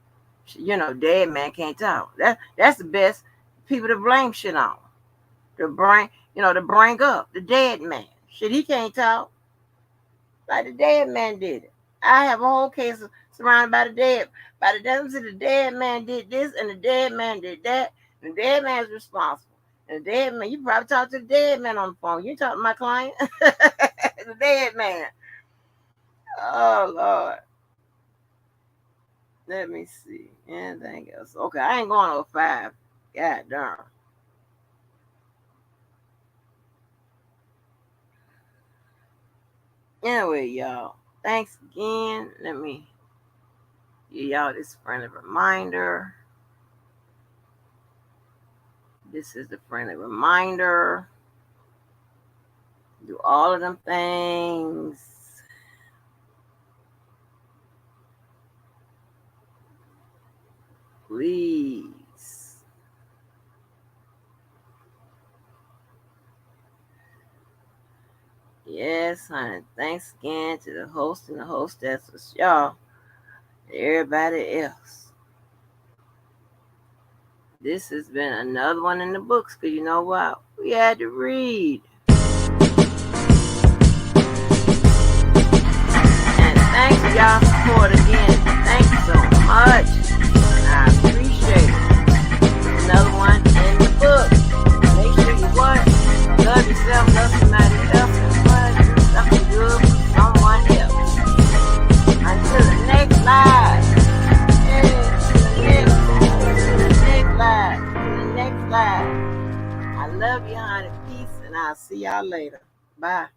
Dead man can't talk. That's the best people to blame shit on. To bring up the dead man. Shit, he can't talk. Like the dead man did it. I have a whole case surrounded by the dead. By the devils, the dead man did this and the dead man did that. And the dead man's responsible. And the dead man, you probably talk to the dead man on the phone. You talk to my client. The dead man. Oh Lord. Let me see. Anything else? Okay, I ain't going over 5. God darn. Anyway, y'all. Thanks again. Let me give y'all this friendly reminder. This is the friendly reminder. Do all of them things. Please. Yes, honey. Thanks again to the host and the hostess, y'all, and everybody else. This has been another one in the books because you know what? We had to read. y'all later. Bye.